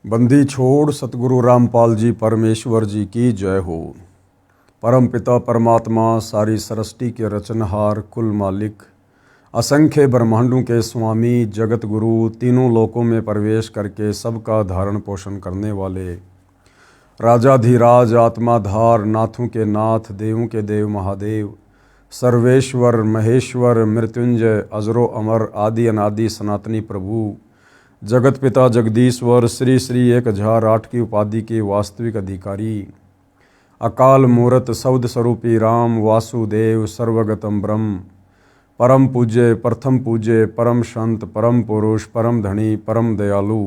बंदी छोड़ सतगुरु रामपाल जी परमेश्वर जी की जय हो। परम पिता परमात्मा सारी सृष्टि के रचनहार कुल मालिक असंख्य ब्रह्मांडों के स्वामी जगत गुरु तीनों लोकों में प्रवेश करके सबका धारण पोषण करने वाले राजाधिराज आत्माधार नाथों के नाथ देवों के देव महादेव सर्वेश्वर महेश्वर मृत्युंजय अजरो अमर आदि अनादि सनातनी प्रभु जगत पिता जगदीश्वर श्री श्री 1008 की उपाधि के वास्तविक अधिकारी अकाल मूरत सौद स्वरूपी राम वासुदेव सर्वगतम ब्रह्म परम पूज्य प्रथम पूज्य परम संत परम पुरुष परम धनी परम दयालु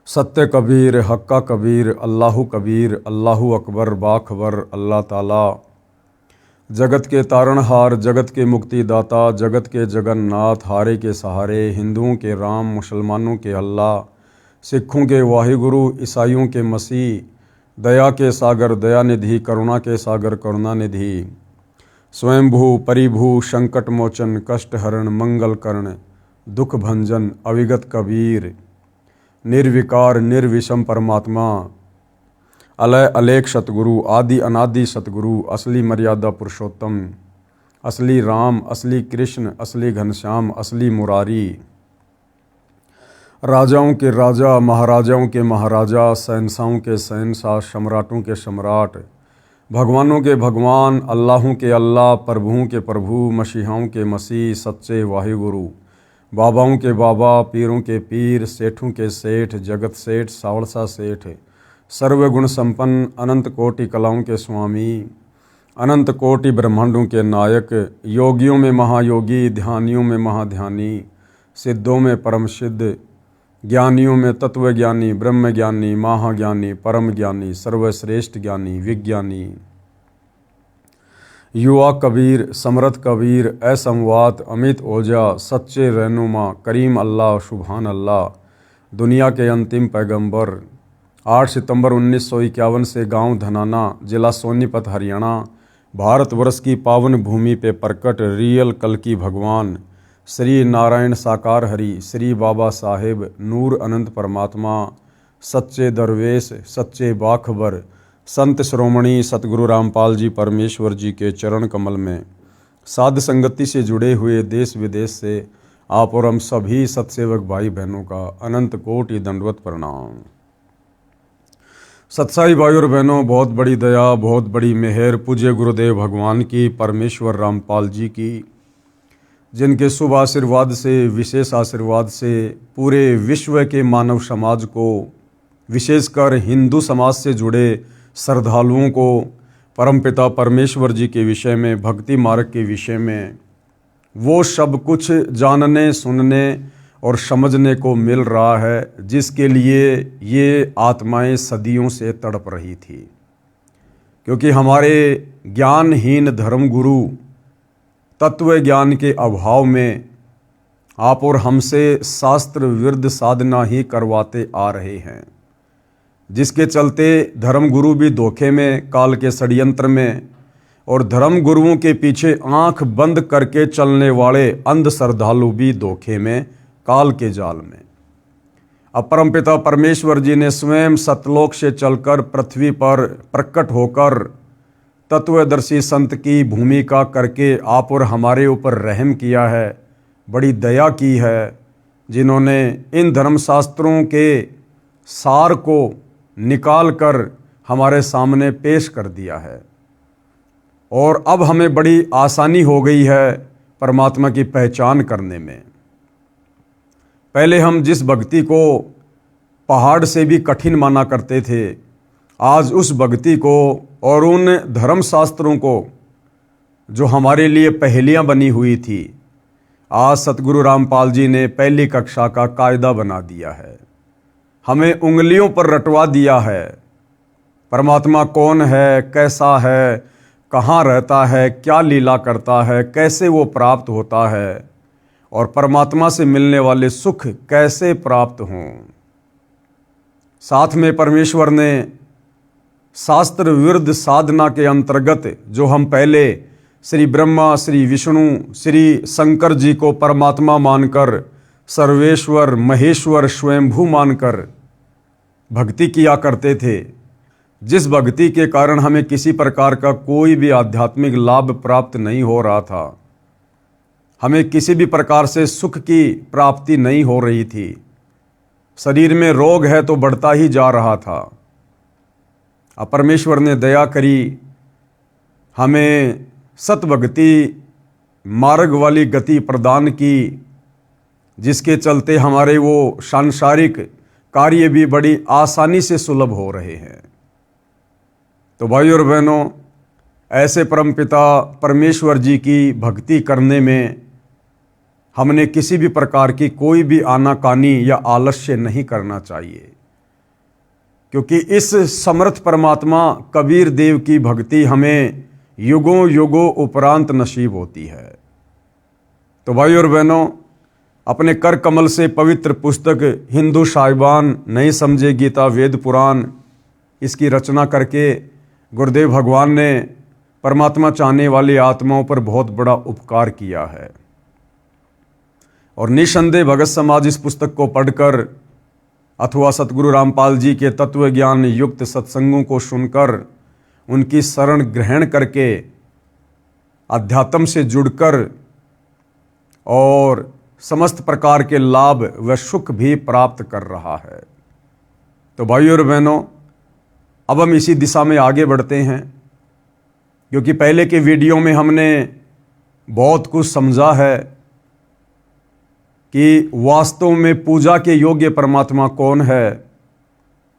सत्य कबीर हक्का कबीर अल्लाहु कबीर अल्लाहु अकबर बाखबर अल्लाह ताला जगत के तारणहार जगत के मुक्तिदाता जगत के जगन्नाथ हारे के सहारे हिंदुओं के राम मुसलमानों के अल्लाह सिखों के वाहिगुरु ईसाइयों के मसीह दया के सागर दयानिधि करुणा के सागर करुणानिधि स्वयंभू परिभू संकट मोचन कष्ट हरण मंगल कर्ण दुख भंजन अविगत कबीर निर्विकार निर्विषम परमात्मा अलय अलेख सतगुरु आदि अनादि सतगुरु असली मर्यादा पुरुषोत्तम असली राम असली कृष्ण असली घनश्याम असली मुरारी राजाओं के राजा महाराजाओं के महाराजा शहंशाहों के शहंशाह सम्राटों के सम्राट भगवानों के भगवान अल्लाहों के अल्लाह प्रभुओं के प्रभु मसीहाओं के मसीह सच्चे वाहिगुरु बाबाओं के बाबा पीरों के पीर सेठों के सेठ जगत सेठ सावड़सा सेठ सर्वगुण संपन्न अनंत कोटि कलाओं के स्वामी अनंत कोटि ब्रह्मांडों के नायक योगियों में महायोगी ध्यानियों में महाध्यानी सिद्धों में परम सिद्ध ज्ञानियों में तत्वज्ञानी ब्रह्म ज्ञानी महाज्ञानी परम ज्ञानी सर्वश्रेष्ठ ज्ञानी विज्ञानी युवा कबीर समर्थ कबीर असंवात अमित ओझा सच्चे रहनुमा करीम अल्लाह सुभान अल्लाह दुनिया के अंतिम पैगंबर 8 सितंबर 1951 से गांव धनाना जिला सोनीपत हरियाणा भारतवर्ष की पावन भूमि पे प्रकट रियल कल की भगवान श्री नारायण साकार हरि श्री बाबा साहेब नूर अनंत परमात्मा सच्चे दरवेश सच्चे बाखबर संत श्रोमणी सतगुरु रामपाल जी परमेश्वर जी के चरण कमल में साध संगति से जुड़े हुए देश विदेश से आप और हम सभी सत्सेवक भाई बहनों का अनंत कोटि दंडवत प्रणाम। सत्साई भाई और बहनों, बहुत बड़ी दया बहुत बड़ी मेहर पूज्य गुरुदेव भगवान की परमेश्वर रामपाल जी की जिनके शुभ आशीर्वाद से विशेष आशीर्वाद से पूरे विश्व के मानव समाज को विशेषकर हिंदू समाज से जुड़े श्रद्धालुओं को परमपिता परमेश्वर जी के विषय में भक्ति मार्ग के विषय में वो सब कुछ जानने सुनने और समझने को मिल रहा है जिसके लिए ये आत्माएं सदियों से तड़प रही थी। क्योंकि हमारे ज्ञानहीन धर्मगुरु तत्व ज्ञान के अभाव में आप और हमसे शास्त्र विरुद्ध साधना ही करवाते आ रहे हैं, जिसके चलते धर्मगुरु भी धोखे में काल के षड्यंत्र में और धर्मगुरुओं के पीछे आंख बंद करके चलने वाले अंध श्रद्धालु भी धोखे में काल के जाल में। अब परमपिता परमेश्वर जी ने स्वयं सतलोक से चलकर पृथ्वी पर प्रकट होकर तत्वदर्शी संत की भूमिका करके आप और हमारे ऊपर रहम किया है, बड़ी दया की है, जिन्होंने इन धर्मशास्त्रों के सार को निकाल कर हमारे सामने पेश कर दिया है। और अब हमें बड़ी आसानी हो गई है परमात्मा की पहचान करने में। पहले हम जिस भक्ति को पहाड़ से भी कठिन माना करते थे, आज उस भक्ति को और उन धर्मशास्त्रों को जो हमारे लिए पहेलियां बनी हुई थी, आज सतगुरु रामपाल जी ने पहली कक्षा का कायदा बना दिया है, हमें उंगलियों पर रटवा दिया है। परमात्मा कौन है, कैसा है, कहाँ रहता है, क्या लीला करता है, कैसे वो प्राप्त होता है और परमात्मा से मिलने वाले सुख कैसे प्राप्त हों। साथ में परमेश्वर ने शास्त्र विरुद्ध साधना के अंतर्गत जो हम पहले श्री ब्रह्मा श्री विष्णु श्री शंकर जी को परमात्मा मानकर सर्वेश्वर महेश्वर स्वयंभू मानकर भक्ति किया करते थे, जिस भक्ति के कारण हमें किसी प्रकार का कोई भी आध्यात्मिक लाभ प्राप्त नहीं हो रहा था, हमें किसी भी प्रकार से सुख की प्राप्ति नहीं हो रही थी, शरीर में रोग है तो बढ़ता ही जा रहा था। अब परमेश्वर ने दया करी, हमें सतभक्ति मार्ग वाली गति प्रदान की, जिसके चलते हमारे वो सांसारिक कार्य भी बड़ी आसानी से सुलभ हो रहे हैं। तो भाइयों और बहनों, ऐसे परमपिता परमेश्वर जी की भक्ति करने में हमने किसी भी प्रकार की कोई भी आनाकानी या आलस्य नहीं करना चाहिए, क्योंकि इस समर्थ परमात्मा कबीर देव की भक्ति हमें युगों युगों उपरांत नसीब होती है। तो भाइयों और बहनों, अपने कर कमल से पवित्र पुस्तक हिंदू साहिबान नहीं समझे गीता वेद पुराण, इसकी रचना करके गुरुदेव भगवान ने परमात्मा चाहने वाली आत्माओं पर बहुत बड़ा उपकार किया है। और निसंदेह भगत समाज इस पुस्तक को पढ़कर अथवा सतगुरु रामपाल जी के तत्व ज्ञान युक्त सत्संगों को सुनकर उनकी शरण ग्रहण करके अध्यात्म से जुड़कर और समस्त प्रकार के लाभ व सुख भी प्राप्त कर रहा है। तो भाइयों और बहनों, अब हम इसी दिशा में आगे बढ़ते हैं, क्योंकि पहले के वीडियो में हमने बहुत कुछ समझा है कि वास्तव में पूजा के योग्य परमात्मा कौन है,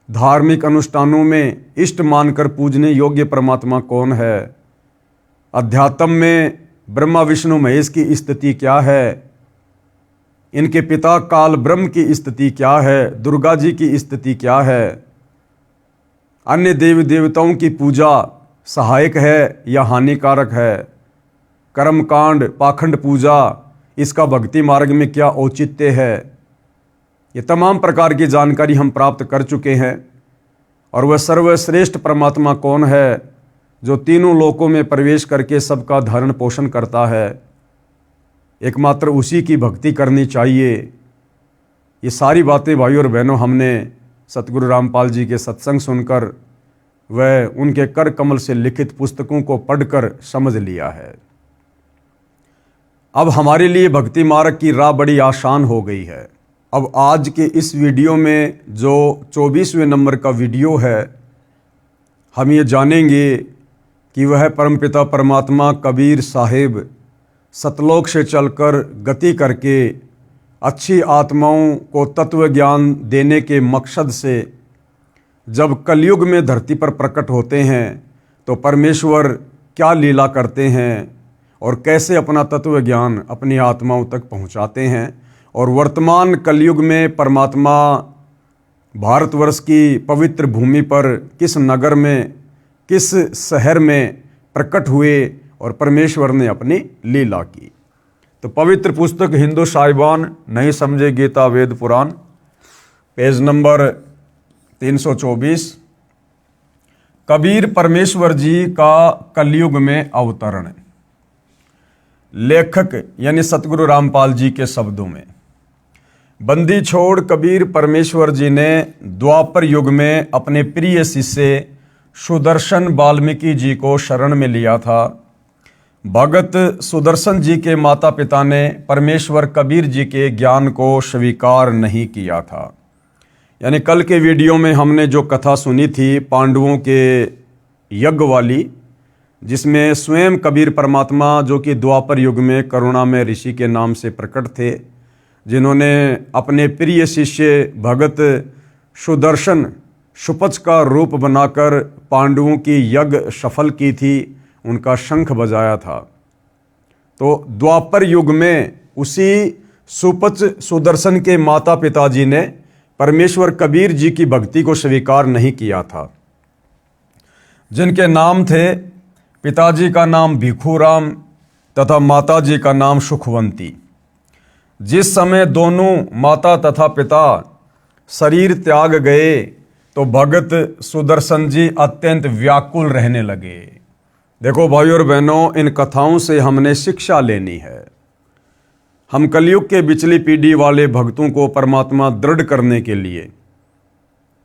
धार्मिक अनुष्ठानों में इष्ट मानकर पूजने योग्य परमात्मा कौन है, अध्यात्म में ब्रह्मा विष्णु महेश की स्थिति क्या है, इनके पिता काल ब्रह्म की स्थिति क्या है, दुर्गा जी की स्थिति क्या है, अन्य देवी देवताओं की पूजा सहायक है या हानिकारक है, कर्मकांड पाखंड पूजा इसका भक्ति मार्ग में क्या औचित्य है, ये तमाम प्रकार की जानकारी हम प्राप्त कर चुके हैं। और वह सर्वश्रेष्ठ परमात्मा कौन है जो तीनों लोकों में प्रवेश करके सबका धारण पोषण करता है, एकमात्र उसी की भक्ति करनी चाहिए। ये सारी बातें भाइयों और बहनों हमने सतगुरु रामपाल जी के सत्संग सुनकर व उनके कर कमल से लिखित पुस्तकों को पढ़कर समझ लिया है। अब हमारे लिए भक्ति मार्ग की राह बड़ी आसान हो गई है। अब आज के इस वीडियो में जो 24वें नंबर का वीडियो है, हम ये जानेंगे कि वह परमपिता परमात्मा कबीर साहिब सतलोक से चलकर गति करके अच्छी आत्माओं को तत्व ज्ञान देने के मकसद से जब कलयुग में धरती पर प्रकट होते हैं तो परमेश्वर क्या लीला करते हैं और कैसे अपना तत्व ज्ञान अपनी आत्माओं तक पहुंचाते हैं। और वर्तमान कलयुग में परमात्मा भारतवर्ष की पवित्र भूमि पर किस नगर में किस शहर में प्रकट हुए और परमेश्वर ने अपनी लीला की। तो पवित्र पुस्तक हिंदू साहिबान नहीं समझे गीता वेद पुराण, पेज नंबर 324, कबीर परमेश्वर जी का कलयुग में अवतरण। लेखक यानी सतगुरु रामपाल जी के शब्दों में, बंदी छोड़ कबीर परमेश्वर जी ने द्वापर युग में अपने प्रिय शिष्य सुदर्शन वाल्मीकि जी को शरण में लिया था। भगत सुदर्शन जी के माता पिता ने परमेश्वर कबीर जी के ज्ञान को स्वीकार नहीं किया था। यानी कल के वीडियो में हमने जो कथा सुनी थी पांडवों के यज्ञ वाली, जिसमें स्वयं कबीर परमात्मा जो कि द्वापर युग में करुणामय ऋषि के नाम से प्रकट थे, जिन्होंने अपने प्रिय शिष्य भगत सुदर्शन सुपच का रूप बनाकर पांडवों की यज्ञ सफल की थी, उनका शंख बजाया था। तो द्वापर युग में उसी सुपच सुदर्शन के माता पिताजी ने परमेश्वर कबीर जी की भक्ति को स्वीकार नहीं किया था, जिनके नाम थे, पिताजी का नाम भिखुराम तथा माताजी का नाम सुखवंती। जिस समय दोनों माता तथा पिता शरीर त्याग गए तो भगत सुदर्शन जी अत्यंत व्याकुल रहने लगे। देखो भाइयों और बहनों, इन कथाओं से हमने शिक्षा लेनी है। हम कलयुग के बिचली पीढ़ी वाले भक्तों को परमात्मा दृढ़ करने के लिए,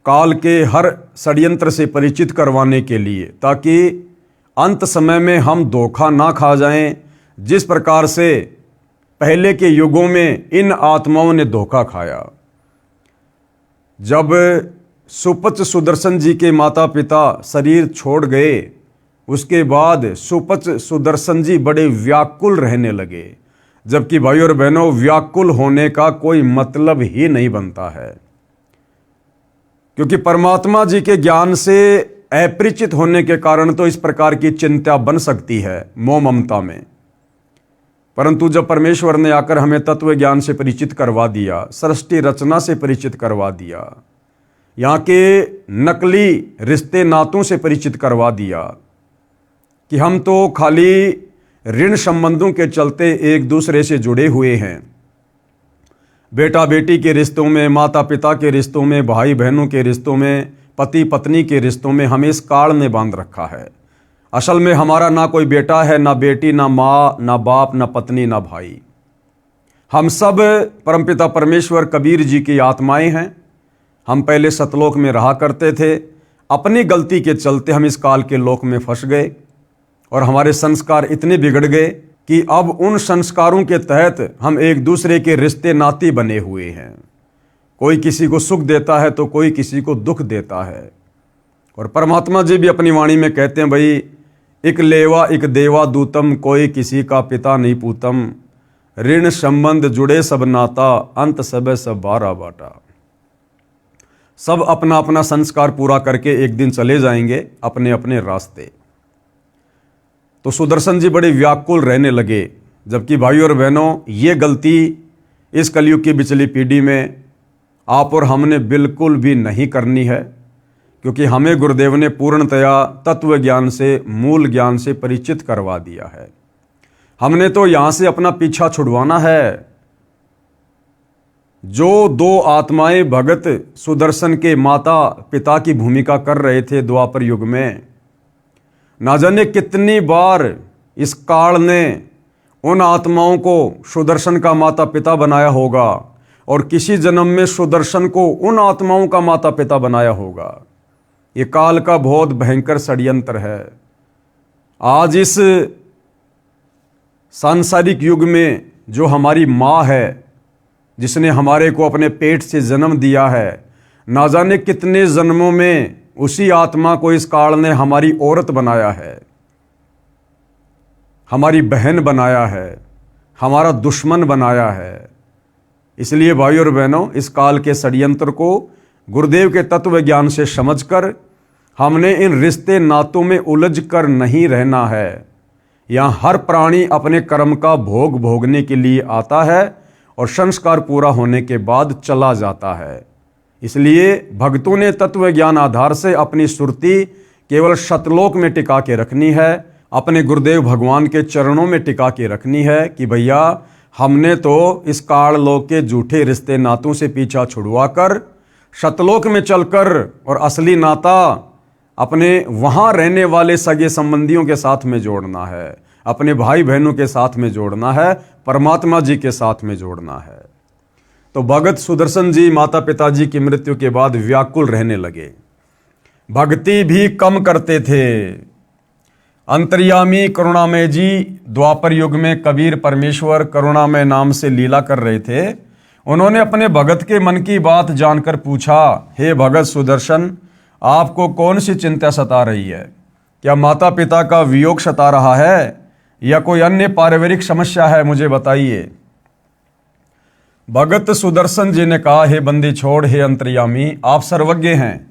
काल के हर षड्यंत्र से परिचित करवाने के लिए, ताकि अंत समय में हम धोखा ना खा जाएं, जिस प्रकार से पहले के युगों में इन आत्माओं ने धोखा खाया। जब सुपच सुदर्शन जी के माता पिता शरीर छोड़ गए, उसके बाद सुपच सुदर्शन जी बड़े व्याकुल रहने लगे, जबकि भाई और बहनों व्याकुल होने का कोई मतलब ही नहीं बनता है, क्योंकि परमात्मा जी के ज्ञान से अपरिचित होने के कारण तो इस प्रकार की चिंता बन सकती है मोह ममता में। परंतु जब परमेश्वर ने आकर हमें तत्व ज्ञान से परिचित करवा दिया, सृष्टि रचना से परिचित करवा दिया, यहाँ के नकली रिश्ते नातों से परिचित करवा दिया कि हम तो खाली ऋण संबंधों के चलते एक दूसरे से जुड़े हुए हैं, बेटा बेटी के रिश्तों में, माता पिता के रिश्तों में, भाई बहनों के रिश्तों में, पति पत्नी के रिश्तों में हमें इस काल ने बांध रखा है। असल में हमारा ना कोई बेटा है, ना बेटी, ना माँ, ना बाप, ना पत्नी, ना भाई। हम सब परमपिता परमेश्वर कबीर जी की आत्माएं हैं। हम पहले सतलोक में रहा करते थे, अपनी गलती के चलते हम इस काल के लोक में फंस गए और हमारे संस्कार इतने बिगड़ गए कि अब उन संस्कारों के तहत हम एक दूसरे के रिश्ते नाते बने हुए हैं। कोई किसी को सुख देता है तो कोई किसी को दुख देता है। और परमात्मा जी भी अपनी वाणी में कहते हैं, भाई इक लेवा इक देवा दूतम, कोई किसी का पिता नहीं पूतम, ऋण संबंध जुड़े सब नाता, अंत सब बारा बाटा। सब अपना अपना संस्कार पूरा करके एक दिन चले जाएंगे अपने अपने रास्ते। तो सुदर्शन जी बड़े व्याकुल रहने लगे, जबकि भाई और बहनों ये गलती इस कलयुग की बिचली पीढ़ी में आप और हमने बिल्कुल भी नहीं करनी है, क्योंकि हमें गुरुदेव ने पूर्णतया तत्व ज्ञान से, मूल ज्ञान से परिचित करवा दिया है। हमने तो यहाँ से अपना पीछा छुड़वाना है। जो दो आत्माएं भगत सुदर्शन के माता पिता की भूमिका कर रहे थे द्वापर युग में, ना जाने कितनी बार इस काल ने उन आत्माओं को सुदर्शन का माता पिता बनाया होगा और किसी जन्म में सुदर्शन को उन आत्माओं का माता पिता बनाया होगा। ये काल का बहुत भयंकर षड्यंत्र है। आज इस सांसारिक युग में जो हमारी माँ है, जिसने हमारे को अपने पेट से जन्म दिया है, ना जाने कितने जन्मों में उसी आत्मा को इस काल ने हमारी औरत बनाया है, हमारी बहन बनाया है, हमारा दुश्मन बनाया है। इसलिए भाई और बहनों, इस काल के षड्यंत्र को गुरुदेव के तत्व ज्ञान से समझकर हमने इन रिश्ते नातों में उलझ कर नहीं रहना है। यहाँ हर प्राणी अपने कर्म का भोग भोगने के लिए आता है और संस्कार पूरा होने के बाद चला जाता है। इसलिए भक्तों ने तत्व ज्ञान आधार से अपनी सुरती केवल सतलोक में टिका के रखनी है, अपने गुरुदेव भगवान के चरणों में टिका के रखनी है कि भैया हमने तो इस काल लोक के झूठे रिश्ते नातों से पीछा छुड़वाकर सतलोक में चलकर और असली नाता अपने वहाँ रहने वाले सगे संबंधियों के साथ में जोड़ना है, अपने भाई बहनों के साथ में जोड़ना है, परमात्मा जी के साथ में जोड़ना है। तो भगत सुदर्शन जी माता पिताजी की मृत्यु के बाद व्याकुल रहने लगे, भक्ति भी कम करते थे। अंतर्यामी करुणामय जी द्वापर युग में कबीर परमेश्वर करुणामय नाम से लीला कर रहे थे। उन्होंने अपने भगत के मन की बात जानकर पूछा, हे भगत सुदर्शन, आपको कौन सी चिंता सता रही है? क्या माता पिता का वियोग सता रहा है या कोई अन्य पारिवारिक समस्या है? मुझे बताइए। भगत सुदर्शन जी ने कहा, हे बंदी छोड़, हे अंतर्यामी, आप सर्वज्ञ हैं,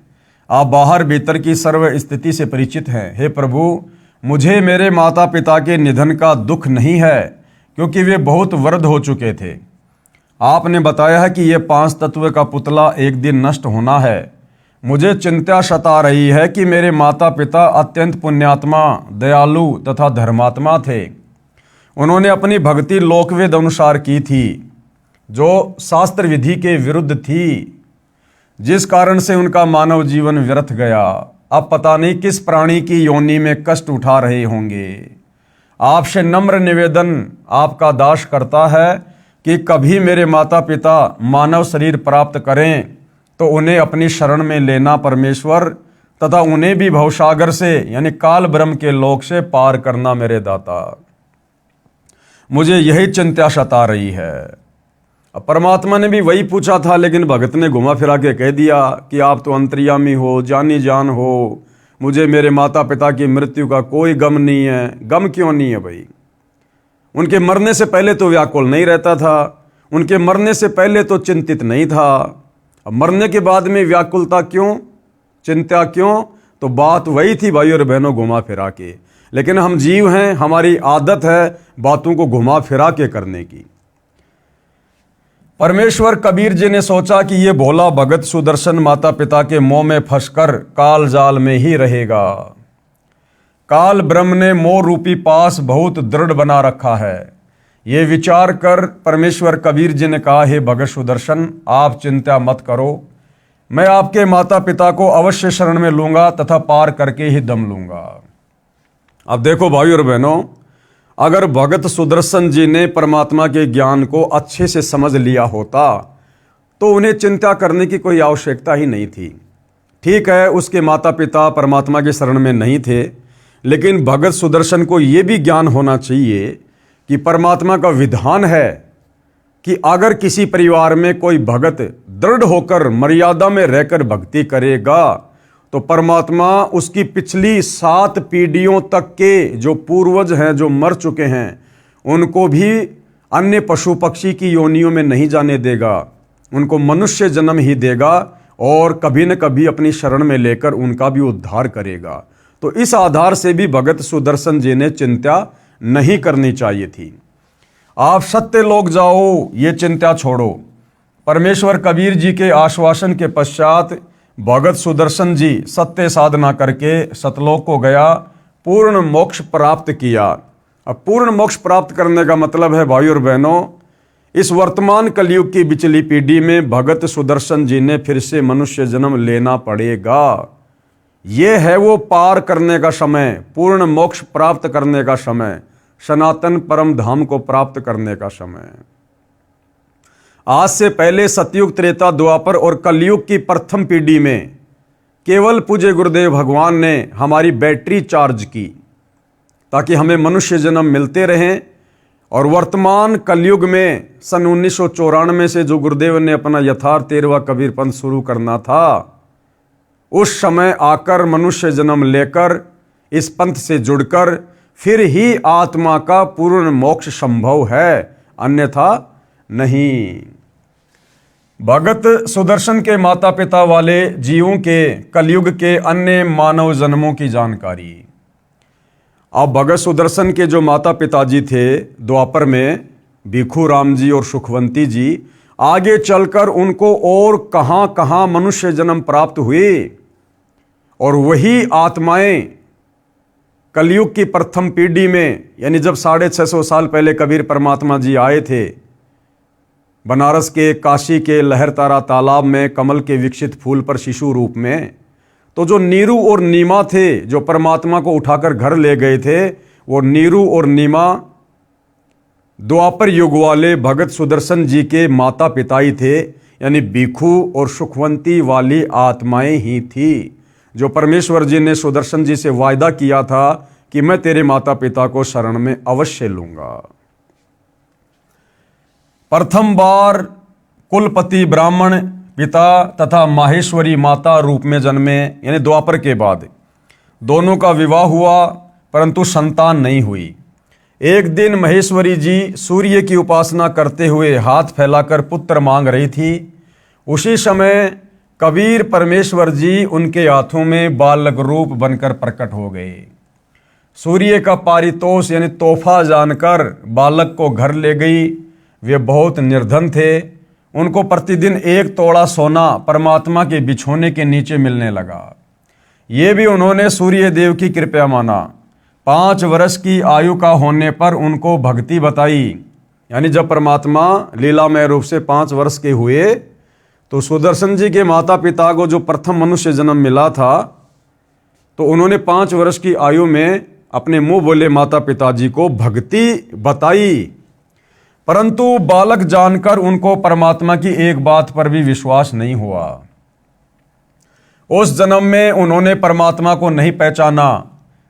आप बाहर भीतर की सर्व स्थिति से परिचित हैं। हे प्रभु, मुझे मेरे माता पिता के निधन का दुख नहीं है, क्योंकि वे बहुत वृद्ध हो चुके थे। आपने बताया है कि ये 5 तत्व का पुतला एक दिन नष्ट होना है। मुझे चिंता सता रही है कि मेरे माता पिता अत्यंत पुण्यात्मा, दयालु तथा धर्मात्मा थे। उन्होंने अपनी भक्ति लोकवेद अनुसार की थी, जो शास्त्र विधि के विरुद्ध थी, जिस कारण से उनका मानव जीवन व्यर्थ गया। अब पता नहीं किस प्राणी की योनि में कष्ट उठा रहे होंगे। आपसे नम्र निवेदन आपका दास करता है, कि कभी मेरे माता पिता मानव शरीर प्राप्त करें तो उन्हें अपनी शरण में लेना परमेश्वर, तथा उन्हें भी भवसागर से यानी काल ब्रह्म के लोक से पार करना मेरे दाता। मुझे यही चिंता सता रही है। अब परमात्मा ने भी वही पूछा था, लेकिन भगत ने घुमा फिरा के कह दिया कि आप तो अंतर्यामी हो, जानी जान हो, मुझे मेरे माता पिता की मृत्यु का कोई गम नहीं है। गम क्यों नहीं है भाई? उनके मरने से पहले तो व्याकुल नहीं रहता था, उनके मरने से पहले तो चिंतित नहीं था। अब मरने के बाद में व्याकुलता क्यों, चिंता क्यों? तो बात वही थी भाई और बहनों, घुमा फिरा के। लेकिन हम जीव हैं, हमारी आदत है बातों को घुमा फिरा के करने की। परमेश्वर कबीर जी ने सोचा कि ये भोला भगत सुदर्शन माता पिता के मोह में फंसकर काल जाल में ही रहेगा। काल ब्रह्म ने मोह रूपी पास बहुत दृढ़ बना रखा है। ये विचार कर परमेश्वर कबीर जी ने कहा, हे भगत सुदर्शन, आप चिंता मत करो, मैं आपके माता पिता को अवश्य शरण में लूंगा तथा पार करके ही दम लूंगा। अब देखो भाई और बहनों, अगर भगत सुदर्शन जी ने परमात्मा के ज्ञान को अच्छे से समझ लिया होता तो उन्हें चिंता करने की कोई आवश्यकता ही नहीं थी। ठीक है, उसके माता पिता परमात्मा के शरण में नहीं थे, लेकिन भगत सुदर्शन को यह भी ज्ञान होना चाहिए कि परमात्मा का विधान है कि अगर किसी परिवार में कोई भगत दृढ़ होकर मर्यादा में रहकर भक्ति करेगा तो परमात्मा उसकी पिछली 7 पीढ़ियों तक के जो पूर्वज हैं, जो मर चुके हैं, उनको भी अन्य पशु पक्षी की योनियों में नहीं जाने देगा, उनको मनुष्य जन्म ही देगा और कभी न कभी अपनी शरण में लेकर उनका भी उद्धार करेगा। तो इस आधार से भी भगत सुदर्शन जी ने चिंता नहीं करनी चाहिए थी। आप सत्य लोग जाओ, ये चिंता छोड़ो। परमेश्वर कबीर जी के आश्वासन के पश्चात भगत सुदर्शन जी सत्य साधना करके सतलोक को गया, पूर्ण मोक्ष प्राप्त किया। अब पूर्ण मोक्ष प्राप्त करने का मतलब है भाई और बहनों, इस वर्तमान कलयुग की बिचली पीढ़ी में भगत सुदर्शन जी ने फिर से मनुष्य जन्म लेना पड़ेगा। ये है वो पार करने का समय, पूर्ण मोक्ष प्राप्त करने का समय, सनातन परम धाम को प्राप्त करने का समय। आज से पहले सतयुग, त्रेता, द्वापर और कलयुग की प्रथम पीढ़ी में केवल पूज्य गुरुदेव भगवान ने हमारी बैटरी चार्ज की ताकि हमें मनुष्य जन्म मिलते रहें। और वर्तमान कलयुग में सन 1994 से जो गुरुदेव ने अपना यथार्थ 13वां कबीर पंथ शुरू करना था, उस समय आकर मनुष्य जन्म लेकर इस पंथ से जुड़कर फिर ही आत्मा का पूर्ण मोक्ष संभव है, अन्यथा नहीं। भगत सुदर्शन के माता पिता वाले जीवों के कलयुग के अन्य मानव जन्मों की जानकारी। अब भगत सुदर्शन के जो माता पिताजी थे द्वापर में, भिखू राम जी और सुखवंती जी, आगे चलकर उनको और कहां कहां मनुष्य जन्म प्राप्त हुए और वही आत्माएं कलयुग की प्रथम पीढ़ी में, यानी जब 650 साल पहले कबीर परमात्मा जी आए थे बनारस के, काशी के लहरतारा तालाब में कमल के विकसित फूल पर शिशु रूप में, तो जो नीरू और नीमा थे जो परमात्मा को उठाकर घर ले गए थे, वो नीरू और नीमा द्वापर युग वाले भगत सुदर्शन जी के माता पिता ही थे, यानी भिखू और सुखवंती वाली आत्माएं ही थी जो परमेश्वर जी ने सुदर्शन जी से वायदा किया था कि मैं तेरे माता पिता को शरण में अवश्य लूंगा। प्रथम बार कुलपति ब्राह्मण पिता तथा माहेश्वरी माता रूप में जन्मे, यानी द्वापर के बाद दोनों का विवाह हुआ परंतु संतान नहीं हुई। एक दिन महेश्वरी जी सूर्य की उपासना करते हुए हाथ फैलाकर पुत्र मांग रही थी। उसी समय कबीर परमेश्वर जी उनके हाथों में बालक रूप बनकर प्रकट हो गए। सूर्य का पारितोष यानी तोहफा जानकर बालक को घर ले गई। वे बहुत निर्धन थे, उनको प्रतिदिन 1 तोड़ा सोना परमात्मा के बिछोने के नीचे मिलने लगा। ये भी उन्होंने सूर्य देव की कृपा माना। 5 वर्ष की आयु का होने पर उनको भक्ति बताई, यानी जब परमात्मा लीलामय रूप से 5 वर्ष के हुए तो सुदर्शन जी के माता पिता को जो प्रथम मनुष्य जन्म मिला था, तो उन्होंने 5 वर्ष की आयु में अपने मुंह बोले माता पिताजी को भक्ति बताई। परंतु बालक जानकर उनको परमात्मा की एक बात पर भी विश्वास नहीं हुआ। उस जन्म में उन्होंने परमात्मा को नहीं पहचाना,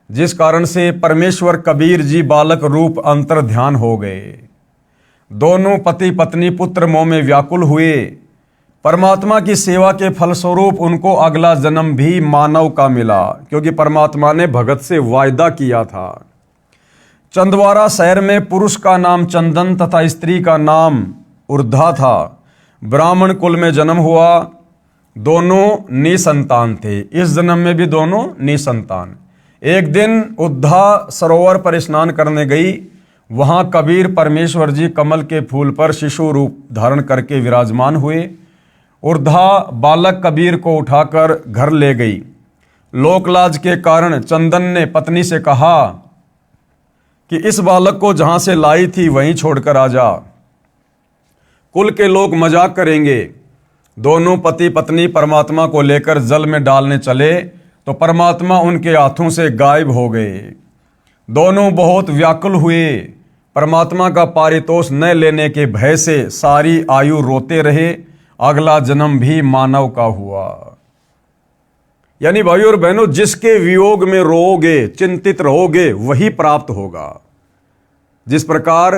जिस कारण से परमेश्वर कबीर जी बालक रूप अंतर ध्यान हो गए। दोनों पति पत्नी पुत्र मोह में व्याकुल हुए। परमात्मा की सेवा के फलस्वरूप उनको अगला जन्म भी मानव का मिला, क्योंकि परमात्मा ने भगत से वायदा किया था। चंदवारा शहर में पुरुष का नाम चंदन तथा स्त्री का नाम उर्धा था। ब्राह्मण कुल में जन्म हुआ। दोनों निसंतान थे। इस जन्म में भी दोनों निसंतान। एक दिन उर्धा सरोवर पर स्नान करने गई। वहां कबीर परमेश्वर जी कमल के फूल पर शिशु रूप धारण करके विराजमान हुए। उर्धा बालक कबीर को उठाकर घर ले गई। लोकलाज के कारण चंदन ने पत्नी से कहा कि इस बालक को जहां से लाई थी वहीं छोड़कर आ जा, कुल के लोग मजाक करेंगे। दोनों पति पत्नी परमात्मा को लेकर जल में डालने चले तो परमात्मा उनके हाथों से गायब हो गए। दोनों बहुत व्याकुल हुए। परमात्मा का पारितोष न लेने के भय से सारी आयु रोते रहे। अगला जन्म भी मानव का हुआ। यानी भाइयों और बहनों, जिसके वियोग में रोओगे, चिंतित रहोगे, वही प्राप्त होगा। जिस प्रकार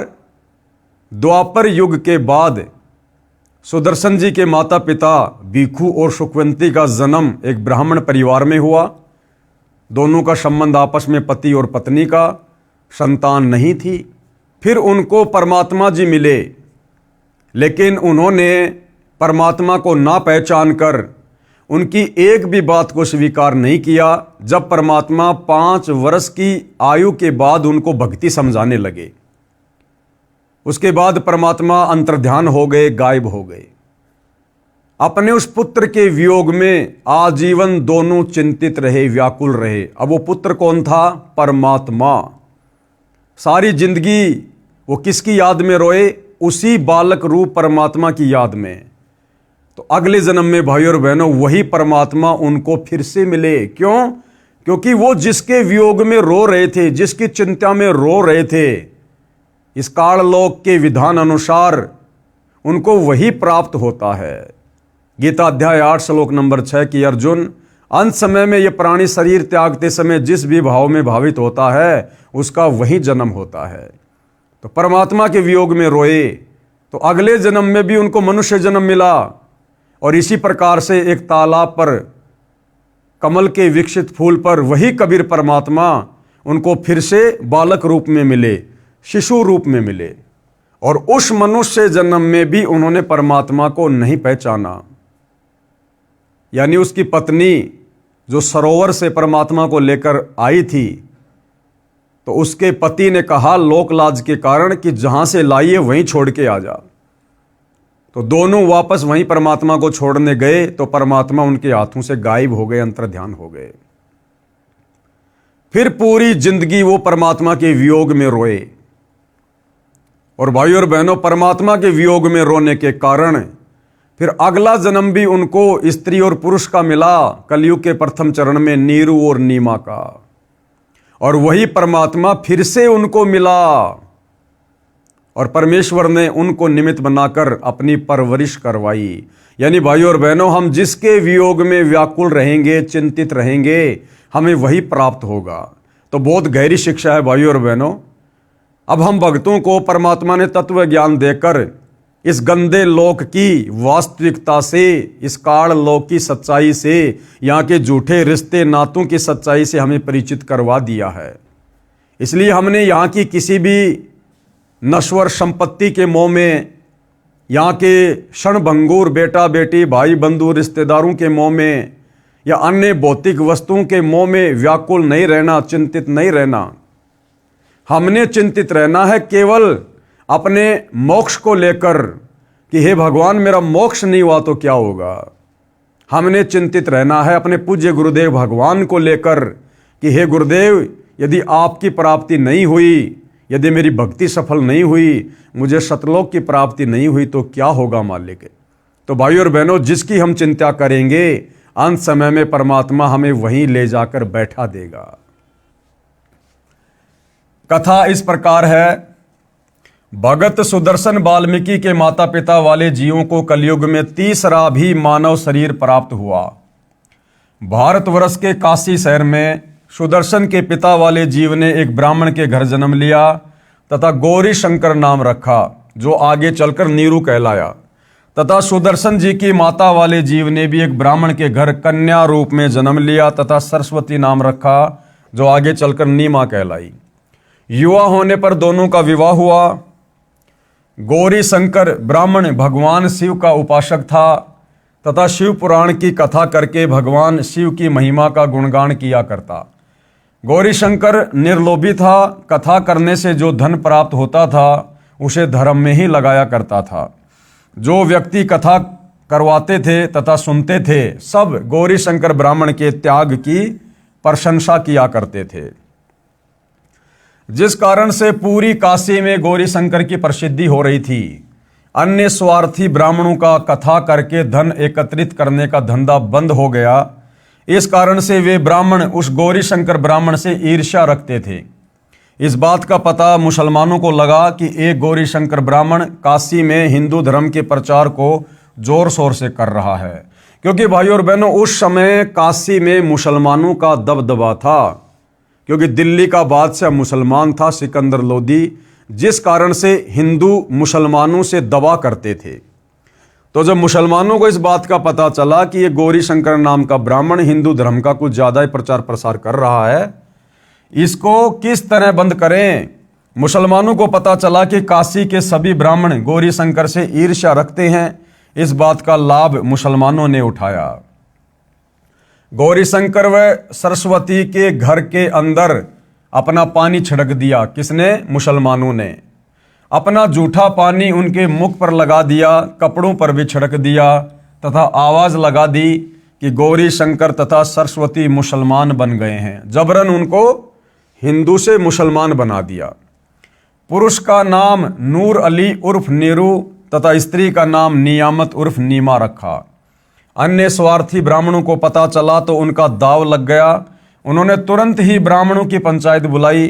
द्वापर युग के बाद सुदर्शन जी के माता पिता भिक्षु और सुखवंती का जन्म एक ब्राह्मण परिवार में हुआ। दोनों का संबंध आपस में पति और पत्नी का, संतान नहीं थी। फिर उनको परमात्मा जी मिले, लेकिन उन्होंने परमात्मा को ना पहचान कर उनकी एक भी बात को स्वीकार नहीं किया। जब परमात्मा 5 वर्ष की आयु के बाद उनको भक्ति समझाने लगे, उसके बाद परमात्मा अंतर्ध्यान हो गए, गायब हो गए। अपने उस पुत्र के वियोग में आजीवन दोनों चिंतित रहे, व्याकुल रहे। अब वो पुत्र कौन था? परमात्मा। सारी जिंदगी वो किसकी याद में रोए? उसी बालक रूप परमात्मा की याद में। तो अगले जन्म में भाइयों और बहनों वही परमात्मा उनको फिर से मिले। क्यों? क्योंकि वो जिसके वियोग में रो रहे थे, जिसकी चिंता में रो रहे थे, इस काललोक के विधान अनुसार उनको वही प्राप्त होता है। गीता अध्याय 8 श्लोक नंबर 6 की अर्जुन, अंत समय में यह प्राणी शरीर त्यागते समय जिस भी भाव में भावित होता है उसका वही जन्म होता है। तो परमात्मा के वियोग में रोए तो अगले जन्म में भी उनको मनुष्य जन्म मिला। और इसी प्रकार से एक तालाब पर कमल के विकसित फूल पर वही कबीर परमात्मा उनको फिर से बालक रूप में मिले, शिशु रूप में मिले। और उस मनुष्य जन्म में भी उन्होंने परमात्मा को नहीं पहचाना। यानी उसकी पत्नी जो सरोवर से परमात्मा को लेकर आई थी, तो उसके पति ने कहा लोकलाज के कारण कि जहां से लाई है वहीं छोड़ के आ जा। तो दोनों वापस वहीं परमात्मा को छोड़ने गए तो परमात्मा उनके हाथों से गायब हो गए, अंतर्ध्यान हो गए। फिर पूरी जिंदगी वो परमात्मा के वियोग में रोए। और भाइयों और बहनों, परमात्मा के वियोग में रोने के कारण फिर अगला जन्म भी उनको स्त्री और पुरुष का मिला। कलयुग के प्रथम चरण में नीरू और नीमा का। और वही परमात्मा फिर से उनको मिला और परमेश्वर ने उनको निमित्त बनाकर अपनी परवरिश करवाई। यानी भाइयों और बहनों, हम जिसके वियोग में व्याकुल रहेंगे, चिंतित रहेंगे, हमें वही प्राप्त होगा। तो बहुत गहरी शिक्षा है भाइयों और बहनों। अब हम भक्तों को परमात्मा ने तत्व ज्ञान देकर इस गंदे लोक की वास्तविकता से, इस काल लोक की सच्चाई से, यहाँ के झूठे रिश्ते नातों की सच्चाई से हमें परिचित करवा दिया है। इसलिए हमने यहाँ की किसी भी नश्वर संपत्ति के मोह में, यहाँ के क्षणभंगुर बेटा बेटी भाई बंधु रिश्तेदारों के मोह में या अन्य भौतिक वस्तुओं के मोह में व्याकुल नहीं रहना, चिंतित नहीं रहना। हमने चिंतित रहना है केवल अपने मोक्ष को लेकर कि हे भगवान, मेरा मोक्ष नहीं हुआ तो क्या होगा। हमने चिंतित रहना है अपने पूज्य गुरुदेव भगवान को लेकर कि हे गुरुदेव, यदि आपकी प्राप्ति नहीं हुई, यदि मेरी भक्ति सफल नहीं हुई, मुझे सतलोक की प्राप्ति नहीं हुई तो क्या होगा मालिक। तो भाइयों और बहनों, जिसकी हम चिंता करेंगे अंत समय में परमात्मा हमें वहीं ले जाकर बैठा देगा। कथा इस प्रकार है। भगत सुदर्शन वाल्मीकि के माता पिता वाले जीवों को कलयुग में तीसरा भी मानव शरीर प्राप्त हुआ। भारतवर्ष के काशी शहर में सुदर्शन के पिता वाले जीव ने एक ब्राह्मण के घर जन्म लिया तथा गौरी शंकर नाम रखा, जो आगे चलकर नीरू कहलाया। तथा सुदर्शन जी की माता वाले जीव ने भी एक ब्राह्मण के घर कन्या रूप में जन्म लिया तथा सरस्वती नाम रखा, जो आगे चलकर नीमा कहलाई। युवा होने पर दोनों का विवाह हुआ। गौरी शंकर ब्राह्मण भगवान शिव का उपासक था तथा शिव पुराण की कथा करके भगवान शिव की महिमा का गुणगान किया करता। गौरी शंकर निर्लोभी था। कथा करने से जो धन प्राप्त होता था उसे धर्म में ही लगाया करता था। जो व्यक्ति कथा करवाते थे तथा सुनते थे, सब गौरी शंकर ब्राह्मण के त्याग की प्रशंसा किया करते थे, जिस कारण से पूरी काशी में गौरी शंकर की प्रसिद्धि हो रही थी। अन्य स्वार्थी ब्राह्मणों का कथा करके धन एकत्रित करने का धंधा बंद हो गया। इस कारण से वे ब्राह्मण उस गौरी शंकर ब्राह्मण से ईर्ष्या रखते थे। इस बात का पता मुसलमानों को लगा कि एक गौरी शंकर ब्राह्मण काशी में हिंदू धर्म के प्रचार को जोर शोर से कर रहा है, क्योंकि भाइयों और बहनों उस समय काशी में मुसलमानों का दबदबा था, क्योंकि दिल्ली का बादशाह मुसलमान था सिकंदर लोदी, जिस कारण से हिंदू मुसलमानों से दबा करते थे। तो जब मुसलमानों को इस बात का पता चला कि ये गौरी शंकर नाम का ब्राह्मण हिंदू धर्म का कुछ ज़्यादा ही प्रचार प्रसार कर रहा है, इसको किस तरह बंद करें। मुसलमानों को पता चला कि काशी के सभी ब्राह्मण गौरी शंकर से ईर्ष्या रखते हैं। इस बात का लाभ मुसलमानों ने उठाया। गौरी शंकर व सरस्वती के घर के अंदर अपना पानी छिड़क दिया। किसने? मुसलमानों ने। अपना जूठा पानी उनके मुख पर लगा दिया, कपड़ों पर भी छिड़क दिया तथा आवाज़ लगा दी कि गौरी शंकर तथा सरस्वती मुसलमान बन गए हैं। जबरन उनको हिंदू से मुसलमान बना दिया। पुरुष का नाम नूर अली उर्फ नीरू तथा स्त्री का नाम नियामत उर्फ नीमा रखा। अन्य स्वार्थी ब्राह्मणों को पता चला तो उनका दाव लग गया। उन्होंने तुरंत ही ब्राह्मणों की पंचायत बुलाई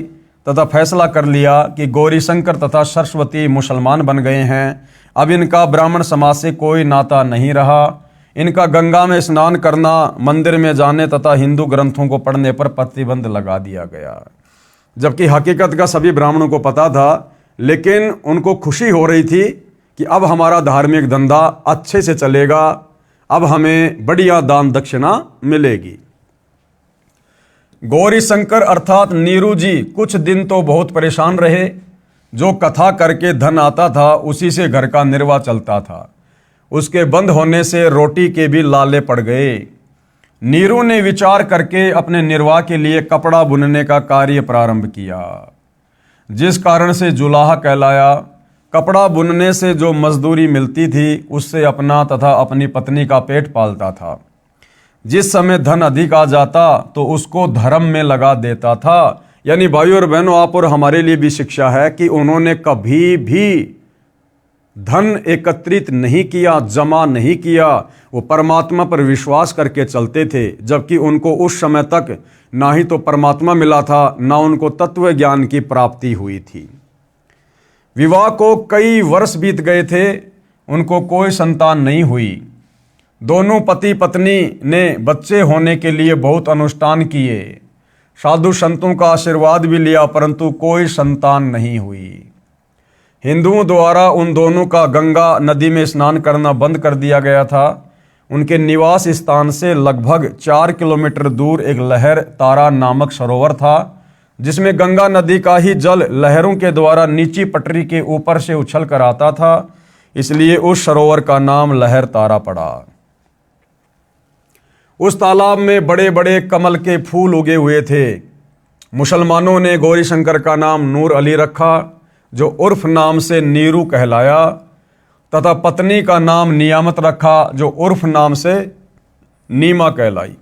तथा फैसला कर लिया कि गौरी शंकर तथा सरस्वती मुसलमान बन गए हैं। अब इनका ब्राह्मण समाज से कोई नाता नहीं रहा। इनका गंगा में स्नान करना, मंदिर में जाने तथा हिंदू ग्रंथों को पढ़ने पर प्रतिबंध लगा दिया गया। जबकि हकीकत का सभी ब्राह्मणों को पता था, लेकिन उनको खुशी हो रही थी कि अब हमारा धार्मिक धंधा अच्छे से चलेगा, अब हमें बढ़िया दान दक्षिणा मिलेगी। गौरी शंकर अर्थात नीरू जी कुछ दिन तो बहुत परेशान रहे। जो कथा करके धन आता था उसी से घर का निर्वाह चलता था। उसके बंद होने से रोटी के भी लाले पड़ गए। नीरू ने विचार करके अपने निर्वाह के लिए कपड़ा बुनने का कार्य प्रारंभ किया, जिस कारण से जुलाहा कहलाया। कपड़ा बुनने से जो मजदूरी मिलती थी उससे अपना तथा अपनी पत्नी का पेट पालता था। जिस समय धन अधिक आ जाता तो उसको धर्म में लगा देता था। यानी भाइयों और बहनों, आप और हमारे लिए भी शिक्षा है कि उन्होंने कभी भी धन एकत्रित नहीं किया, जमा नहीं किया। वो परमात्मा पर विश्वास करके चलते थे, जबकि उनको उस समय तक ना ही तो परमात्मा मिला था, ना उनको तत्व ज्ञान की प्राप्ति हुई थी। विवाह को कई वर्ष बीत गए थे, उनको कोई संतान नहीं हुई। दोनों पति पत्नी ने बच्चे होने के लिए बहुत अनुष्ठान किए, साधु संतों का आशीर्वाद भी लिया, परंतु कोई संतान नहीं हुई। हिंदुओं द्वारा उन दोनों का गंगा नदी में स्नान करना बंद कर दिया गया था। उनके निवास स्थान से लगभग 4 किलोमीटर दूर एक लहर तारा नामक सरोवर था, जिसमें गंगा नदी का ही जल लहरों के द्वारा नीची पटरी के ऊपर से उछल कर आता था, इसलिए उस सरोवर का नाम लहर तारा पड़ा। उस तालाब में बड़े बड़े कमल के फूल उगे हुए थे। मुसलमानों ने गौरी शंकर का नाम नूर अली रखा, जो उर्फ नाम से नीरू कहलाया, तथा पत्नी का नाम नियामत रखा, जो उर्फ नाम से नीमा कहलाई।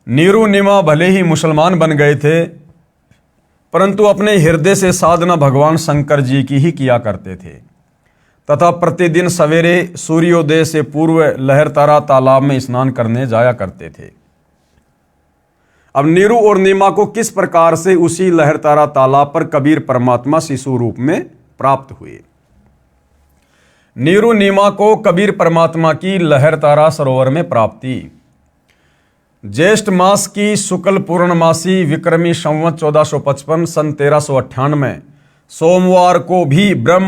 नीरू नीमा भले ही मुसलमान बन गए थे, परंतु अपने हृदय से साधना भगवान शंकर जी की ही किया करते थे तथा प्रतिदिन सवेरे सूर्योदय से पूर्व लहरतारा तालाब में स्नान करने जाया करते थे। अब नीरू और नीमा को किस प्रकार से उसी लहरतारा तालाब पर कबीर परमात्मा शिशु रूप में प्राप्त हुए। नीरू नीमा को कबीर परमात्मा की लहरतारा सरोवर में प्राप्ति। ज्येष्ठ मास की शुक्ल पूर्णमासी विक्रमी संवत 1455 सन 1398 सोमवार को भी ब्रह्म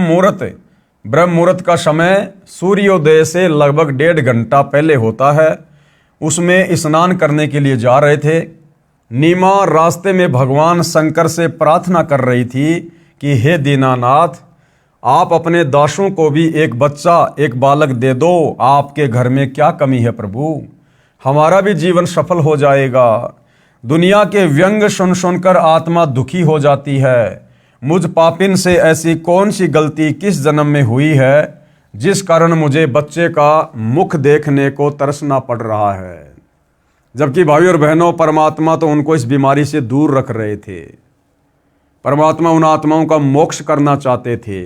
मुहूर्त का समय सूर्योदय से लगभग 1.5 घंटा पहले होता है, उसमें स्नान करने के लिए जा रहे थे। नीमा रास्ते में भगवान शंकर से प्रार्थना कर रही थी कि हे दीनानाथ, आप अपने दासों को भी एक बच्चा, एक बालक दे दो। आपके घर में क्या कमी है प्रभु, हमारा भी जीवन सफल हो जाएगा। दुनिया के व्यंग सुन सुनकर आत्मा दुखी हो जाती है। मुझ पापिन से ऐसी कौन सी गलती किस जन्म में हुई है जिस कारण मुझे बच्चे का मुख देखने को तरसना पड़ रहा है। जबकि भाई और बहनों, परमात्मा तो उनको इस बीमारी से दूर रख रहे थे। परमात्मा उन आत्माओं का मोक्ष करना चाहते थे,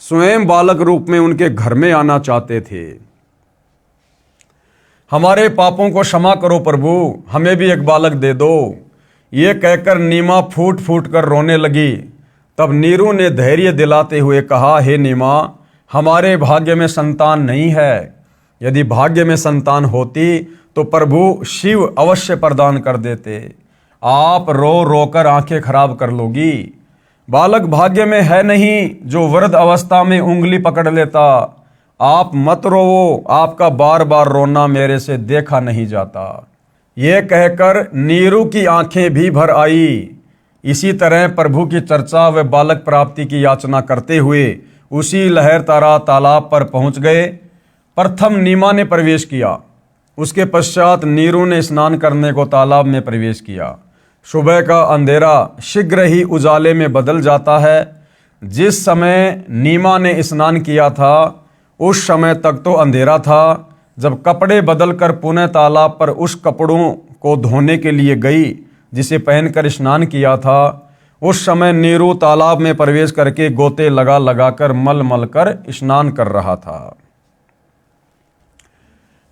स्वयं बालक रूप में उनके घर में आना चाहते थे। हमारे पापों को क्षमा करो प्रभु, हमें भी एक बालक दे दो। ये कहकर नीमा फूट फूट कर रोने लगी। तब नीरू ने धैर्य दिलाते हुए कहा, हे नीमा, हमारे भाग्य में संतान नहीं है। यदि भाग्य में संतान होती तो प्रभु शिव अवश्य प्रदान कर देते। आप रो रो कर आंखें खराब कर लोगी। बालक भाग्य में है नहीं जो वृद्ध अवस्था में उंगली पकड़ लेता। आप मत रोवो, आपका बार बार रोना मेरे से देखा नहीं जाता। ये कहकर नीरू की आंखें भी भर आई। इसी तरह प्रभु की चर्चा व बालक प्राप्ति की याचना करते हुए उसी लहरतारा तालाब पर पहुंच गए। प्रथम नीमा ने प्रवेश किया, उसके पश्चात नीरू ने स्नान करने को तालाब में प्रवेश किया। सुबह का अंधेरा शीघ्र ही उजाले में बदल जाता है। जिस समय नीमा ने स्नान किया था उस समय तक तो अंधेरा था। जब कपड़े बदलकर पुनः तालाब पर उस कपड़ों को धोने के लिए गई जिसे पहनकर स्नान किया था, उस समय नीरू तालाब में प्रवेश करके गोते लगा लगाकर मल मल कर स्नान कर रहा था।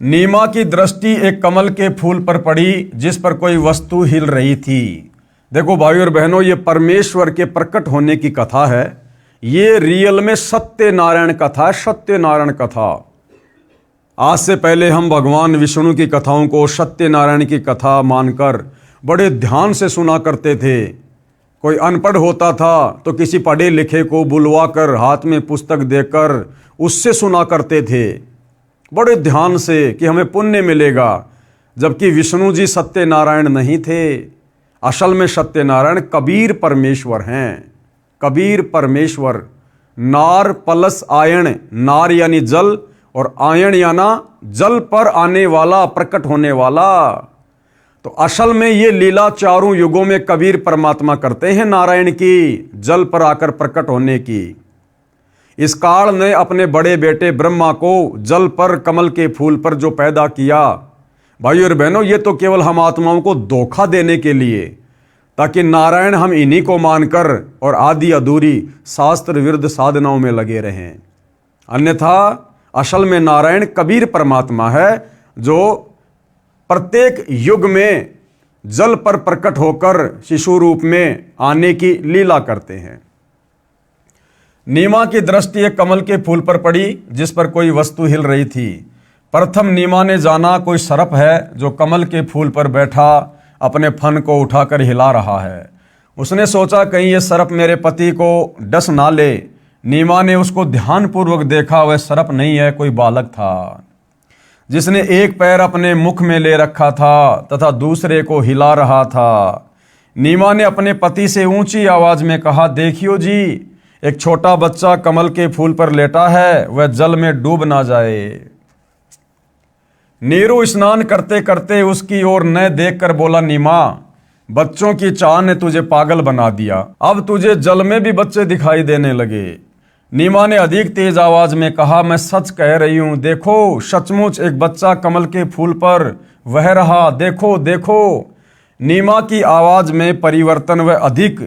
नीमा की दृष्टि एक कमल के फूल पर पड़ी जिस पर कोई वस्तु हिल रही थी। देखो भाई और बहनों, ये परमेश्वर के प्रकट होने की कथा है। ये रियल में सत्यनारायण कथा है, सत्यनारायण कथा। आज से पहले हम भगवान विष्णु की कथाओं को सत्यनारायण की कथा मानकर बड़े ध्यान से सुना करते थे। कोई अनपढ़ होता था तो किसी पढ़े लिखे को बुलवाकर हाथ में पुस्तक देकर उससे सुना करते थे बड़े ध्यान से कि हमें पुण्य मिलेगा। जबकि विष्णु जी सत्यनारायण नहीं थे। असल में सत्यनारायण कबीर परमेश्वर हैं। कबीर परमेश्वर। नार प्लस आयन, नार यानी जल और आयन याना जल पर आने वाला, प्रकट होने वाला। तो असल में ये लीला चारों युगों में कबीर परमात्मा करते हैं नारायण की, जल पर आकर प्रकट होने की। इस काल ने अपने बड़े बेटे ब्रह्मा को जल पर, कमल के फूल पर जो पैदा किया, भाई और बहनों, ये तो केवल हम आत्माओं को धोखा देने के लिए, ताकि नारायण हम इन्हीं को मानकर और आदि अधूरी शास्त्र विरुद्ध साधनाओं में लगे रहें। अन्यथा असल में नारायण कबीर परमात्मा है जो प्रत्येक युग में जल पर प्रकट होकर शिशु रूप में आने की लीला करते हैं। नीमा की दृष्टि एक कमल के फूल पर पड़ी जिस पर कोई वस्तु हिल रही थी। प्रथम नीमा ने जाना कोई सर्प है जो कमल के फूल पर बैठा अपने फन को उठाकर हिला रहा है। उसने सोचा कहीं ये सर्प मेरे पति को डस ना ले। नीमा ने उसको ध्यानपूर्वक देखा, वह सर्प नहीं है, कोई बालक था जिसने एक पैर अपने मुख में ले रखा था तथा दूसरे को हिला रहा था। नीमा ने अपने पति से ऊंची आवाज में कहा, देखियो जी, एक छोटा बच्चा कमल के फूल पर लेटा है, वह जल में डूब ना जाए। नीरू स्नान करते करते उसकी ओर न देखकर बोला, नीमा, बच्चों की चाह ने तुझे पागल बना दिया, अब तुझे जल में भी बच्चे दिखाई देने लगे। नीमा ने अधिक तेज आवाज में कहा, मैं सच कह रही हूं, देखो सचमुच एक बच्चा कमल के फूल पर वह रहा, देखो देखो। नीमा की आवाज में परिवर्तन व अधिक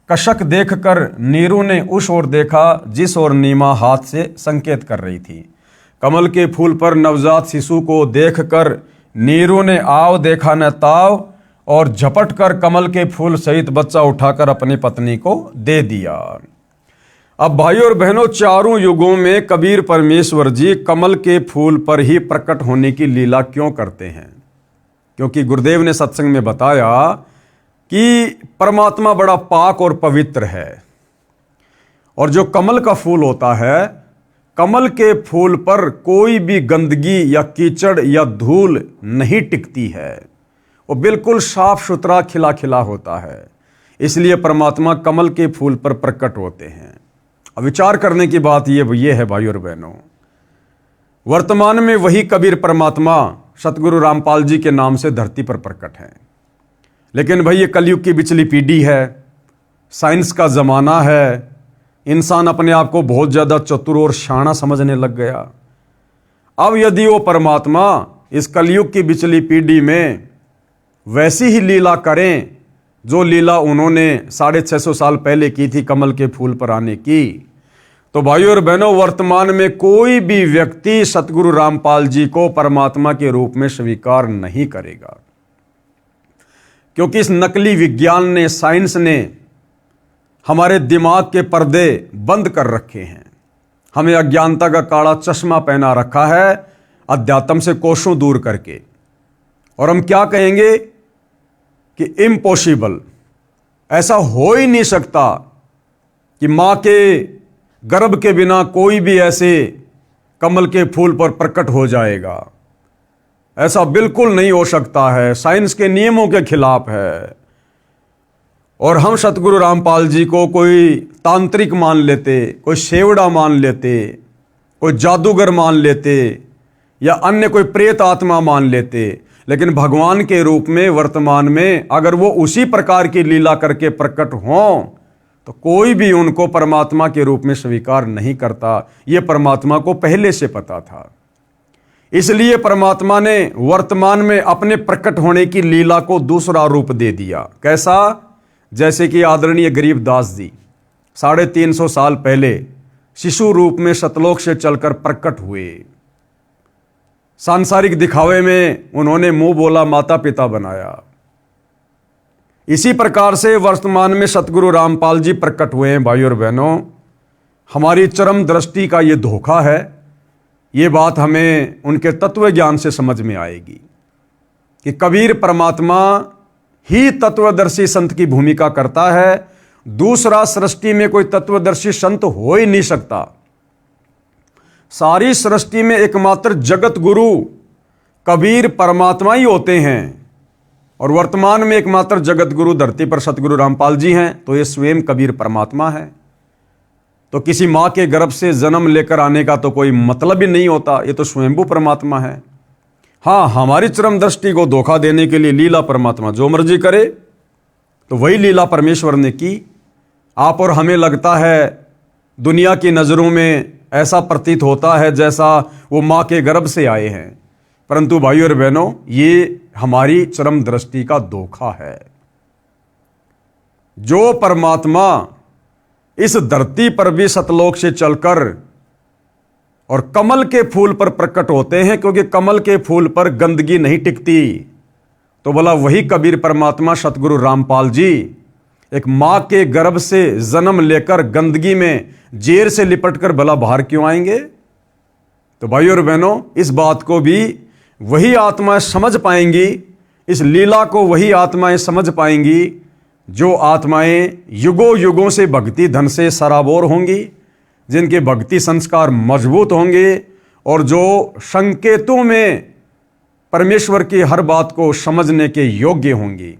कशक देखकर नीरू ने उस ओर देखा जिस ओर नीमा हाथ से संकेत कर रही थी। कमल के फूल पर नवजात शिशु को देखकर नीरू ने आव देखा न ताव और झपट कर कमल के फूल सहित बच्चा उठाकर अपनी पत्नी को दे दिया। अब भाई और बहनों, चारों युगों में कबीर परमेश्वर जी कमल के फूल पर ही प्रकट होने की लीला क्यों करते हैं? क्योंकि गुरुदेव ने सत्संग में बताया कि परमात्मा बड़ा पाक और पवित्र है, और जो कमल का फूल होता है, कमल के फूल पर कोई भी गंदगी या कीचड़ या धूल नहीं टिकती है। वो बिल्कुल साफ सुथरा खिला खिला होता है। इसलिए परमात्मा कमल के फूल पर प्रकट होते हैं। अब विचार करने की बात ये है भाई और बहनों, वर्तमान में वही कबीर परमात्मा सतगुरु रामपाल जी के नाम से धरती पर प्रकट हैं। लेकिन भाई ये कलयुग की बिचली पीढ़ी है, साइंस का ज़माना है, इंसान अपने आप को बहुत ज़्यादा चतुर और शाना समझने लग गया। अब यदि वो परमात्मा इस कलयुग की बिचली पीढ़ी में वैसी ही लीला करें जो लीला उन्होंने 650 साल पहले की थी कमल के फूल पर आने की, तो भाई और बहनों, वर्तमान में कोई भी व्यक्ति सतगुरु रामपाल जी को परमात्मा के रूप में स्वीकार नहीं करेगा। क्योंकि इस नकली विज्ञान ने, साइंस ने हमारे दिमाग के पर्दे बंद कर रखे हैं। हमें अज्ञानता का काला चश्मा पहना रखा है, अध्यात्म से कोसों दूर करके। और हम क्या कहेंगे कि इम्पॉसिबल, ऐसा हो ही नहीं सकता कि मां के गर्भ के बिना कोई भी ऐसे कमल के फूल पर प्रकट हो जाएगा। ऐसा बिल्कुल नहीं हो सकता है, साइंस के नियमों के खिलाफ है। और हम सतगुरु रामपाल जी को कोई तांत्रिक मान लेते, कोई शेवड़ा मान लेते, कोई जादूगर मान लेते, या अन्य कोई प्रेत आत्मा मान लेते। लेकिन भगवान के रूप में वर्तमान में अगर वो उसी प्रकार की लीला करके प्रकट हों तो कोई भी उनको परमात्मा के रूप में स्वीकार नहीं करता। ये परमात्मा को पहले से पता था। इसलिए परमात्मा ने वर्तमान में अपने प्रकट होने की लीला को दूसरा रूप दे दिया। कैसा? जैसे कि आदरणीय गरीबदास जी 350 साल पहले शिशु रूप में सतलोक से चलकर प्रकट हुए। सांसारिक दिखावे में उन्होंने मुंह बोला माता पिता बनाया। इसी प्रकार से वर्तमान में सतगुरु रामपाल जी प्रकट हुए हैं। भाई और बहनों, हमारी चरम दृष्टि का ये धोखा है। ये बात हमें उनके तत्व ज्ञान से समझ में आएगी कि कबीर परमात्मा ही तत्वदर्शी संत की भूमिका करता है। दूसरा सृष्टि में कोई तत्वदर्शी संत हो ही नहीं सकता। सारी सृष्टि में एकमात्र जगत गुरु कबीर परमात्मा ही होते हैं। और वर्तमान में एकमात्र जगत गुरु धरती पर सतगुरु रामपाल जी हैं, तो ये स्वयं कबीर परमात्मा है। तो किसी मां के गर्भ से जन्म लेकर आने का तो कोई मतलब ही नहीं होता, ये तो स्वयंभू परमात्मा है। हाँ, हमारी चरम दृष्टि को धोखा देने के लिए लीला परमात्मा जो मर्जी करे, तो वही लीला परमेश्वर ने की। आप और हमें लगता है, दुनिया की नज़रों में ऐसा प्रतीत होता है जैसा वो माँ के गर्भ से आए हैं, परंतु भाई और बहनों, ये हमारी चरम दृष्टि का धोखा है। जो परमात्मा इस धरती पर भी सतलोक से चलकर और कमल के फूल पर प्रकट होते हैं, क्योंकि कमल के फूल पर गंदगी नहीं टिकती, तो बोला वही कबीर परमात्मा सतगुरु रामपाल जी एक मां के गर्भ से जन्म लेकर गंदगी में जेर से लिपटकर भला बाहर क्यों आएंगे? तो भाई और बहनों, इस बात को भी वही आत्माएं समझ पाएंगी, इस लीला को वही आत्माएं समझ पाएंगी जो आत्माएं युगों युगों से भक्ति धन से सराबोर होंगी, जिनके भक्ति संस्कार मजबूत होंगे और जो संकेतों में परमेश्वर की हर बात को समझने के योग्य होंगी।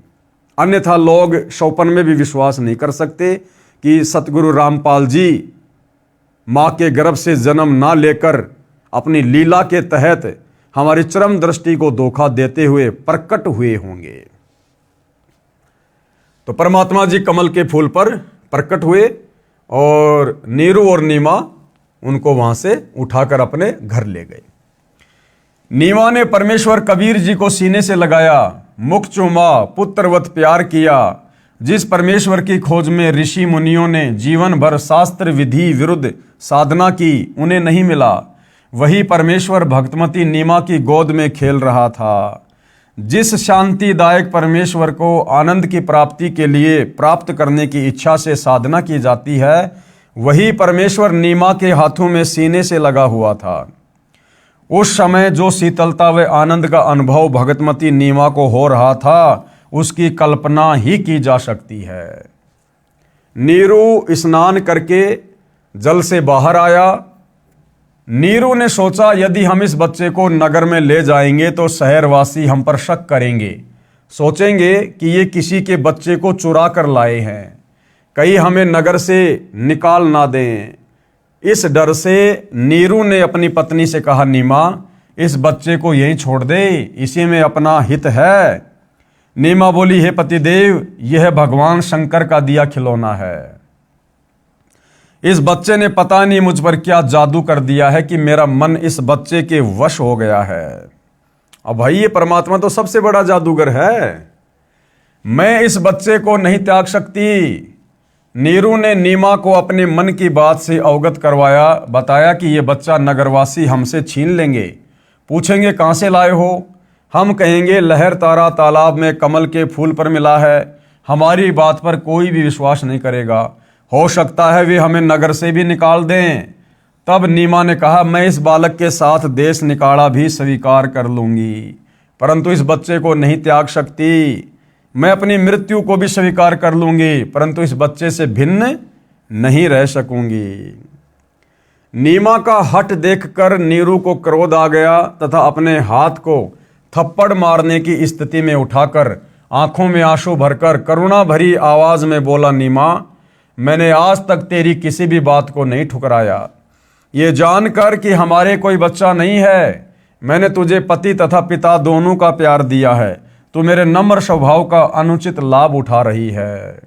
अन्यथा लोग सौपन में भी विश्वास नहीं कर सकते कि सतगुरु रामपाल जी माँ के गर्भ से जन्म ना लेकर अपनी लीला के तहत हमारी चरम दृष्टि को धोखा देते हुए प्रकट हुए होंगे। तो परमात्मा जी कमल के फूल पर प्रकट हुए और नीरू और नीमा उनको वहां से उठाकर अपने घर ले गए। नीमा ने परमेश्वर कबीर जी को सीने से लगाया, मुख चूमा, पुत्रवत प्यार किया। जिस परमेश्वर की खोज में ऋषि मुनियों ने जीवन भर शास्त्र विधि विरुद्ध साधना की, उन्हें नहीं मिला, वही परमेश्वर भक्तमती नीमा की गोद में खेल रहा था। जिस शांतिदायक परमेश्वर को आनंद की प्राप्ति के लिए प्राप्त करने की इच्छा से साधना की जाती है, वही परमेश्वर नीमा के हाथों में सीने से लगा हुआ था। उस समय जो शीतलता व आनंद का अनुभव भगतमती नीमा को हो रहा था उसकी कल्पना ही की जा सकती है। नीरू स्नान करके जल से बाहर आया। नीरू ने सोचा यदि हम इस बच्चे को नगर में ले जाएंगे तो शहरवासी हम पर शक करेंगे, सोचेंगे कि ये किसी के बच्चे को चुरा कर लाए हैं, कहीं हमें नगर से निकाल ना दें। इस डर से नीरू ने अपनी पत्नी से कहा, नीमा इस बच्चे को यहीं छोड़ दे, इसी में अपना हित है। नीमा बोली, हे पतिदेव, यह भगवान शंकर का दिया खिलौना है। इस बच्चे ने पता नहीं मुझ पर क्या जादू कर दिया है कि मेरा मन इस बच्चे के वश हो गया है। अब भाई ये परमात्मा तो सबसे बड़ा जादूगर है, मैं इस बच्चे को नहीं त्याग सकती। नीरू ने नीमा को अपने मन की बात से अवगत करवाया, बताया कि ये बच्चा नगरवासी हमसे छीन लेंगे, पूछेंगे कहाँ से लाए हो, हम कहेंगे लहर तारा तालाब में कमल के फूल पर मिला है। हमारी बात पर कोई भी विश्वास नहीं करेगा, हो सकता है वे हमें नगर से भी निकाल दें। तब नीमा ने कहा, मैं इस बालक के साथ देश निकाला भी स्वीकार कर लूंगी, परंतु इस बच्चे को नहीं त्याग सकती। मैं अपनी मृत्यु को भी स्वीकार कर लूंगी, परंतु इस बच्चे से भिन्न नहीं रह सकूंगी। नीमा का हठ देखकर नीरू को क्रोध आ गया तथा अपने हाथ को थप्पड़ मारने की स्थिति में उठाकर आंखों में आंसू भरकर करुणा भरी आवाज में बोला, नीमा मैंने आज तक तेरी किसी भी बात को नहीं ठुकराया। ये जानकर कि हमारे कोई बच्चा नहीं है, मैंने तुझे पति तथा पिता दोनों का प्यार दिया है, तू मेरे नम्र स्वभाव का अनुचित लाभ उठा रही है।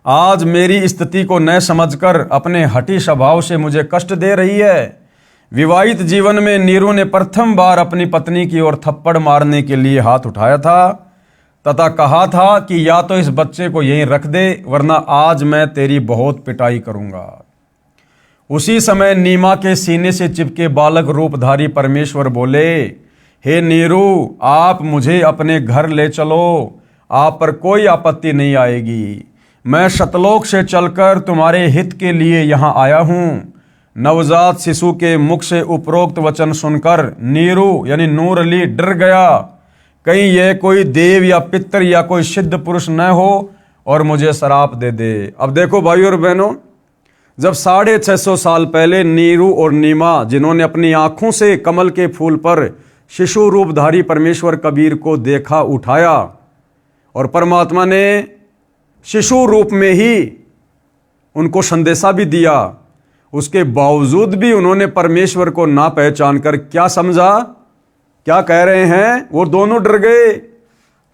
आज मेरी स्थिति को न समझकर अपने हठी स्वभाव से मुझे कष्ट दे रही है। विवाहित जीवन में नीरू ने प्रथम बार अपनी पत्नी की ओर थप्पड़ मारने के लिए हाथ उठाया था तथा कहा था कि या तो इस बच्चे को यहीं रख दे, वरना आज मैं तेरी बहुत पिटाई करूंगा। उसी समय नीमा के सीने से चिपके बालक रूपधारी परमेश्वर बोले, हे नीरू, आप मुझे अपने घर ले चलो, आप पर कोई आपत्ति नहीं आएगी। मैं सतलोक से चलकर तुम्हारे हित के लिए यहाँ आया हूँ। नवजात शिशु के मुख से उपरोक्त वचन सुनकर नीरू यानी नूर अली डर गया, कहीं यह कोई देव या पितर या कोई सिद्ध पुरुष न हो और मुझे श्राप दे दे। अब देखो भाइयों और बहनों, जब 650 साल पहले नीरू और नीमा जिन्होंने अपनी आंखों से कमल के फूल पर शिशु रूपधारी परमेश्वर कबीर को देखा, उठाया और परमात्मा ने शिशु रूप में ही उनको संदेशा भी दिया, उसके बावजूद भी उन्होंने परमेश्वर को ना पहचान कर क्या समझा, क्या कह रहे हैं, वो दोनों डर गए,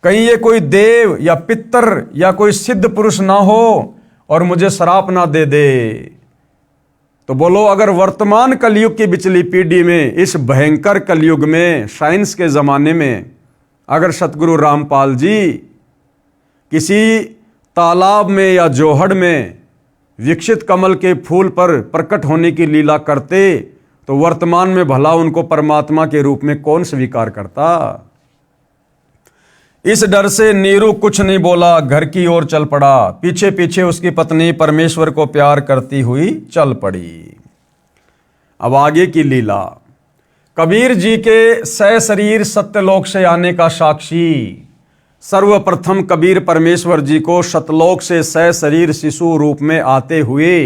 कहीं ये कोई देव या पितर या कोई सिद्ध पुरुष ना हो और मुझे श्राप ना दे दे। तो बोलो, अगर वर्तमान कलयुग की बिचली पीढ़ी में, इस भयंकर कलयुग में, साइंस के ज़माने में, अगर सतगुरु रामपाल जी किसी तालाब में या जोहड़ में विकसित कमल के फूल पर प्रकट होने की लीला करते तो वर्तमान में भला उनको परमात्मा के रूप में कौन स्वीकार करता। इस डर से नीरू कुछ नहीं बोला, घर की ओर चल पड़ा। पीछे पीछे उसकी पत्नी परमेश्वर को प्यार करती हुई चल पड़ी। अब आगे की लीला। कबीर जी के सशरीर सत्यलोक से आने का साक्षी। सर्वप्रथम कबीर परमेश्वर जी को सतलोक से सशरीर शिशु रूप में आते हुए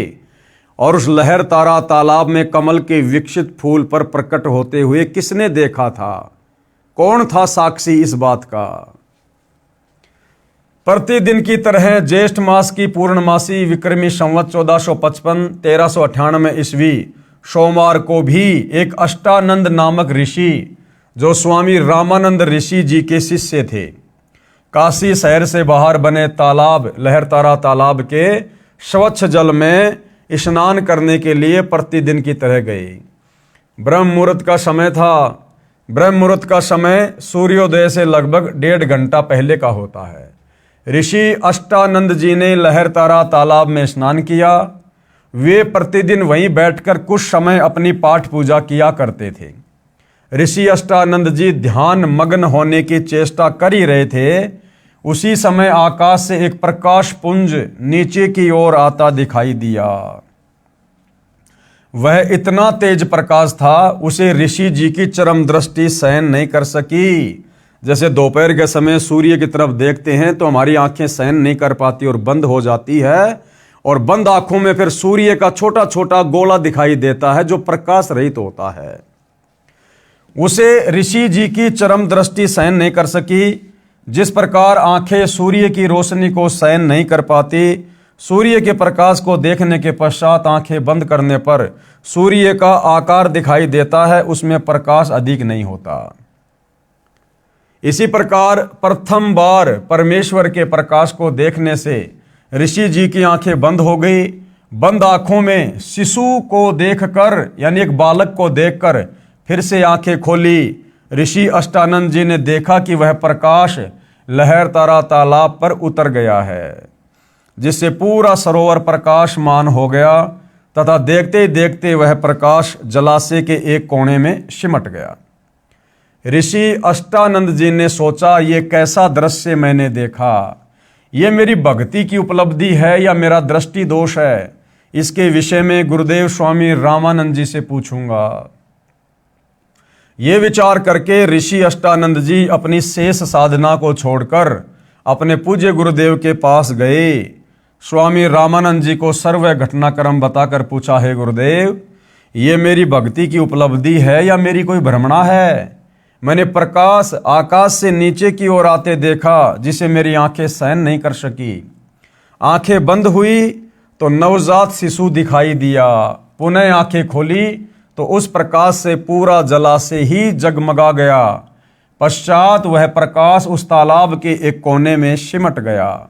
और उस लहर तारा तालाब में कमल के विकसित फूल पर प्रकट होते हुए किसने देखा था? कौन था साक्षी इस बात का? प्रतिदिन की तरह ज्येष्ठ मास की पूर्णमासी विक्रमी संवत 1455 1398 ईस्वी सोमवार को भी एक अष्टानंद नामक ऋषि, जो स्वामी रामानंद ऋषि जी के शिष्य थे, काशी शहर से बाहर बने तालाब लहरतारा तालाब के स्वच्छ जल में स्नान करने के लिए प्रतिदिन की तरह गए। ब्रह्म मुहूर्त का समय था। ब्रह्म मुहूर्त का समय सूर्योदय से लगभग 1.5 घंटा पहले का होता है। ऋषि अष्टानंद जी ने लहरतारा तालाब में स्नान किया। वे प्रतिदिन वहीं बैठकर कुछ समय अपनी पाठ पूजा किया करते थे। ऋषि अष्टानंद जी ध्यान मग्न होने की चेष्टा कर ही रहे थे, उसी समय आकाश से एक प्रकाश पुंज नीचे की ओर आता दिखाई दिया। वह इतना तेज प्रकाश था, उसे ऋषि जी की चरम दृष्टि सहन नहीं कर सकी। जैसे दोपहर के समय सूर्य की तरफ देखते हैं तो हमारी आंखें सहन नहीं कर पाती और बंद हो जाती है, और बंद आंखों में फिर सूर्य का छोटा छोटा गोला दिखाई देता है जो प्रकाश रहित होता है। उसे ऋषि जी की चरम दृष्टि सहन नहीं कर सकी। जिस प्रकार आंखें सूर्य की रोशनी को सहन नहीं कर पाती, सूर्य के प्रकाश को देखने के पश्चात आंखें बंद करने पर सूर्य का आकार दिखाई देता है, उसमें प्रकाश अधिक नहीं होता। इसी प्रकार प्रथम बार परमेश्वर के प्रकाश को देखने से ऋषि जी की आंखें बंद हो गई। बंद आंखों में शिशु को देखकर, यानी एक बालक को देखकर फिर से आंखें खोली। ऋषि अष्टानंद जी ने देखा कि वह प्रकाश लहरतारा तालाब पर उतर गया है, जिससे पूरा सरोवर प्रकाशमान हो गया तथा देखते ही देखते वह प्रकाश जलाशय के एक कोने में सिमट गया। ऋषि अष्टानंद जी ने सोचा, ये कैसा दृश्य मैंने देखा, ये मेरी भक्ति की उपलब्धि है या मेरा दृष्टि दोष है। इसके विषय में गुरुदेव स्वामी रामानंद जी से पूछूंगा। ये विचार करके ऋषि अष्टानंद जी अपनी शेष साधना को छोड़कर अपने पूज्य गुरुदेव के पास गए। स्वामी रामानंद जी को सर्व घटनाक्रम बताकर पूछा, है गुरुदेव, ये मेरी भक्ति की उपलब्धि है या मेरी कोई भ्रमणा है? मैंने प्रकाश आकाश से नीचे की ओर आते देखा, जिसे मेरी आंखें सहन नहीं कर सकी। आंखें बंद हुई तो नवजात शिशु दिखाई दिया। पुनः आंखें खोली तो उस प्रकाश से पूरा जलाशय ही जगमगा गया। पश्चात वह प्रकाश उस तालाब के एक कोने में सिमट गया।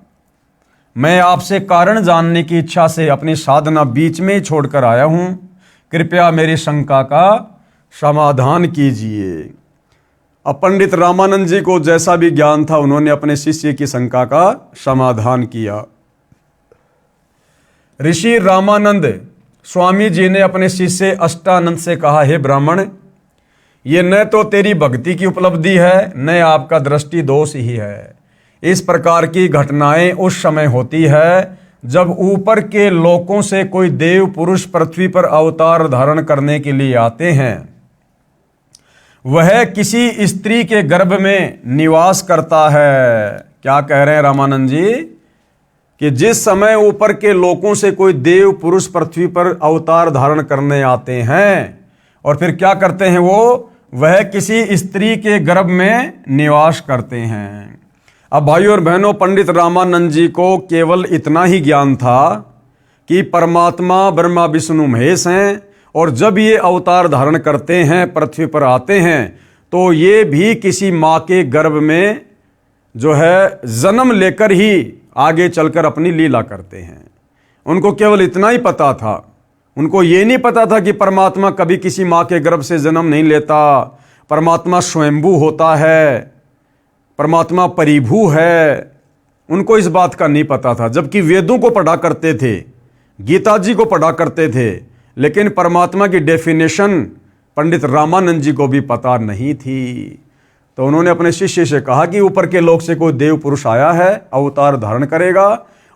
मैं आपसे कारण जानने की इच्छा से अपनी साधना बीच में ही छोड़कर आया हूं। कृपया मेरी शंका का समाधान कीजिए। अब पंडित रामानंद जी को जैसा भी ज्ञान था, उन्होंने अपने शिष्य की शंका का समाधान किया। ऋषि रामानंद स्वामी जी ने अपने शिष्य अष्टानंद से कहा, हे ब्राह्मण, ये न तो तेरी भक्ति की उपलब्धि है, न आपका दृष्टि दोष ही है। इस प्रकार की घटनाएं उस समय होती है जब ऊपर के लोकों से कोई देव पुरुष पृथ्वी पर अवतार धारण करने के लिए आते हैं। वह किसी स्त्री के गर्भ में निवास करता है। क्या कह रहे हैं रामानंद जी? कि जिस समय ऊपर के लोकों से कोई देव पुरुष पृथ्वी पर अवतार धारण करने आते हैं और फिर क्या करते हैं वह किसी स्त्री के गर्भ में निवास करते हैं। अब भाइयों और बहनों, पंडित रामानंद जी को केवल इतना ही ज्ञान था कि परमात्मा ब्रह्मा विष्णु महेश हैं, और जब ये अवतार धारण करते हैं, पृथ्वी पर आते हैं, तो ये भी किसी माँ के गर्भ में जो है जन्म लेकर ही आगे चलकर अपनी लीला करते हैं। उनको केवल इतना ही पता था। उनको ये नहीं पता था कि परमात्मा कभी किसी माँ के गर्भ से जन्म नहीं लेता, परमात्मा स्वयंभू होता है, परमात्मा परिभू है। उनको इस बात का नहीं पता था, जबकि वेदों को पढ़ा करते थे, गीता जी को पढ़ा करते थे, लेकिन परमात्मा की डेफिनेशन पंडित रामानंद जी को भी पता नहीं थी। तो उन्होंने अपने शिष्य से कहा कि ऊपर के लोक से कोई देव पुरुष आया है, अवतार धारण करेगा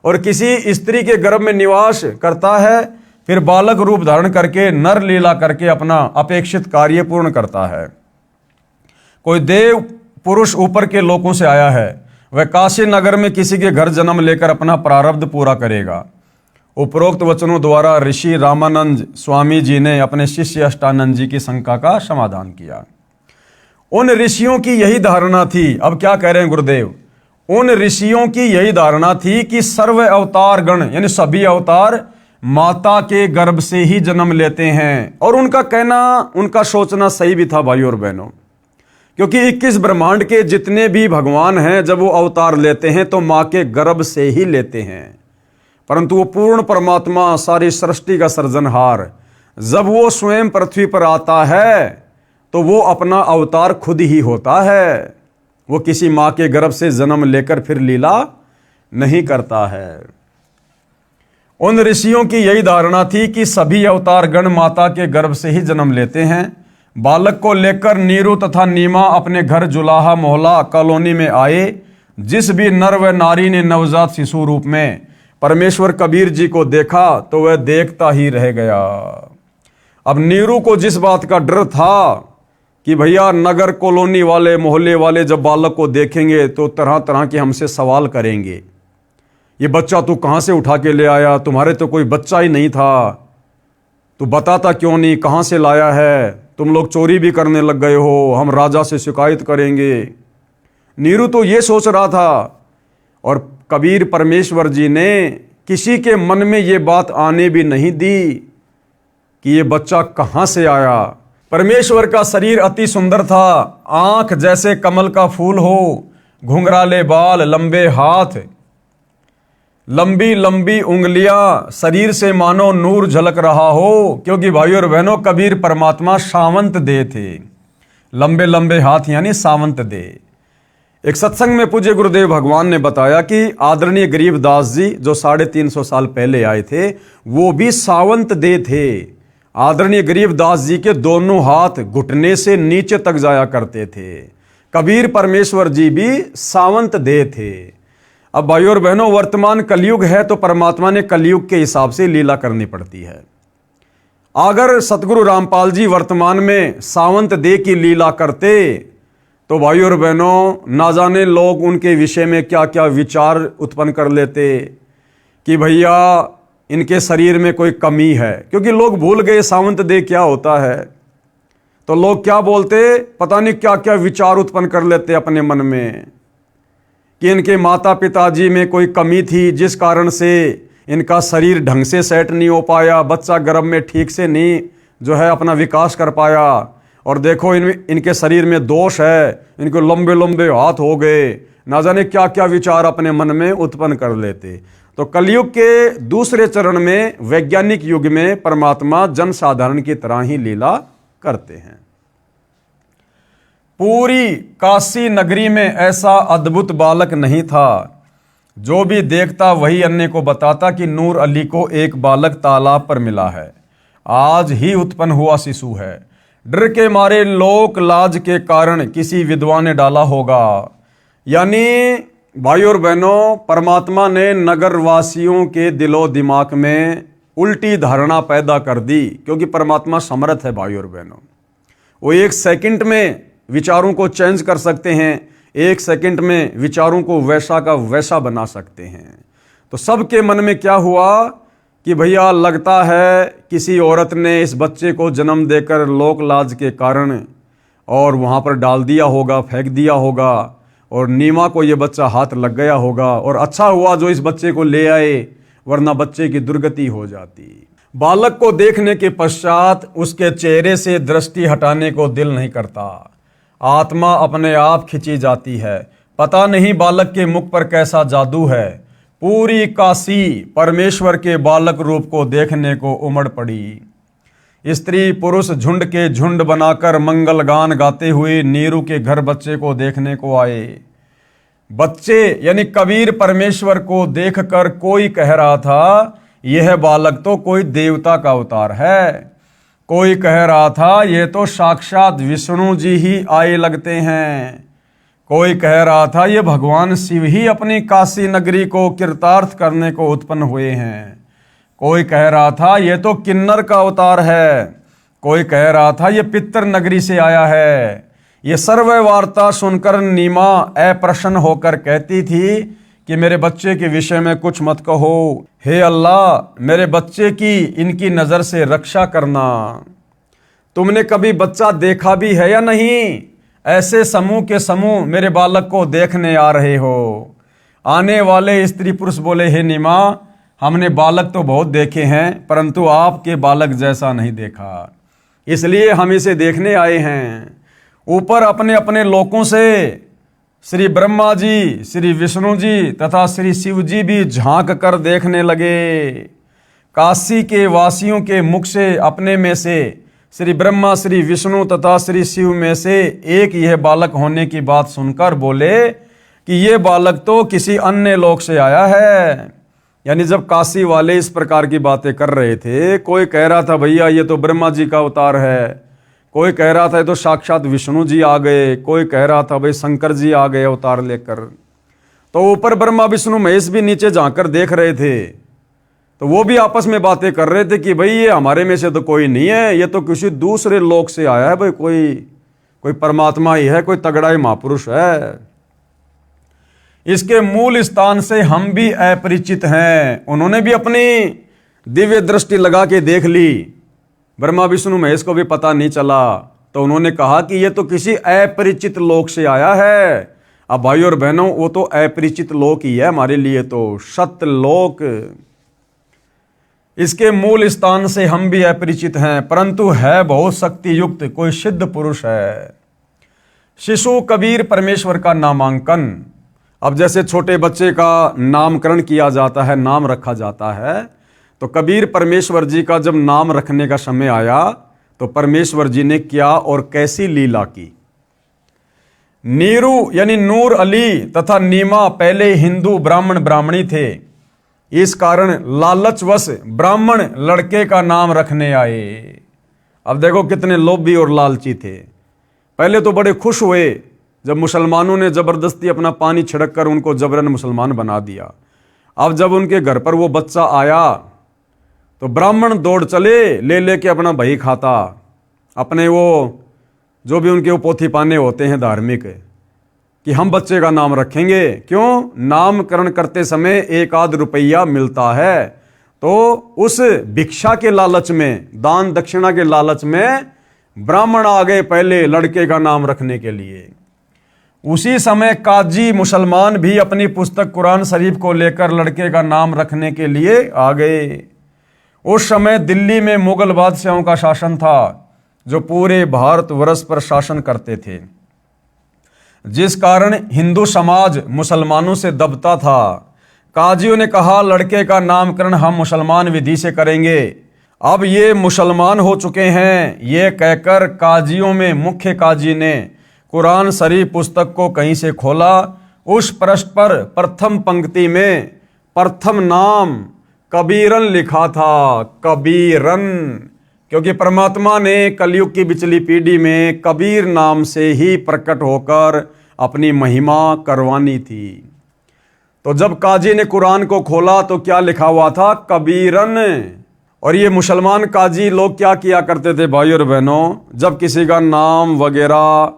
और किसी स्त्री के गर्भ में निवास करता है, फिर बालक रूप धारण करके नर लीला करके अपना अपेक्षित कार्य पूर्ण करता है। कोई देव पुरुष ऊपर के लोकों से आया है, वह काशी नगर में किसी के घर जन्म लेकर अपना प्रारब्ध पूरा करेगा। उपरोक्त वचनों द्वारा ऋषि रामानंद स्वामी जी ने अपने शिष्य अष्टानंद जी की शंका का समाधान किया। उन ऋषियों की यही धारणा थी। अब क्या कह रहे हैं गुरुदेव? उन ऋषियों की यही धारणा थी कि सर्व अवतार गण यानी सभी अवतार माता के गर्भ से ही जन्म लेते हैं। और उनका कहना, उनका सोचना सही भी था भाइयों और बहनों, क्योंकि 21 ब्रह्मांड के जितने भी भगवान हैं, जब वो अवतार लेते हैं तो माँ के गर्भ से ही लेते हैं। परंतु वो पूर्ण परमात्मा, सारी सृष्टि का सृजनहार, जब वो स्वयं पृथ्वी पर आता है तो वो अपना अवतार खुद ही होता है। वो किसी माँ के गर्भ से जन्म लेकर फिर लीला नहीं करता है। उन ऋषियों की यही धारणा थी कि सभी अवतार गण माता के गर्भ से ही जन्म लेते हैं। बालक को लेकर नीरू तथा नीमा अपने घर जुलाहा मोहल्ला कॉलोनी में आए, जिस भी नर व नारी ने नवजात शिशु रूप में परमेश्वर कबीर जी को देखा तो वह देखता ही रह गया। अब नीरू को जिस बात का डर था कि भैया नगर कॉलोनी वाले मोहल्ले वाले जब बालक को देखेंगे तो तरह तरह के हमसे सवाल करेंगे, ये बच्चा तू कहाँ से उठा के ले आया, तुम्हारे तो कोई बच्चा ही नहीं था, तू बताता क्यों नहीं, कहाँ से लाया है, तुम लोग चोरी भी करने लग गए हो, हम राजा से शिकायत करेंगे। नीरू तो ये सोच रहा था और कबीर परमेश्वर जी ने किसी के मन में ये बात आने भी नहीं दी कि ये बच्चा कहाँ से आया। परमेश्वर का शरीर अति सुंदर था, आंख जैसे कमल का फूल हो, घुंघराले बाल, लंबे हाथ, लंबी लंबी उंगलियां, शरीर से मानो नूर झलक रहा हो, क्योंकि भाइयों और बहनों कबीर परमात्मा सावंत दे थे। लंबे लंबे हाथ यानी सावंत दे। एक सत्संग में पूज्य गुरुदेव भगवान ने बताया कि आदरणीय गरीबदास जी जो 350 साल पहले आए थे वो भी सावंत दे थे। आदरणीय गरीबदास जी के दोनों हाथ घुटने से नीचे तक जाया करते थे। कबीर परमेश्वर जी भी सावंत दे थे। अब भाइयों और बहनों वर्तमान कलयुग है तो परमात्मा ने कलयुग के हिसाब से लीला करनी पड़ती है। अगर सतगुरु रामपाल जी वर्तमान में सावंत दे की लीला करते तो भाइयों और बहनों ना जाने लोग उनके विषय में क्या क्या विचार उत्पन्न कर लेते कि भैया इनके शरीर में कोई कमी है, क्योंकि लोग भूल गए सावंत दे क्या होता है। तो लोग क्या बोलते, पता नहीं क्या क्या विचार उत्पन्न कर लेते अपने मन में कि इनके माता पिताजी में कोई कमी थी जिस कारण से इनका शरीर ढंग से सेट नहीं हो पाया, बच्चा गर्भ में ठीक से नहीं जो है अपना विकास कर पाया, और देखो इनके शरीर में दोष है, इनको लंबे लंबे हाथ हो गए, ना जाने क्या क्या विचार अपने मन में उत्पन्न कर लेते। तो कलयुग के दूसरे चरण में वैज्ञानिक युग में परमात्मा जनसाधारण की तरह ही लीला करते हैं। पूरी काशी नगरी में ऐसा अद्भुत बालक नहीं था, जो भी देखता वही अन्य को बताता कि नूर अली को एक बालक तालाब पर मिला है, आज ही उत्पन्न हुआ शिशु है। डर के मारे लोक लाज के कारण किसी विधवा ने डाला होगा। यानी भाइयों और बहनों परमात्मा ने नगर वासियों के दिलो दिमाग में उल्टी धारणा पैदा कर दी, क्योंकि परमात्मा समर्थ है भाइयों और बहनों। वो एक सेकंड में विचारों को चेंज कर सकते हैं, एक सेकंड में विचारों को वैसा का वैसा बना सकते हैं। तो सबके मन में क्या हुआ कि भैया लगता है किसी औरत ने इस बच्चे को जन्म देकर लोक लाज के कारण और वहाँ पर डाल दिया होगा, फेंक दिया होगा, और नीमा को ये बच्चा हाथ लग गया होगा, और अच्छा हुआ जो इस बच्चे को ले आए, वरना बच्चे की दुर्गति हो जाती। बालक को देखने के पश्चात उसके चेहरे से दृष्टि हटाने को दिल नहीं करता, आत्मा अपने आप खिंची जाती है। पता नहीं बालक के मुख पर कैसा जादू है, पूरी काशी परमेश्वर के बालक रूप को देखने को उमड़ पड़ी। स्त्री पुरुष झुंड के झुंड बनाकर मंगल गान गाते हुए नीरू के घर बच्चे को देखने को आए। बच्चे यानी कबीर परमेश्वर को देखकर कोई कह रहा था यह बालक तो कोई देवता का अवतार है, कोई कह रहा था ये तो साक्षात विष्णु जी ही आए लगते हैं, कोई कह रहा था ये भगवान शिव ही अपनी काशी नगरी को कृतार्थ करने को उत्पन्न हुए हैं, कोई कह रहा था ये तो किन्नर का अवतार है, कोई कह रहा था ये पितर नगरी से आया है। ये सर्व वार्ता सुनकर नीमा अप्रसन्न होकर कहती थी कि मेरे बच्चे के विषय में कुछ मत कहो, हे अल्लाह मेरे बच्चे की इनकी नज़र से रक्षा करना। तुमने कभी बच्चा देखा भी है या नहीं? ऐसे समूह के समूह मेरे बालक को देखने आ रहे हो। आने वाले स्त्री पुरुष बोले, हे नीमा हमने बालक तो बहुत देखे हैं परंतु आपके बालक जैसा नहीं देखा, इसलिए हम इसे देखने आए हैं। ऊपर अपने अपने लोकों से श्री ब्रह्मा जी, श्री विष्णु जी तथा श्री शिव जी भी झांक कर देखने लगे। काशी के वासियों के मुख से अपने में से श्री ब्रह्मा, श्री विष्णु तथा श्री शिव में से एक यह बालक होने की बात सुनकर बोले कि यह बालक तो किसी अन्य लोक से आया है। यानी जब काशी वाले इस प्रकार की बातें कर रहे थे, कोई कह रहा था भैया ये तो ब्रह्मा जी का अवतार है, कोई कह रहा था ये तो साक्षात विष्णु जी आ गए, कोई कह रहा था भाई शंकर जी आ गए अवतार लेकर। तो ऊपर ब्रह्मा विष्णु महेश भी नीचे झांक कर देख रहे थे। तो वो भी आपस में बातें कर रहे थे कि भाई ये हमारे में से तो कोई नहीं है, ये तो किसी दूसरे लोक से आया है, भाई कोई परमात्मा ही है, कोई तगड़ा ही महापुरुष है। इसके मूल स्थान से हम भी अपरिचित हैं। उन्होंने भी अपनी दिव्य दृष्टि लगा के देख ली, ब्रह्मा विष्णु महेश को भी पता नहीं चला। तो उन्होंने कहा कि ये तो किसी अपरिचित लोक से आया है। अब भाई और बहनों, वो तो अपरिचित लोक ही है हमारे लिए, तो सत्यलोक। इसके मूल स्थान से हम भी अपरिचित हैं, परंतु है बहुत शक्ति युक्त, कोई सिद्ध पुरुष है। शिशु कबीर परमेश्वर का नामांकन। अब जैसे छोटे बच्चे का नामकरण किया जाता है, नाम रखा जाता है, तो कबीर परमेश्वर जी का जब नाम रखने का समय आया तो परमेश्वर जी ने क्या और कैसी लीला की। नीरू यानी नूर अली तथा नीमा पहले हिंदू ब्राह्मण ब्राह्मणी थे। इस कारण लालचवश ब्राह्मण लड़के का नाम रखने आए। अब देखो कितने लोभी और लालची थे। पहले तो बड़े खुश हुए जब मुसलमानों ने जबरदस्ती अपना पानी छिड़क कर उनको जबरन मुसलमान बना दिया। अब जब उनके घर पर वो बच्चा आया तो ब्राह्मण दौड़ चले, ले लेके अपना भाई खाता, अपने वो जो भी उनके वो पोथी पाने होते हैं धार्मिक, कि हम बच्चे का नाम रखेंगे। क्यों? नामकरण करते समय 1 रुपया मिलता है, तो उस भिक्षा के लालच में, दान दक्षिणा के लालच में ब्राह्मण आ गए पहले लड़के का नाम रखने के लिए। उसी समय काजी मुसलमान भी अपनी पुस्तक कुरान शरीफ को लेकर लड़के का नाम रखने के लिए आ गए। उस समय दिल्ली में मुगल बादशाहों का शासन था जो पूरे भारतवर्ष पर शासन करते थे, जिस कारण हिंदू समाज मुसलमानों से दबता था। काजियों ने कहा लड़के का नामकरण हम मुसलमान विधि से करेंगे। अब ये मुसलमान हो चुके हैं, ये कहकर काजियों में मुख्य काजी ने कुरान शरीफ पुस्तक को कहीं से खोला। उस पृष्ठ पर प्रथम पंक्ति में प्रथम नाम कबीरन लिखा था। कबीरन, क्योंकि परमात्मा ने कलयुग की बिचली पीढ़ी में कबीर नाम से ही प्रकट होकर अपनी महिमा करवानी थी। तो जब काजी ने कुरान को खोला तो क्या लिखा हुआ था? कबीरन। और ये मुसलमान काजी लोग क्या किया करते थे भाई और बहनों, जब किसी का नाम वगैरह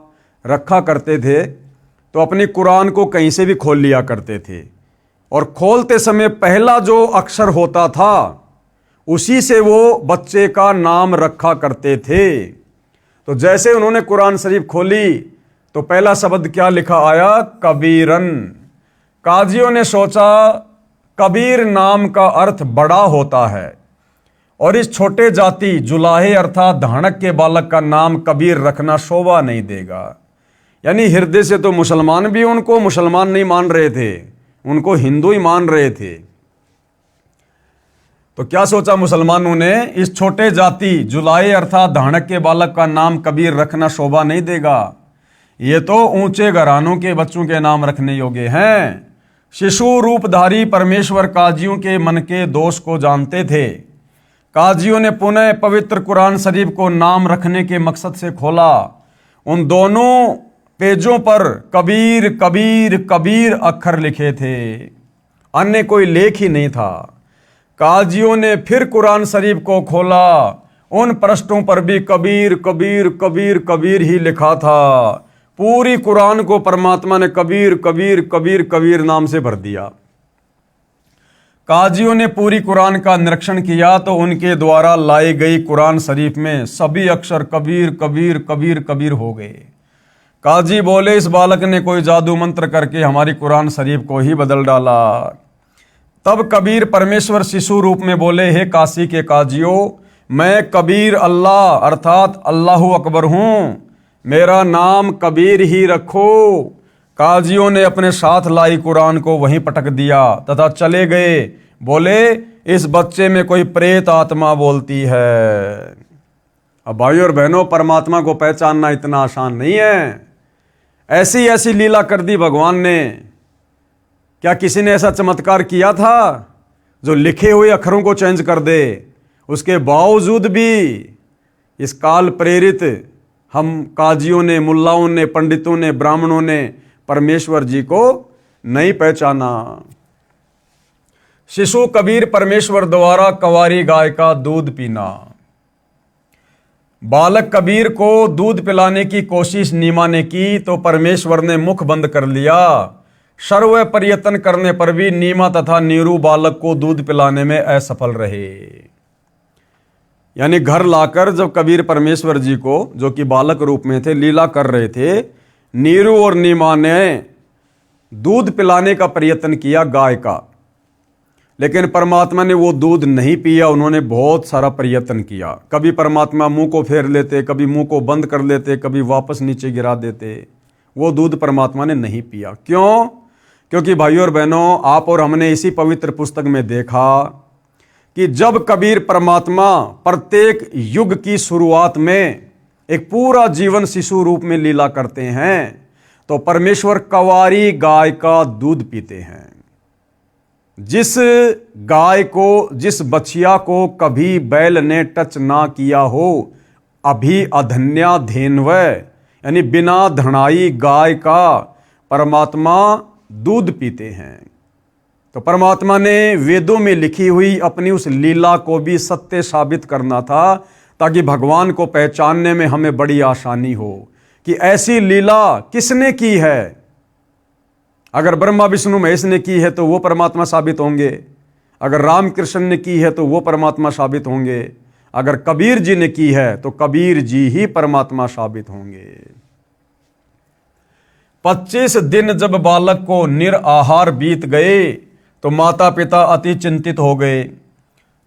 रखा करते थे तो अपनी कुरान को कहीं से भी खोल लिया करते थे, और खोलते समय पहला जो अक्षर होता था उसी से वो बच्चे का नाम रखा करते थे। तो जैसे उन्होंने कुरान शरीफ खोली तो पहला शब्द क्या लिखा आया? कबीरन। काजियों ने सोचा कबीर नाम का अर्थ बड़ा होता है, और इस छोटे जाति जुलाहे अर्थात धानक के बालक का नाम कबीर रखना शोभा नहीं देगा। यानी हृदय से तो मुसलमान भी उनको मुसलमान नहीं मान रहे थे, उनको हिंदू ही मान रहे थे। तो क्या सोचा मुसलमानों ने? इस छोटे जाति जुलाहे अर्थात धानक के बालक का नाम कबीर रखना शोभा नहीं देगा, ये तो ऊंचे घरानों के बच्चों के नाम रखने योग्य हैं। शिशु रूपधारी परमेश्वर काजियों के मन के दोष को जानते थे। काजियों ने पुनः पवित्र कुरान शरीफ को नाम रखने के मकसद से खोला। उन दोनों पेजों पर कबीर कबीर कबीर अक्षर लिखे थे, अन्य कोई लेख ही नहीं था। काजियों ने फिर कुरान शरीफ को खोला, उन पृष्ठों पर भी कबीर कबीर कबीर कबीर ही लिखा था। पूरी कुरान को परमात्मा ने कबीर कबीर कबीर कबीर नाम से भर दिया। काजियों ने पूरी कुरान का निरीक्षण किया तो उनके द्वारा लाई गई कुरान शरीफ में सभी अक्षर कबीर कबीर कबीर कबीर हो गए। काजी बोले इस बालक ने कोई जादू मंत्र करके हमारी कुरान शरीफ को ही बदल डाला। तब कबीर परमेश्वर शिशु रूप में बोले, हे काशी के काजियों, मैं कबीर अल्लाह अर्थात अल्लाहु अकबर हूँ, मेरा नाम कबीर ही रखो। काजियों ने अपने साथ लाई कुरान को वहीं पटक दिया तथा चले गए। बोले इस बच्चे में कोई प्रेत आत्मा बोलती है। अब भाइयों और बहनों, परमात्मा को पहचानना इतना आसान नहीं है। ऐसी ऐसी लीला कर दी भगवान ने। क्या किसी ने ऐसा चमत्कार किया था जो लिखे हुए अक्षरों को चेंज कर दे? उसके बावजूद भी इस काल प्रेरित हम काजियों ने, मुल्लाओं ने, पंडितों ने, ब्राह्मणों ने परमेश्वर जी को नहीं पहचाना। शिशु कबीर परमेश्वर द्वारा कंवारी गाय का दूध पीना। बालक कबीर को दूध पिलाने की कोशिश नीमा ने की तो परमेश्वर ने मुख बंद कर लिया। सर्व प्रयत्न करने पर भी नीमा तथा नीरू बालक को दूध पिलाने में असफल रहे। यानी घर लाकर जब कबीर परमेश्वर जी को, जो कि बालक रूप में थे, लीला कर रहे थे, नीरू और नीमा ने दूध पिलाने का प्रयत्न किया गाय का, लेकिन परमात्मा ने वो दूध नहीं पिया। उन्होंने बहुत सारा प्रयत्न किया। कभी परमात्मा मुंह को फेर लेते, कभी मुंह को बंद कर लेते, कभी वापस नीचे गिरा देते। वो दूध परमात्मा ने नहीं पिया। क्यों? क्योंकि भाइयों और बहनों, आप और हमने इसी पवित्र पुस्तक में देखा कि जब कबीर परमात्मा प्रत्येक युग की शुरुआत में एक पूरा जीवन शिशु रूप में लीला करते हैं तो परमेश्वर कंवारी गाय का दूध पीते हैं। जिस गाय को, जिस बछिया को कभी बैल ने टच ना किया हो, अभी अधन्या धेनव, यानी बिना धनाई गाय का परमात्मा दूध पीते हैं। तो परमात्मा ने वेदों में लिखी हुई अपनी उस लीला को भी सत्य साबित करना था, ताकि भगवान को पहचानने में हमें बड़ी आसानी हो कि ऐसी लीला किसने की है। अगर ब्रह्मा विष्णु महेश ने की है तो वो परमात्मा साबित होंगे, अगर रामकृष्ण ने की है तो वो परमात्मा साबित होंगे, अगर कबीर जी ने की है तो कबीर जी ही परमात्मा साबित होंगे। 25 दिन जब बालक को निराहार बीत गए तो माता पिता अति चिंतित हो गए।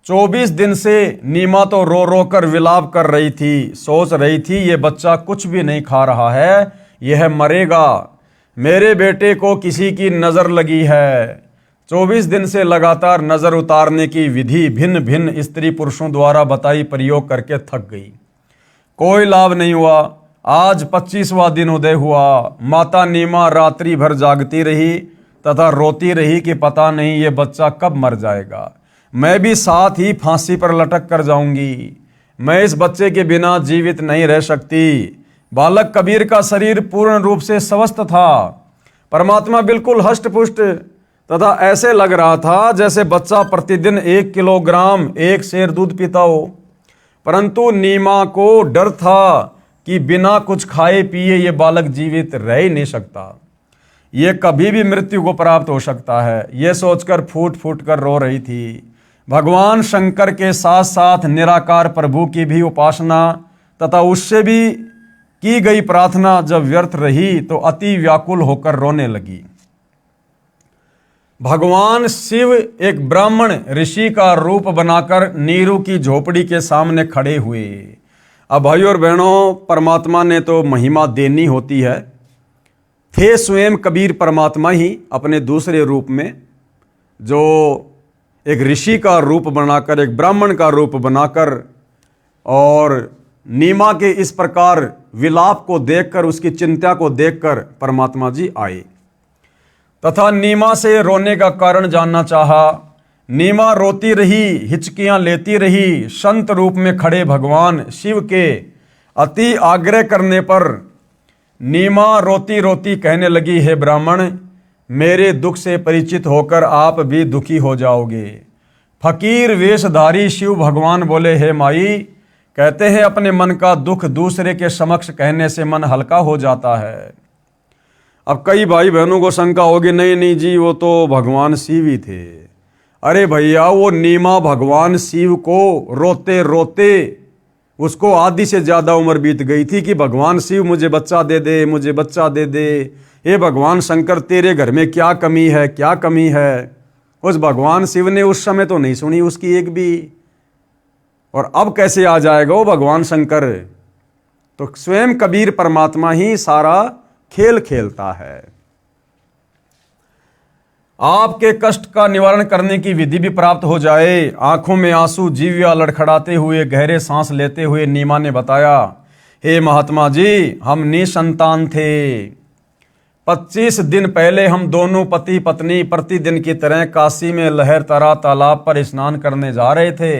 24 दिन से नीमा तो रो रो कर विलाप कर रही थी, सोच रही थी ये बच्चा कुछ भी नहीं खा रहा है, यह मरेगा, मेरे बेटे को किसी की नजर लगी है। 24 दिन से लगातार नजर उतारने की विधि भिन्न भिन्न स्त्री पुरुषों द्वारा बताई प्रयोग करके थक गई, कोई लाभ नहीं हुआ। आज 25वां दिन उदय हुआ। माता नीमा रात्रि भर जागती रही तथा रोती रही कि पता नहीं ये बच्चा कब मर जाएगा, मैं भी साथ ही फांसी पर लटक कर जाऊंगी, मैं इस बच्चे के बिना जीवित नहीं रह सकती। बालक कबीर का शरीर पूर्ण रूप से स्वस्थ था। परमात्मा बिल्कुल हष्ट पुष्ट तथा ऐसे लग रहा था जैसे बच्चा प्रतिदिन 1 किलोग्राम 1 सेर दूध पीता हो। परंतु नीमा को डर था कि बिना कुछ खाए पिए ये बालक जीवित रह ही नहीं सकता, ये कभी भी मृत्यु को प्राप्त हो सकता है। ये सोचकर फूट फूट कर रो रही थी। भगवान शंकर के साथ साथ निराकार प्रभु की भी उपासना तथा उससे भी की गई प्रार्थना जब व्यर्थ रही तो अति व्याकुल होकर रोने लगी। भगवान शिव एक ब्राह्मण ऋषि का रूप बनाकर नीरू की झोपड़ी के सामने खड़े हुए। अब भाइयों और बहनों, परमात्मा ने तो महिमा देनी होती है। थे स्वयं कबीर परमात्मा ही अपने दूसरे रूप में, जो एक ऋषि का रूप बनाकर, एक ब्राह्मण का रूप बनाकर, और नीमा के इस प्रकार विलाप को देखकर, उसकी चिंता को देखकर परमात्मा जी आए तथा नीमा से रोने का कारण जानना चाहा। नीमा रोती रही, हिचकियां लेती रही। संत रूप में खड़े भगवान शिव के अति आग्रह करने पर नीमा रोती रोती कहने लगी, हे ब्राह्मण, मेरे दुख से परिचित होकर आप भी दुखी हो जाओगे। फकीर वेशधारी शिव भगवान बोले, हे माई, कहते हैं अपने मन का दुख दूसरे के समक्ष कहने से मन हल्का हो जाता है। अब कई भाई बहनों को शंका होगी, नहीं नहीं जी, वो तो भगवान शिव ही थे। अरे भैया, वो नीमा भगवान शिव को रोते रोते उसको आधी से ज्यादा उम्र बीत गई थी कि भगवान शिव मुझे बच्चा दे दे, मुझे बच्चा दे दे, हे भगवान शंकर तेरे घर में क्या कमी है, क्या कमी है। उस भगवान शिव ने उस समय तो नहीं सुनी उसकी एक भी, और अब कैसे आ जाएगा वो भगवान शंकर। तो स्वयं कबीर परमात्मा ही सारा खेल खेलता है। आपके कष्ट का निवारण करने की विधि भी प्राप्त हो जाए। आंखों में आंसू, जीविया लड़खड़ाते हुए गहरे सांस लेते हुए नीमा ने बताया, हे महात्मा जी, हम निसंतान थे। 25 दिन पहले हम दोनों पति पत्नी प्रतिदिन की तरह काशी में लहरतरा तालाब पर स्नान करने जा रहे थे।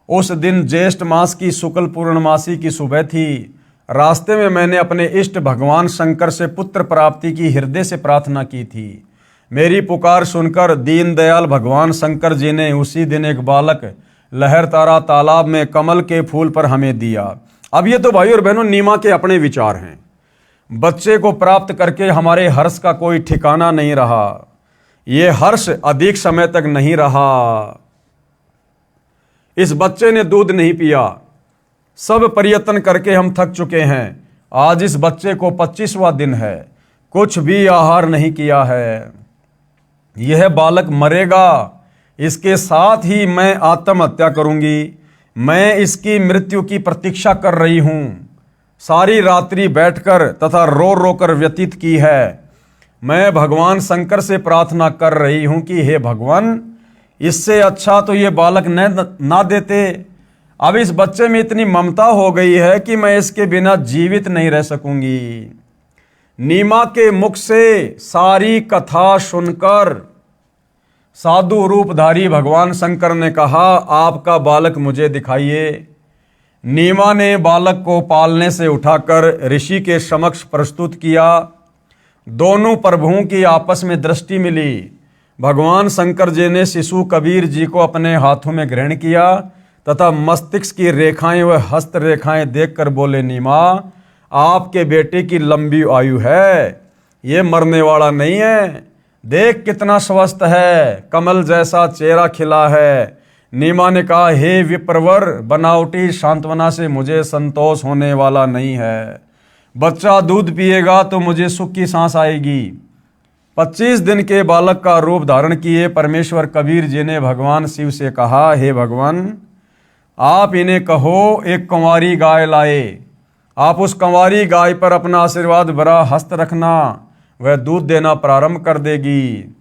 उस दिन ज्येष्ठ मास की शुक्ल पूर्णमासी की सुबह थी। रास्ते में मैंने अपने इष्ट भगवान शंकर से पुत्र प्राप्ति की हृदय से प्रार्थना की थी। मेरी पुकार सुनकर दीनदयाल भगवान शंकर जी ने उसी दिन एक बालक लहर तारा तालाब में कमल के फूल पर हमें दिया। अब ये तो भाई और बहनों नीमा के अपने विचार हैं। बच्चे को प्राप्त करके हमारे हर्ष का कोई ठिकाना नहीं रहा। ये हर्ष अधिक समय तक नहीं रहा। इस बच्चे ने दूध नहीं पिया। सब प्रयत्न करके हम थक चुके हैं। आज इस बच्चे को 25वां दिन है, कुछ भी आहार नहीं किया है। यह बालक मरेगा, इसके साथ ही मैं आत्महत्या करूंगी। मैं इसकी मृत्यु की प्रतीक्षा कर रही हूं। सारी रात्रि बैठकर तथा रो रो कर व्यतीत की है। मैं भगवान शंकर से प्रार्थना कर रही हूं कि हे भगवान, इससे अच्छा तो ये बालक ना देते। अब इस बच्चे में इतनी ममता हो गई है कि मैं इसके बिना जीवित नहीं रह सकूंगी। नीमा के मुख से सारी कथा सुनकर साधु रूपधारी भगवान शंकर ने कहा, आपका बालक मुझे दिखाइए। नीमा ने बालक को पालने से उठाकर ऋषि के समक्ष प्रस्तुत किया। दोनों प्रभुओं की आपस में दृष्टि मिली। भगवान शंकर जी ने शिशु कबीर जी को अपने हाथों में ग्रहण किया तथा मस्तिष्क की रेखाएं व हस्त रेखाएं देखकर बोले, नीमा, आपके बेटे की लंबी आयु है, ये मरने वाला नहीं है। देख कितना स्वस्थ है, कमल जैसा चेहरा खिला है। नीमा ने कहा, हे विप्रवर, बनावटी सांत्वना से मुझे संतोष होने वाला नहीं है। बच्चा दूध पिएगा तो मुझे सुख की सांस आएगी। 25 दिन के बालक का रूप धारण किए परमेश्वर कबीर जी ने भगवान शिव से कहा, हे भगवान, आप इन्हें कहो एक कंवारी गाय लाए। आप उस कंवारी गाय पर अपना आशीर्वाद भरा हस्त रखना, वह दूध देना प्रारंभ कर देगी।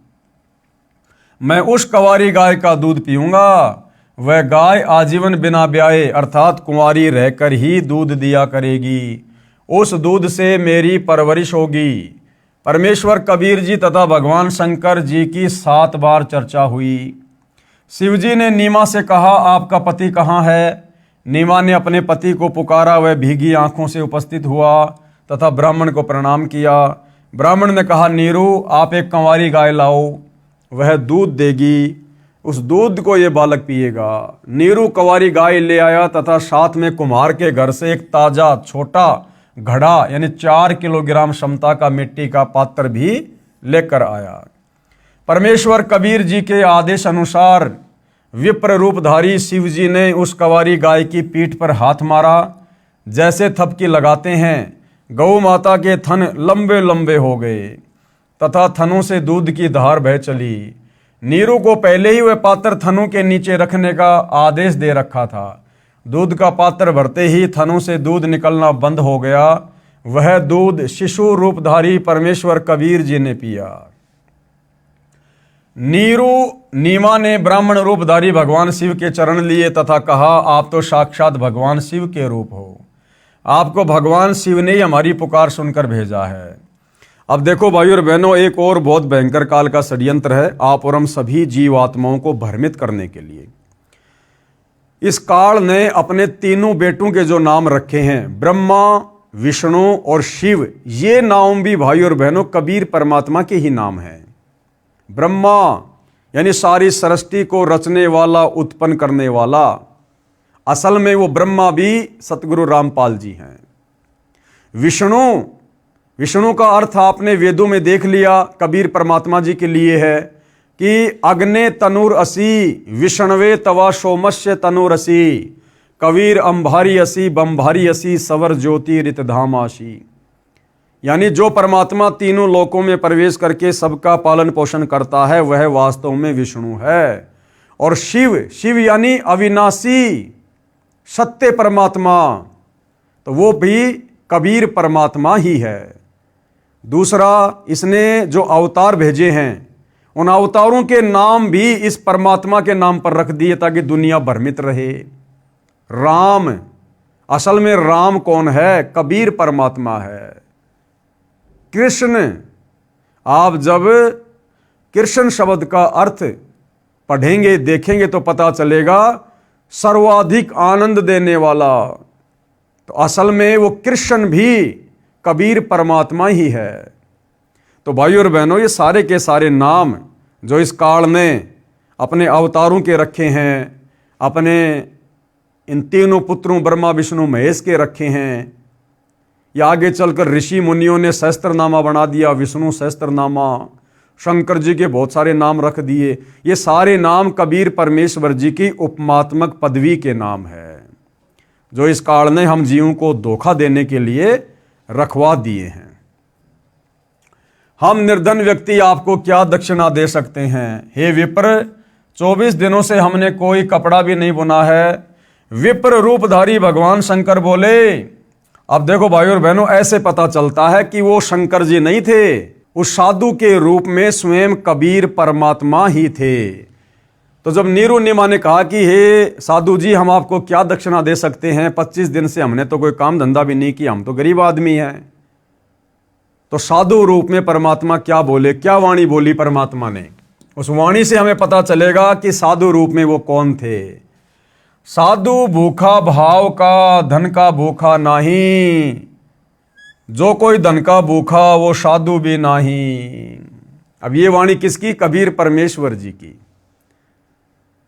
मैं उस कंवारी गाय का दूध पीऊंगा। वह गाय आजीवन बिना ब्याए अर्थात कुंवारी रहकर ही दूध दिया करेगी। उस दूध से मेरी परवरिश होगी। परमेश्वर कबीर जी तथा भगवान शंकर जी की 7 बार चर्चा हुई। शिवजी ने नीमा से कहा, आपका पति कहाँ है? नीमा ने अपने पति को पुकारा। वह भीगी आंखों से उपस्थित हुआ तथा ब्राह्मण को प्रणाम किया। ब्राह्मण ने कहा, नीरू, आप एक कंवारी गाय लाओ, वह दूध देगी। उस दूध को ये बालक पिएगा। नीरू कंवारी गाय ले आया तथा साथ में कुम्हार के घर से एक ताजा छोटा घड़ा यानी 4 किलोग्राम क्षमता का मिट्टी का पात्र भी लेकर आया। परमेश्वर कबीर जी के आदेश अनुसार विप्र रूपधारी शिव जी ने उस कंवारी गाय की पीठ पर हाथ मारा। जैसे थपकी लगाते हैं, गौ माता के थन लंबे लंबे हो गए तथा थनों से दूध की धार बह चली। नीरू को पहले ही वह पात्र थनों के नीचे रखने का आदेश दे रखा था। दूध का पात्र भरते ही थनों से दूध निकलना बंद हो गया। वह दूध शिशु रूपधारी परमेश्वर कबीर जी ने पिया। नीमा ने ब्राह्मण रूपधारी भगवान शिव के चरण लिए तथा कहा, आप तो साक्षात भगवान शिव के रूप हो। आपको भगवान शिव ने ही हमारी पुकार सुनकर भेजा है। अब देखो भाइयों और बहनों, एक और बहुत भयंकर काल का षड्यंत्र है आप और हम सभी जीवात्माओं को भ्रमित करने के लिए। इस काल ने अपने तीनों बेटों के जो नाम रखे हैं, ब्रह्मा, विष्णु और शिव, ये नाम भी भाइयों और बहनों कबीर परमात्मा के ही नाम हैं। ब्रह्मा यानी सारी सृष्टि को रचने वाला, उत्पन्न करने वाला, असल में वो ब्रह्मा भी सतगुरु रामपाल जी हैं। विष्णु का अर्थ आपने वेदों में देख लिया, कबीर परमात्मा जी के लिए है कि अग्ने तनुर असी, विष्णवे तवा सोमस्य तनुर असी, कबीर अंभारी असी, बंभारी असी, सवर ज्योति रितधाम आशी। यानी जो परमात्मा तीनों लोकों में प्रवेश करके सबका पालन पोषण करता है, वह वास्तव में विष्णु है। और शिव यानी अविनाशी सत्य परमात्मा, तो वो भी कबीर परमात्मा ही है। दूसरा, इसने जो अवतार भेजे हैं, उन अवतारों के नाम भी इस परमात्मा के नाम पर रख दिए ताकि दुनिया भ्रमित रहे। राम, असल में राम कौन है? कबीर परमात्मा है। कृष्ण, आप जब कृष्ण शब्द का अर्थ पढ़ेंगे, देखेंगे तो पता चलेगा सर्वाधिक आनंद देने वाला। तो असल में वो कृष्ण भी कबीर परमात्मा ही है। तो भाइयों और बहनों, ये सारे के सारे नाम जो इस काल ने अपने अवतारों के रखे हैं, अपने इन तीनों पुत्रों ब्रह्मा विष्णु महेश के रखे हैं, या आगे चलकर ऋषि मुनियों ने सहस्त्रनामा बना दिया, विष्णु सहस्त्रनामा, शंकर जी के बहुत सारे नाम रख दिए। ये सारे नाम कबीर परमेश्वर जी की उपमात्मक पदवी के नाम है, जो इस काल ने हम जीवों को धोखा देने के लिए रखवा दिए हैं। हम निर्धन व्यक्ति आपको क्या दक्षिणा दे सकते हैं? हे विप्र, 24 दिनों से हमने कोई कपड़ा भी नहीं बुना है। विप्र रूपधारी भगवान शंकर बोले। अब देखो भाइयों और बहनों, ऐसे पता चलता है कि वो शंकर जी नहीं थे, उस साधु के रूप में स्वयं कबीर परमात्मा ही थे। तो जब नीरू नीमा ने कहा कि हे साधु जी, हम आपको क्या दक्षिणा दे सकते हैं, 25 दिन से हमने तो कोई काम धंधा भी नहीं किया, हम तो गरीब आदमी हैं। तो साधु रूप में परमात्मा क्या बोले, क्या वाणी बोली परमात्मा ने? उस वाणी से हमें पता चलेगा कि साधु रूप में वो कौन थे। साधु भूखा भाव का, धन का भूखा नहीं, जो कोई धन का भूखा वो साधु भी नहीं। अब ये वाणी किसकी? कबीर परमेश्वर जी की।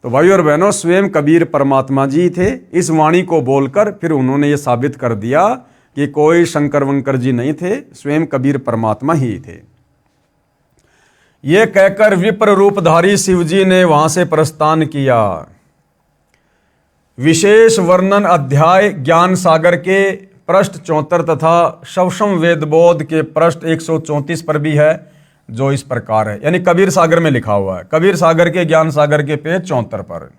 तो भाइयों और बहनों, स्वयं कबीर परमात्मा जी थे। इस वाणी को बोलकर फिर उन्होंने ये साबित कर दिया कि कोई शंकर वंकर जी नहीं थे, स्वयं कबीर परमात्मा ही थे। ये कहकर विप्र रूपधारी शिव जी ने वहां से प्रस्थान किया। विशेष वर्णन अध्याय ज्ञान सागर के पृष्ठ 74 तथा शवशम वेदबोध के पृष्ठ 134 पर भी है, जो इस प्रकार है, यानी कबीर सागर में लिखा हुआ है, कबीर सागर के ज्ञान सागर के पेज 74 पर।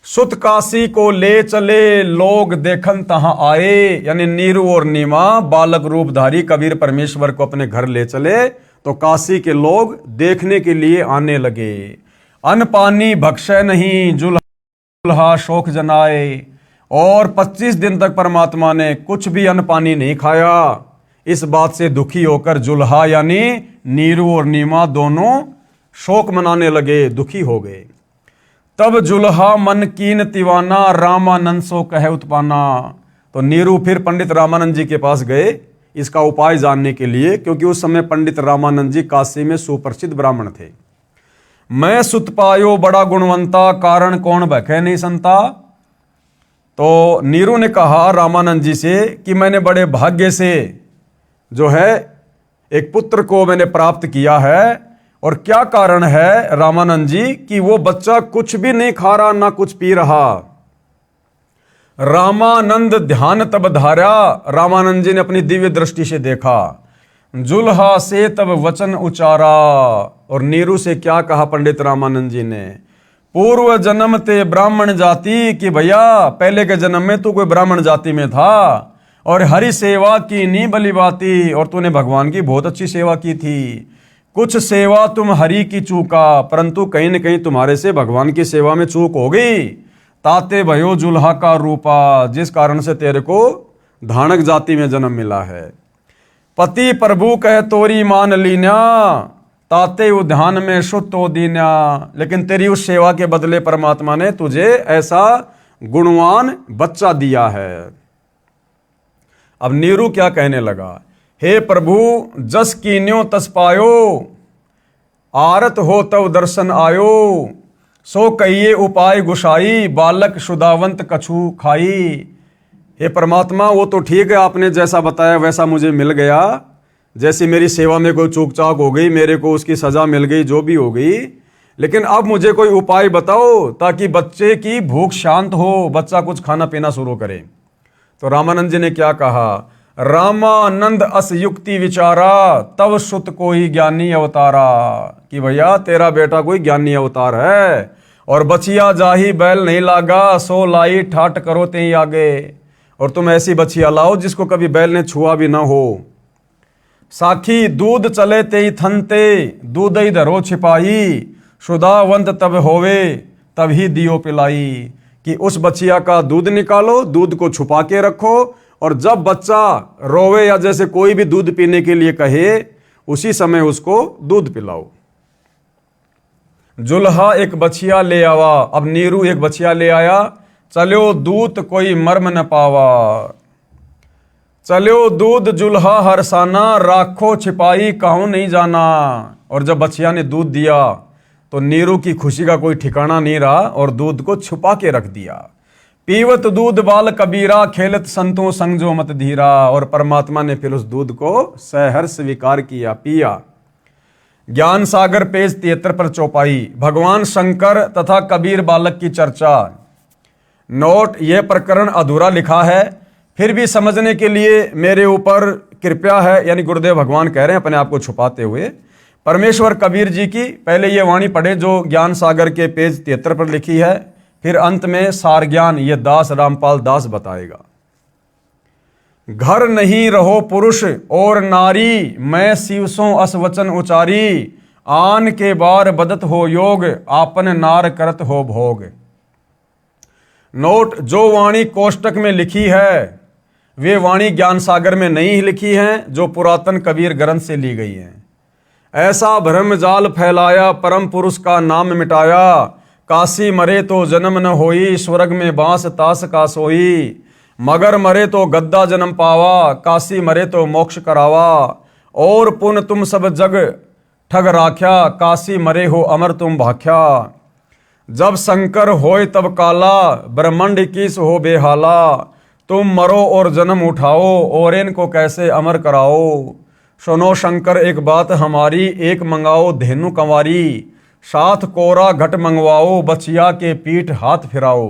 सुत काशी को ले चले लोग देखन तहां आए, यानी नीरू और नीमा बालक रूपधारी कबीर परमेश्वर को अपने घर ले चले तो काशी के लोग देखने के लिए आने लगे। अन्न पानी भक्षय नहीं, जुल्हा शोक जनाए। और 25 दिन तक परमात्मा ने कुछ भी अन्न पानी नहीं खाया। इस बात से दुखी होकर जुल्हा यानी नीरू और नीमा दोनों शोक मनाने लगे, दुखी हो गए। तब जुल्हा मन कीन तिवाना, रामानंद सो कहे उत्पाना। तो नीरू फिर पंडित रामानंद जी के पास गए इसका उपाय जानने के लिए, क्योंकि उस समय पंडित रामानंद जी काशी में सुप्रसिद्ध ब्राह्मण थे। मैं सुत पायो बड़ा गुणवंता, कारण कौन भखे नहीं संता। तो नीरू ने कहा रामानंद जी से कि मैंने बड़े भाग्य से जो है एक पुत्र को मैंने प्राप्त किया है। और क्या कारण है रामानंद जी कि वो बच्चा कुछ भी नहीं खा रहा, ना कुछ पी रहा। रामानंद ध्यान तब धारा, रामानंद जी ने अपनी दिव्य दृष्टि से देखा। जुल्हा से तब वचन उचारा। और नीरू से क्या कहा पंडित रामानंद जी ने? पूर्व जन्म ते ब्राह्मण जाति, कि भैया पहले के जन्म में तू कोई ब्राह्मण जाति में था और हरि सेवा की नी बली बाती, और तूने भगवान की बहुत अच्छी सेवा की थी। कुछ सेवा तुम हरि की चूका, परंतु कहीं न कहीं तुम्हारे से भगवान की सेवा में चूक हो गई। ताते भयो जुल्हा का रूपा, जिस कारण से तेरे को धानक जाति में जन्म मिला है। पति प्रभु कह तोरी मान लीन्या, ताते उद्यान में शुद्धो दीन्या। लेकिन तेरी उस सेवा के बदले परमात्मा ने तुझे ऐसा गुणवान बच्चा दिया है। अब नीरू क्या कहने लगा? हे प्रभु जस कीन्यो तस पायो, आरत हो तव दर्शन आयो। सो कहिए उपाय गुसाई, बालक शुदावंत कछु खाई। हे परमात्मा, वो तो ठीक है, आपने जैसा बताया वैसा मुझे मिल गया। जैसी मेरी सेवा में कोई चूक चाक हो गई, मेरे को उसकी सजा मिल गई, जो भी हो गई। लेकिन अब मुझे कोई उपाय बताओ ताकि बच्चे की भूख शांत हो, बच्चा कुछ खाना पीना शुरू करे। तो रामानंद जी ने क्या कहा? रामानंद अस युक्ति विचारा, तब सुत कोई ज्ञानी अवतारा। कि भैया तेरा बेटा कोई ज्ञानी अवतार है। और बचिया जाही बैल नहीं लागा, सो लाई ठाट करो ते आगे। और तुम ऐसी बचिया लाओ जिसको कभी बैल ने छुआ भी ना हो। साखी दूध चले ते थनते, दूध ही धरो छिपाई। शुदावंत तब होवे, तभी दियो पिलाई। कि उस बचिया का दूध निकालो, दूध को छुपा के रखो, और जब बच्चा रोवे या जैसे कोई भी दूध पीने के लिए कहे, उसी समय उसको दूध पिलाओ। जुल्हा एक बछिया ले आवा। अब नीरू एक बछिया ले आया। चलो दूत कोई मर्म न पावा। चलो दूध जुल्हा हरसाना, राखो छिपाई कहूं नहीं जाना। और जब बछिया ने दूध दिया तो नीरू की खुशी का कोई ठिकाना नहीं रहा और दूध को छुपा के रख दिया। पीवत दूध बाल कबीरा, खेलत संतों संग जो मत धीरा। और परमात्मा ने फिर उस दूध को सहर्ष स्वीकार किया, पिया। ज्ञान सागर पेज 73 पर चौपाई। भगवान शंकर तथा कबीर बालक की चर्चा। नोट, यह प्रकरण अधूरा लिखा है, फिर भी समझने के लिए मेरे ऊपर कृपया है, यानी गुरुदेव भगवान कह रहे हैं अपने आप को छुपाते हुए। परमेश्वर कबीर जी की पहले ये वाणी पढ़े जो ज्ञान सागर के पेज 73 पर लिखी है, फिर अंत में सार ज्ञान ये दास रामपाल दास बताएगा। घर नहीं रहो पुरुष और नारी, मैं शिवसों अस वचन उचारी। आन के बार बदत हो योग, आपन नार करत हो भोग। नोट, जो वाणी कोष्टक में लिखी है वे वाणी ज्ञान सागर में नहीं लिखी हैं, जो पुरातन कबीर ग्रंथ से ली गई हैं। ऐसा भ्रम जाल फैलाया, परम पुरुष का नाम मिटाया। काशी मरे तो जन्म न होई, स्वर्ग में बांस तास का सोई। मगर मरे तो गद्दा जन्म पावा, काशी मरे तो मोक्ष करावा। और पुन तुम सब जग ठग राख्या, काशी मरे हो अमर तुम भाख्या। जब शंकर होय तब काला, ब्रह्मांड किस हो बेहाला। तुम मरो और जन्म उठाओ, और इनको कैसे अमर कराओ। सुनो शंकर एक बात हमारी, एक मंगाओ धेनु कंवारी। 7 कोरा घट मंगवाओ, बछिया के पीठ हाथ फिराओ।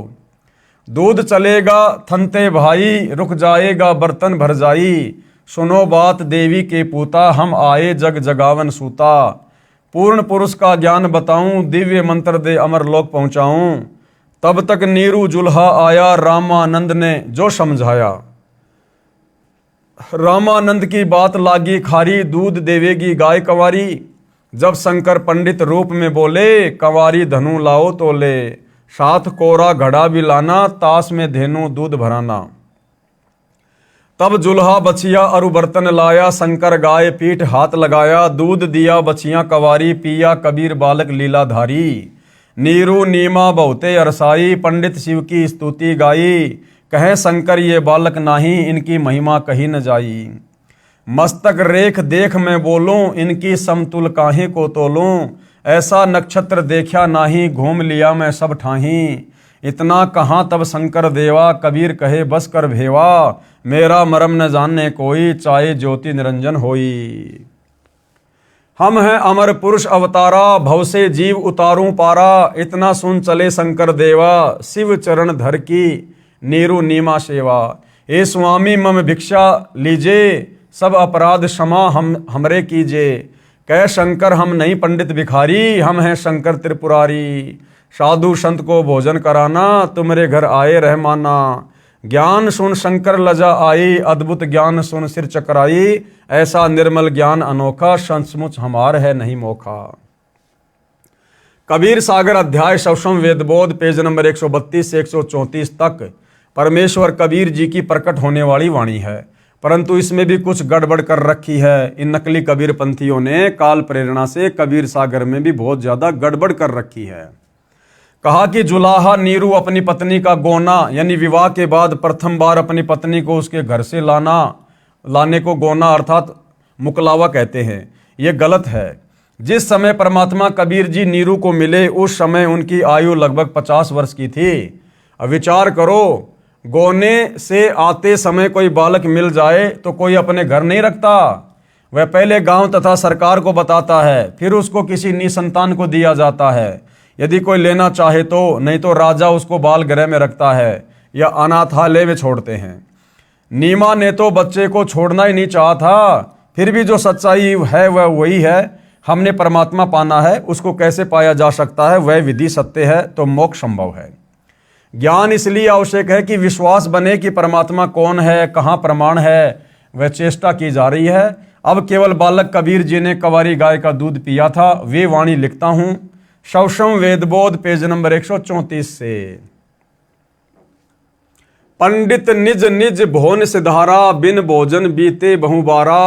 दूध चलेगा थनते भाई, रुक जाएगा बर्तन भर जाई। सुनो बात देवी के पूता, हम आए जग जगावन सूता। पूर्ण पुरुष का ज्ञान बताऊं, दिव्य मंत्र दे अमर लोक पहुंचाऊं। तब तक नीरू जुल्हा आया, रामानंद ने जो समझाया। रामानंद की बात लागी खारी, दूध देवेगी गाय कंवारी। जब शंकर पंडित रूप में बोले, कंवारी धनु लाओ तो ले। 7 कोरा घड़ा भी लाना, तास में धेनु दूध भराना। तब जुल्हा बछिया अरु बर्तन लाया, शंकर गाय पीठ हाथ लगाया। दूध दिया बछिया कंवारी, पिया कबीर बालक लीलाधारी। नीरू नीमा बहुते अरसाई, पंडित शिव की स्तुति गाई। कहे शंकर ये बालक नाही, इनकी महिमा कही न जाई। मस्तक रेख देख मैं बोलूं, इनकी समतुल काहे को तोलूं। ऐसा नक्षत्र देखा नाही, घूम लिया मैं सब ठाही। इतना कहाँ तब शंकर देवा, कबीर कहे बस कर भेवा। मेरा मरम न जानने कोई, चाहे ज्योति निरंजन होई। हम हैं अमर पुरुष अवतारा, भव से जीव उतारूं पारा। इतना सुन चले शंकर देवा, शिव चरण धर की नीरू नीमा सेवा। ए स्वामी मम भिक्षा लीजे, सब अपराध क्षमा हमरे कीजे। कह शंकर हम नहीं पंडित भिखारी, हम हैं शंकर त्रिपुरारी। साधु संत को भोजन कराना, तुम्हारे घर आए रहमाना। ज्ञान सुन शंकर लजा आई, अद्भुत ज्ञान सुन सिर चकराई। ऐसा निर्मल ज्ञान अनोखा, सचमुच हमार है नहीं मोखा। कबीर सागर अध्याय सवसम वेदबोध पेज नंबर 132 से 134 तक परमेश्वर कबीर जी की प्रकट होने वाली वाणी है, परंतु इसमें भी कुछ गड़बड़ कर रखी है। इन नकली कबीर पंथियों ने काल प्रेरणा से कबीर सागर में भी बहुत ज्यादा गड़बड़ कर रखी है। कहा कि जुलाहा नीरू अपनी पत्नी का गोना, यानी विवाह के बाद प्रथम बार अपनी पत्नी को उसके घर से लाने को गोना अर्थात मुकलावा कहते हैं। यह गलत है। जिस समय परमात्मा कबीर जी नीरू को मिले उस समय उनकी आयु लगभग 50 वर्ष की थी। अब विचार करो, गोने से आते समय कोई बालक मिल जाए तो कोई अपने घर नहीं रखता। वह पहले गांव तथा सरकार को बताता है, फिर उसको किसी निसंतान को दिया जाता है यदि कोई लेना चाहे तो, नहीं तो राजा उसको बाल गृह में रखता है या अनाथालय में छोड़ते हैं। नीमा ने तो बच्चे को छोड़ना ही नहीं चाहा था, फिर भी जो सच्चाई है वह वही है। हमने परमात्मा पाना है, उसको कैसे पाया जा सकता है, वह विधि सत्य है तो मोक्ष संभव है। ज्ञान इसलिए आवश्यक है कि विश्वास बने कि परमात्मा कौन है, कहाँ प्रमाण है, वह चेष्टा की जा रही है। अब केवल बालक कबीर जी ने कंवारी गाय का दूध पिया था, वे वाणी लिखता हूं सवसम वेदबोध पेज नंबर 134 से। पंडित निज निज भोन सिधारा, बिन भोजन बीते बहुबारा।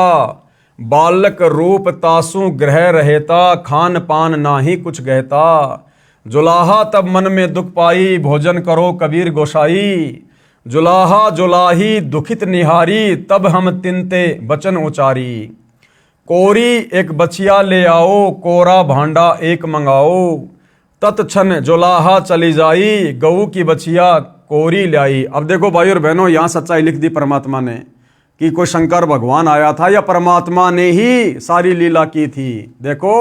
बालक रूप तासु ग्रह रहेता, खान पान नाही कुछ गहता। जुलाहा तब मन में दुख पाई, भोजन करो कबीर गोसाई। जुलाहा जुलाही दुखित निहारी, तब हम तिनते बचन उचारी। कोरी एक बछिया ले आओ, कोरा भांडा एक मंगाओ, तत्क्षण जुलाहा चली जाई, गऊ की बछिया कोरी लाई। अब देखो भाई और बहनों, यहां सच्चाई लिख दी परमात्मा ने कि कोई शंकर भगवान आया था या परमात्मा ने ही सारी लीला की थी। देखो,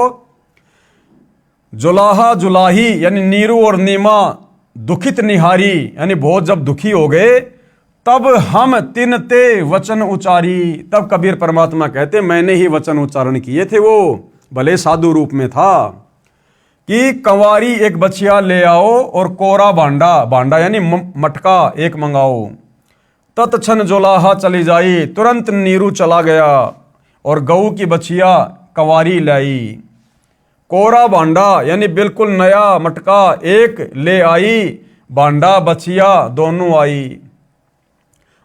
जुलाहा जुलाही यानी नीरू और नीमा, दुखित निहारी यानी बहुत जब दुखी हो गए, तब हम तिनते वचन उचारी। तब कबीर परमात्मा कहते मैंने ही वचन उच्चारण किए थे, वो भले साधु रूप में था, कि कंवारी एक बछिया ले आओ और कोरा भांडा, भांडा यानी मटका एक मंगाओ, तत्क्षण जुलाहा चली जाई, तुरंत नीरू चला गया और गऊ की बछिया कंवारी लाई। कोरा भांडा यानी बिल्कुल नया मटका एक ले आई, भांडा बछिया दोनों आई।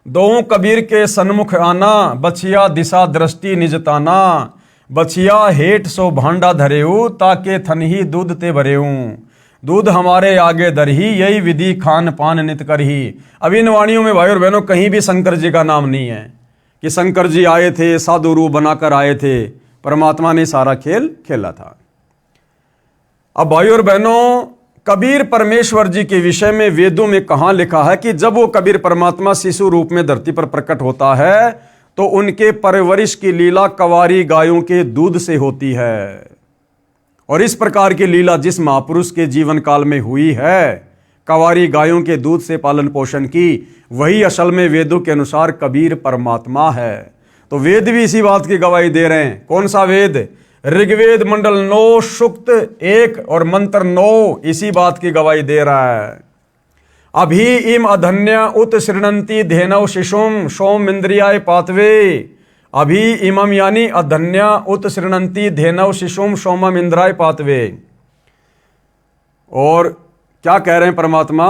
दोनों कबीर के सन्मुख आना, बछिया दिशा दृष्टि निजताना, बछिया हेठ सो भांडा धरेऊ, ताके थनही दूध ते भरेऊ, दूध हमारे आगे दरही, यही विधि खान पान नित करही। अब इन वाणियों में भाई और बहनों कहीं भी शंकर जी का नाम नहीं है कि शंकर जी आए थे, साधु रूप बनाकर आए थे। परमात्मा ने सारा खेल खेला था। अब भाई और बहनों, कबीर परमेश्वर जी के विषय में वेदों में कहां लिखा है कि जब वो कबीर परमात्मा शिशु रूप में धरती पर प्रकट होता है तो उनके परवरिश की लीला कंवारी गायों के दूध से होती है। और इस प्रकार की लीला जिस महापुरुष के जीवन काल में हुई है, कंवारी गायों के दूध से पालन पोषण की, वही असल में वेदों के अनुसार कबीर परमात्मा है। तो वेद भी इसी बात की गवाही दे रहे हैं। कौन सा वेद? ऋग्वेद मंडल 9 सूक्त 1 और मंत्र 9 इसी बात की गवाही दे रहा है। अभी इम अधन्य उत श्रृणंती धेनव शिशुम सोम इंद्रियाय पातवे। अभी इमम यानी अधन्य उत श्रृणंती धेनव शिशुम सोमम इंद्राय पातवे। और क्या कह रहे हैं परमात्मा?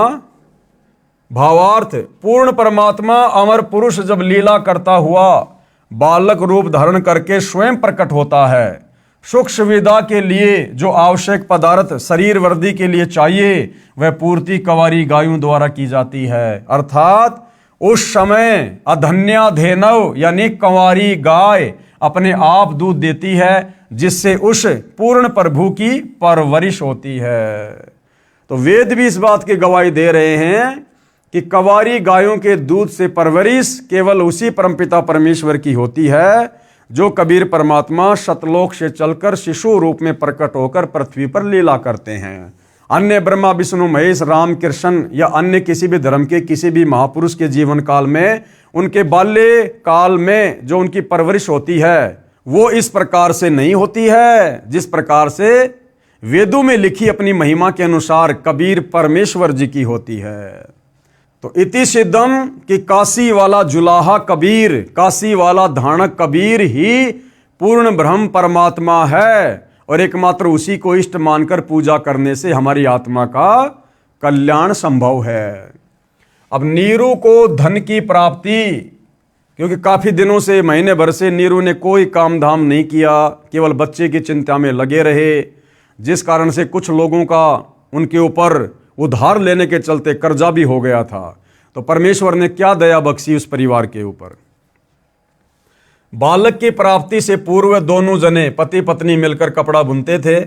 भावार्थ, पूर्ण परमात्मा अमर पुरुष जब लीला करता हुआ बालक रूप धारण करके स्वयं प्रकट होता है, सुख सुविधा के लिए जो आवश्यक पदार्थ शरीर वृद्धि के लिए चाहिए वह पूर्ति कंवारी गायों द्वारा की जाती है। अर्थात उस समय अधन्या धेनव यानी कंवारी गाय अपने आप दूध देती है, जिससे उस पूर्ण प्रभु की परवरिश होती है। तो वेद भी इस बात की गवाही दे रहे हैं कि कंवारी गायों के दूध से परवरिश केवल उसी परमपिता परमेश्वर की होती है जो कबीर परमात्मा सतलोक से चलकर शिशु रूप में प्रकट होकर पृथ्वी पर लीला करते हैं। अन्य ब्रह्मा विष्णु महेश राम कृष्ण या अन्य किसी भी धर्म के किसी भी महापुरुष के जीवन काल में उनके बाल्य काल में जो उनकी परवरिश होती है वो इस प्रकार से नहीं होती है जिस प्रकार से वेदों में लिखी अपनी महिमा के अनुसार कबीर परमेश्वर जी की होती है। तो इति सिद्धम कि काशी वाला जुलाहा कबीर, काशी वाला धाणक कबीर ही पूर्ण ब्रह्म परमात्मा है और एकमात्र उसी को इष्ट मानकर पूजा करने से हमारी आत्मा का कल्याण संभव है। अब नीरू को धन की प्राप्ति, क्योंकि काफी दिनों से महीने भर से नीरू ने कोई काम धाम नहीं किया, केवल बच्चे की चिंता में लगे रहे, जिस कारण से कुछ लोगों का उनके ऊपर उधार लेने के चलते कर्जा भी हो गया था। तो परमेश्वर ने क्या दया बख्शी उस परिवार के ऊपर। बालक की प्राप्ति से पूर्व दोनों जने पति पत्नी मिलकर कपड़ा बुनते थे।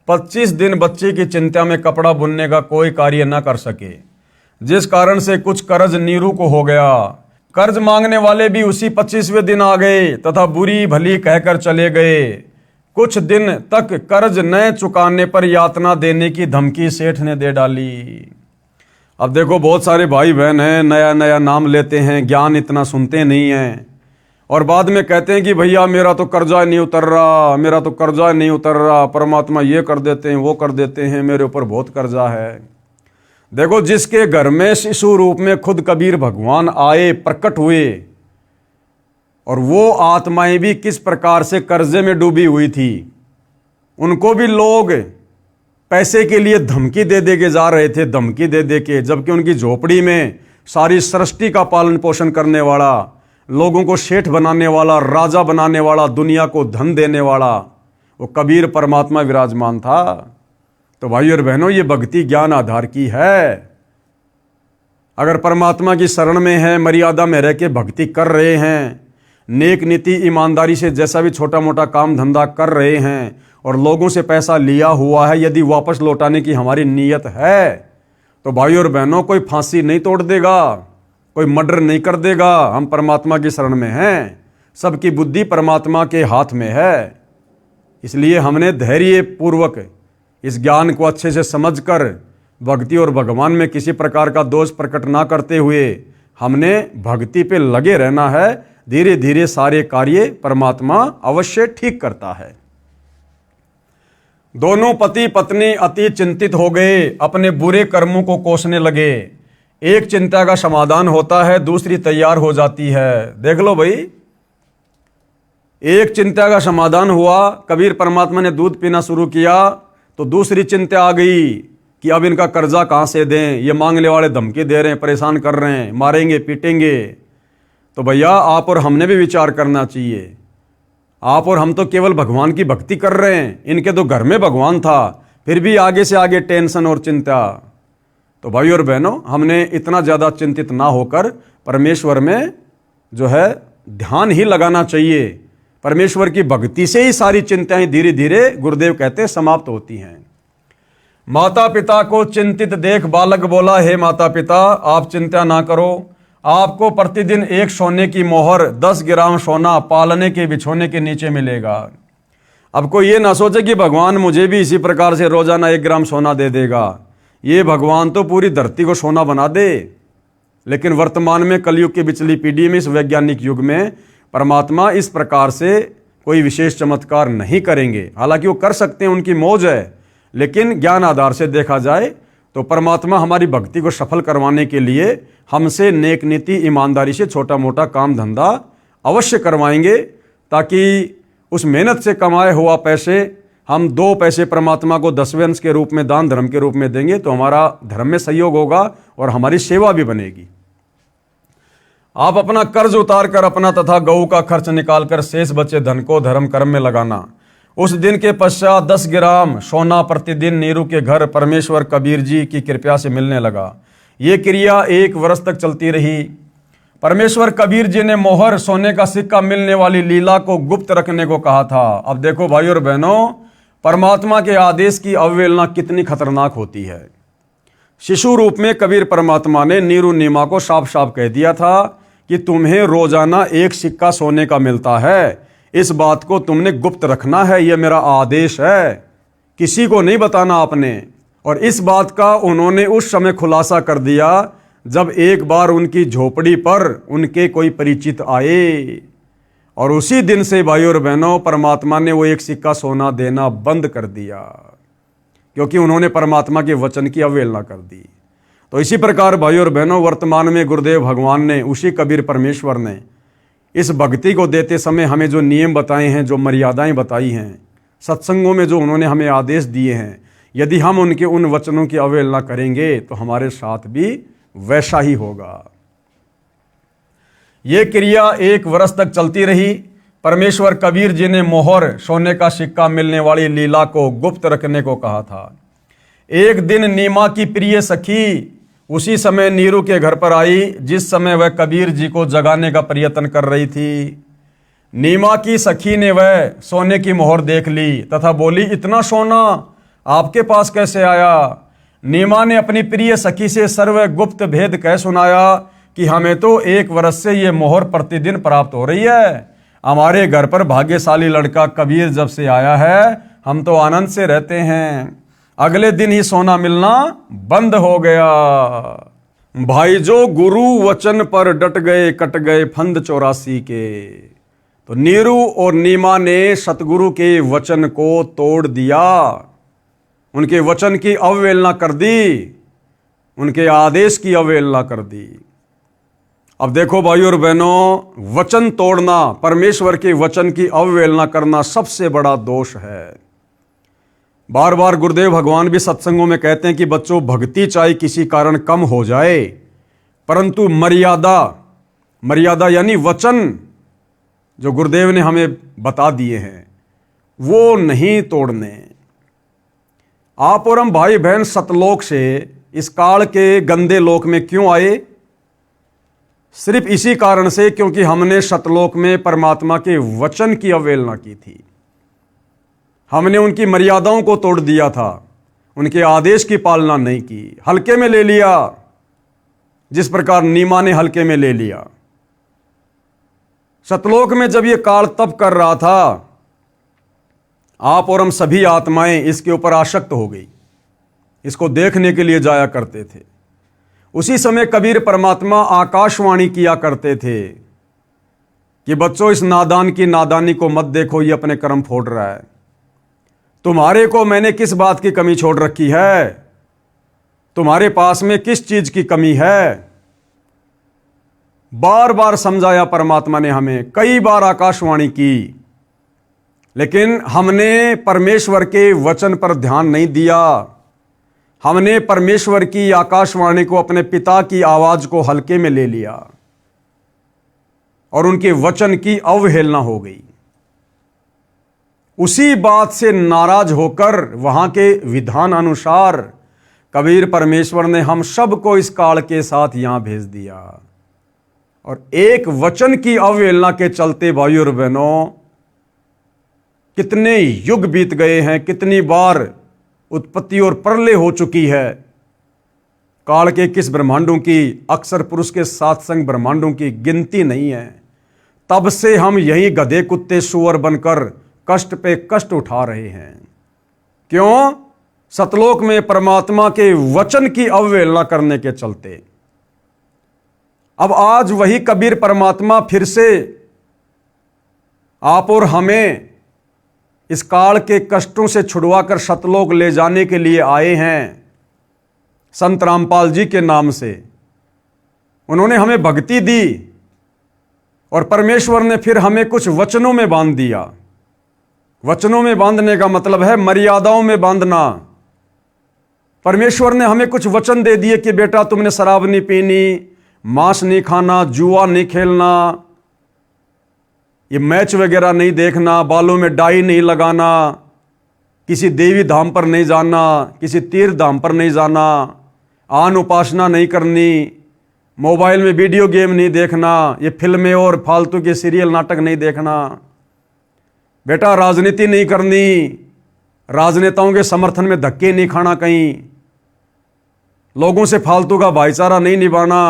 25 दिन बच्चे की चिंता में कपड़ा बुनने का कोई कार्य न कर सके, जिस कारण से कुछ कर्ज नीरू को हो गया। कर्ज मांगने वाले भी उसी 25वें दिन आ गए तथा बुरी भली कहकर चले गए। कुछ दिन तक कर्ज न चुकाने पर यातना देने की धमकी सेठ ने दे डाली। अब देखो, बहुत सारे भाई बहन हैं, नया नया नाम लेते हैं, ज्ञान इतना सुनते नहीं हैं और बाद में कहते हैं कि भैया मेरा तो कर्जा नहीं उतर रहा, मेरा तो कर्जा नहीं उतर रहा, परमात्मा ये कर देते हैं वो कर देते हैं, मेरे ऊपर बहुत कर्जा है। देखो, जिसके घर में शिशु रूप में खुद कबीर भगवान आए, प्रकट हुए, और वो आत्माएं भी किस प्रकार से कर्जे में डूबी हुई थी, उनको भी लोग पैसे के लिए धमकी दे दे के जा रहे थे, धमकी दे दे के, जबकि उनकी झोपड़ी में सारी सृष्टि का पालन पोषण करने वाला, लोगों को सेठ बनाने वाला, राजा बनाने वाला, दुनिया को धन देने वाला वो कबीर परमात्मा विराजमान था। तो भाई और बहनों, ये भक्ति ज्ञान आधार की है। अगर परमात्मा की शरण में है, मर्यादा में रह के भक्ति कर रहे हैं, नेक नीति ईमानदारी से जैसा भी छोटा मोटा काम धंधा कर रहे हैं और लोगों से पैसा लिया हुआ है, यदि वापस लौटाने की हमारी नीयत है तो भाई और बहनों, कोई फांसी नहीं तोड़ देगा, कोई मर्डर नहीं कर देगा। हम परमात्मा की शरण में हैं, सबकी बुद्धि परमात्मा के हाथ में है। इसलिए हमने धैर्य पूर्वक इस ज्ञान को अच्छे से समझकर भक्ति और भगवान में किसी प्रकार का दोष प्रकट ना करते हुए हमने भक्ति पे लगे रहना है। धीरे धीरे सारे कार्य परमात्मा अवश्य ठीक करता है। दोनों पति पत्नी अति चिंतित हो गए, अपने बुरे कर्मों को कोसने लगे। एक चिंता का समाधान होता है, दूसरी तैयार हो जाती है। देख लो भाई, एक चिंता का समाधान हुआ, कबीर परमात्मा ने दूध पीना शुरू किया तो दूसरी चिंता आ गई कि अब इनका कर्जा कहां से दें, ये मांगने वाले धमकी दे रहे हैं, परेशान कर रहे हैं, मारेंगे पीटेंगे। तो भैया आप और हमने भी विचार करना चाहिए। आप और हम तो केवल भगवान की भक्ति कर रहे हैं, इनके तो घर में भगवान था, फिर भी आगे से आगे टेंशन और चिंता। तो भाई और बहनों, हमने इतना ज़्यादा चिंतित ना होकर परमेश्वर में जो है ध्यान ही लगाना चाहिए। परमेश्वर की भक्ति से ही सारी चिंताएं धीरे धीरे, गुरुदेव कहते हैं, समाप्त होती हैं। माता पिता को चिंतित देख बालक बोला, हे माता पिता आप चिंता ना करो, आपको प्रतिदिन एक सोने की मोहर 10 ग्राम सोना पालने के बिछोने के नीचे मिलेगा। अब कोई ये ना सोचे कि भगवान मुझे भी इसी प्रकार से रोजाना 1 ग्राम सोना दे देगा। ये भगवान तो पूरी धरती को सोना बना दे, लेकिन वर्तमान में कलयुग की बिचली पीढ़ी में, इस वैज्ञानिक युग में परमात्मा इस प्रकार से कोई विशेष चमत्कार नहीं करेंगे। हालांकि वो कर सकते हैं, उनकी मौज है, लेकिन ज्ञान आधार से देखा जाए तो परमात्मा हमारी भक्ति को सफल करवाने के लिए हमसे नेक नीति ईमानदारी से छोटा मोटा काम धंधा अवश्य करवाएंगे, ताकि उस मेहनत से कमाए हुआ पैसे हम 2 पैसे परमात्मा को 10वें अंश के रूप में, दान धर्म के रूप में देंगे तो हमारा धर्म में सहयोग होगा और हमारी सेवा भी बनेगी। आप अपना कर्ज उतार कर अपना तथा गऊ का खर्च निकालकर शेष बचे धन को धर्म कर्म में लगाना। उस दिन के पश्चात 10 ग्राम सोना प्रतिदिन नीरू के घर परमेश्वर कबीर जी की कृपा से मिलने लगा। ये क्रिया 1 वर्ष तक चलती रही। परमेश्वर कबीर जी ने मोहर सोने का सिक्का मिलने वाली लीला को गुप्त रखने को कहा था। अब देखो भाई और बहनों, परमात्मा के आदेश की अवहेलना कितनी खतरनाक होती है। शिशु रूप में कबीर परमात्मा ने नीरू नीमा को साफ साफ कह दिया था कि तुम्हें रोजाना 1 सिक्का सोने का मिलता है, इस बात को तुमने गुप्त रखना है, यह मेरा आदेश है, किसी को नहीं बताना आपने। और इस बात का उन्होंने उस समय खुलासा कर दिया जब एक बार उनकी झोपड़ी पर उनके कोई परिचित आए, और उसी दिन से भाई और बहनों परमात्मा ने वो 1 सिक्का सोना देना बंद कर दिया, क्योंकि उन्होंने परमात्मा के वचन की अवहेलना कर दी। तो इसी प्रकार भाई और बहनों, वर्तमान में गुरुदेव भगवान ने, उसी कबीर परमेश्वर ने इस भक्ति को देते समय हमें जो नियम बताए हैं, जो मर्यादाएं बताई हैं, सत्संगों में जो उन्होंने हमें आदेश दिए हैं, यदि हम उनके उन वचनों की अवहेलना करेंगे तो हमारे साथ भी वैसा ही होगा। ये क्रिया 1 वर्ष तक चलती रही। परमेश्वर कबीर जी ने मोहर सोने का सिक्का मिलने वाली लीला को गुप्त रखने को कहा था। एक दिन नीमा की प्रिय सखी उसी समय नीरू के घर पर आई, जिस समय वह कबीर जी को जगाने का प्रयत्न कर रही थी। नीमा की सखी ने वह सोने की मोहर देख ली तथा बोली, इतना सोना आपके पास कैसे आया? नीमा ने अपनी प्रिय सखी से सर्व गुप्त भेद कह सुनाया कि हमें तो 1 वर्ष से ये मोहर प्रतिदिन प्राप्त हो रही है। हमारे घर पर भाग्यशाली लड़का कबीर जब से आया है, हम तो आनंद से रहते हैं। अगले दिन ही सोना मिलना बंद हो गया। भाई जो गुरु वचन पर डट गए, कट गए फंद 84 के। तो नीरू और नीमा ने सतगुरु के वचन को तोड़ दिया, उनके वचन की अवहेलना कर दी, उनके आदेश की अवहेलना कर दी। अब देखो भाई और बहनों, वचन तोड़ना, परमेश्वर के वचन की अवहेलना करना सबसे बड़ा दोष है। बार बार गुरुदेव भगवान भी सत्संगों में कहते हैं कि बच्चों, भक्ति चाहे किसी कारण कम हो जाए, परंतु मर्यादा यानी वचन जो गुरुदेव ने हमें बता दिए हैं वो नहीं तोड़ने। आप और हम भाई बहन सतलोक से इस काल के गंदे लोक में क्यों आए? सिर्फ इसी कारण से क्योंकि हमने सतलोक में परमात्मा के वचन की अवहेलना की थी। हमने उनकी मर्यादाओं को तोड़ दिया था, उनके आदेश की पालना नहीं की, हल्के में ले लिया, जिस प्रकार नीमा ने हल्के में ले लिया। सतलोक में जब यह काल तप कर रहा था, आप और हम सभी आत्माएं इसके ऊपर आसक्त हो गई, इसको देखने के लिए जाया करते थे। उसी समय कबीर परमात्मा आकाशवाणी किया करते थे कि बच्चों, इस नादान की नादानी को मत देखो, ये अपने कर्म फोड़ रहा है। तुम्हारे को मैंने किस बात की कमी छोड़ रखी है? तुम्हारे पास में किस चीज की कमी है? बार बार समझाया परमात्मा ने हमें, कई बार आकाशवाणी की, लेकिन हमने परमेश्वर के वचन पर ध्यान नहीं दिया। हमने परमेश्वर की आकाशवाणी को, अपने पिता की आवाज को हल्के में ले लिया और उनके वचन की अवहेलना हो गई। उसी बात से नाराज होकर वहां के विधान अनुसार कबीर परमेश्वर ने हम सबको इस काल के साथ यहां भेज दिया। और एक वचन की अवहेलना के चलते भाइयों और बहनों, कितने युग बीत गए हैं, कितनी बार उत्पत्ति और प्रलय हो चुकी है। काल के किस ब्रह्मांडों की, अक्सर पुरुष के सात्संग ब्रह्मांडों की गिनती नहीं है। तब से हम यही गधे कुत्ते सुअर बनकर कष्ट पे कष्ट उठा रहे हैं। क्यों? सतलोक में परमात्मा के वचन की अवहेलना करने के चलते। अब आज वही कबीर परमात्मा फिर से आप और हमें इस काल के कष्टों से छुड़वाकर सतलोक ले जाने के लिए आए हैं। संत रामपाल जी के नाम से उन्होंने हमें भक्ति दी और परमेश्वर ने फिर हमें कुछ वचनों में बांध दिया। वचनों में बांधने का मतलब है मर्यादाओं में बांधना। परमेश्वर ने हमें कुछ वचन दे दिए कि बेटा, तुमने शराब नहीं पीनी, मांस नहीं खाना, जुआ नहीं खेलना, ये मैच वगैरह नहीं देखना, बालों में डाई नहीं लगाना, किसी देवी धाम पर नहीं जाना, किसी तीर्थ धाम पर नहीं जाना, आन उपासना नहीं करनी, मोबाइल में वीडियो गेम नहीं देखना, ये फिल्में और फालतू के सीरियल नाटक नहीं देखना, बेटा राजनीति नहीं करनी, राजनेताओं के समर्थन में धक्के नहीं खाना, कहीं लोगों से फालतू का भाईचारा नहीं निभाना।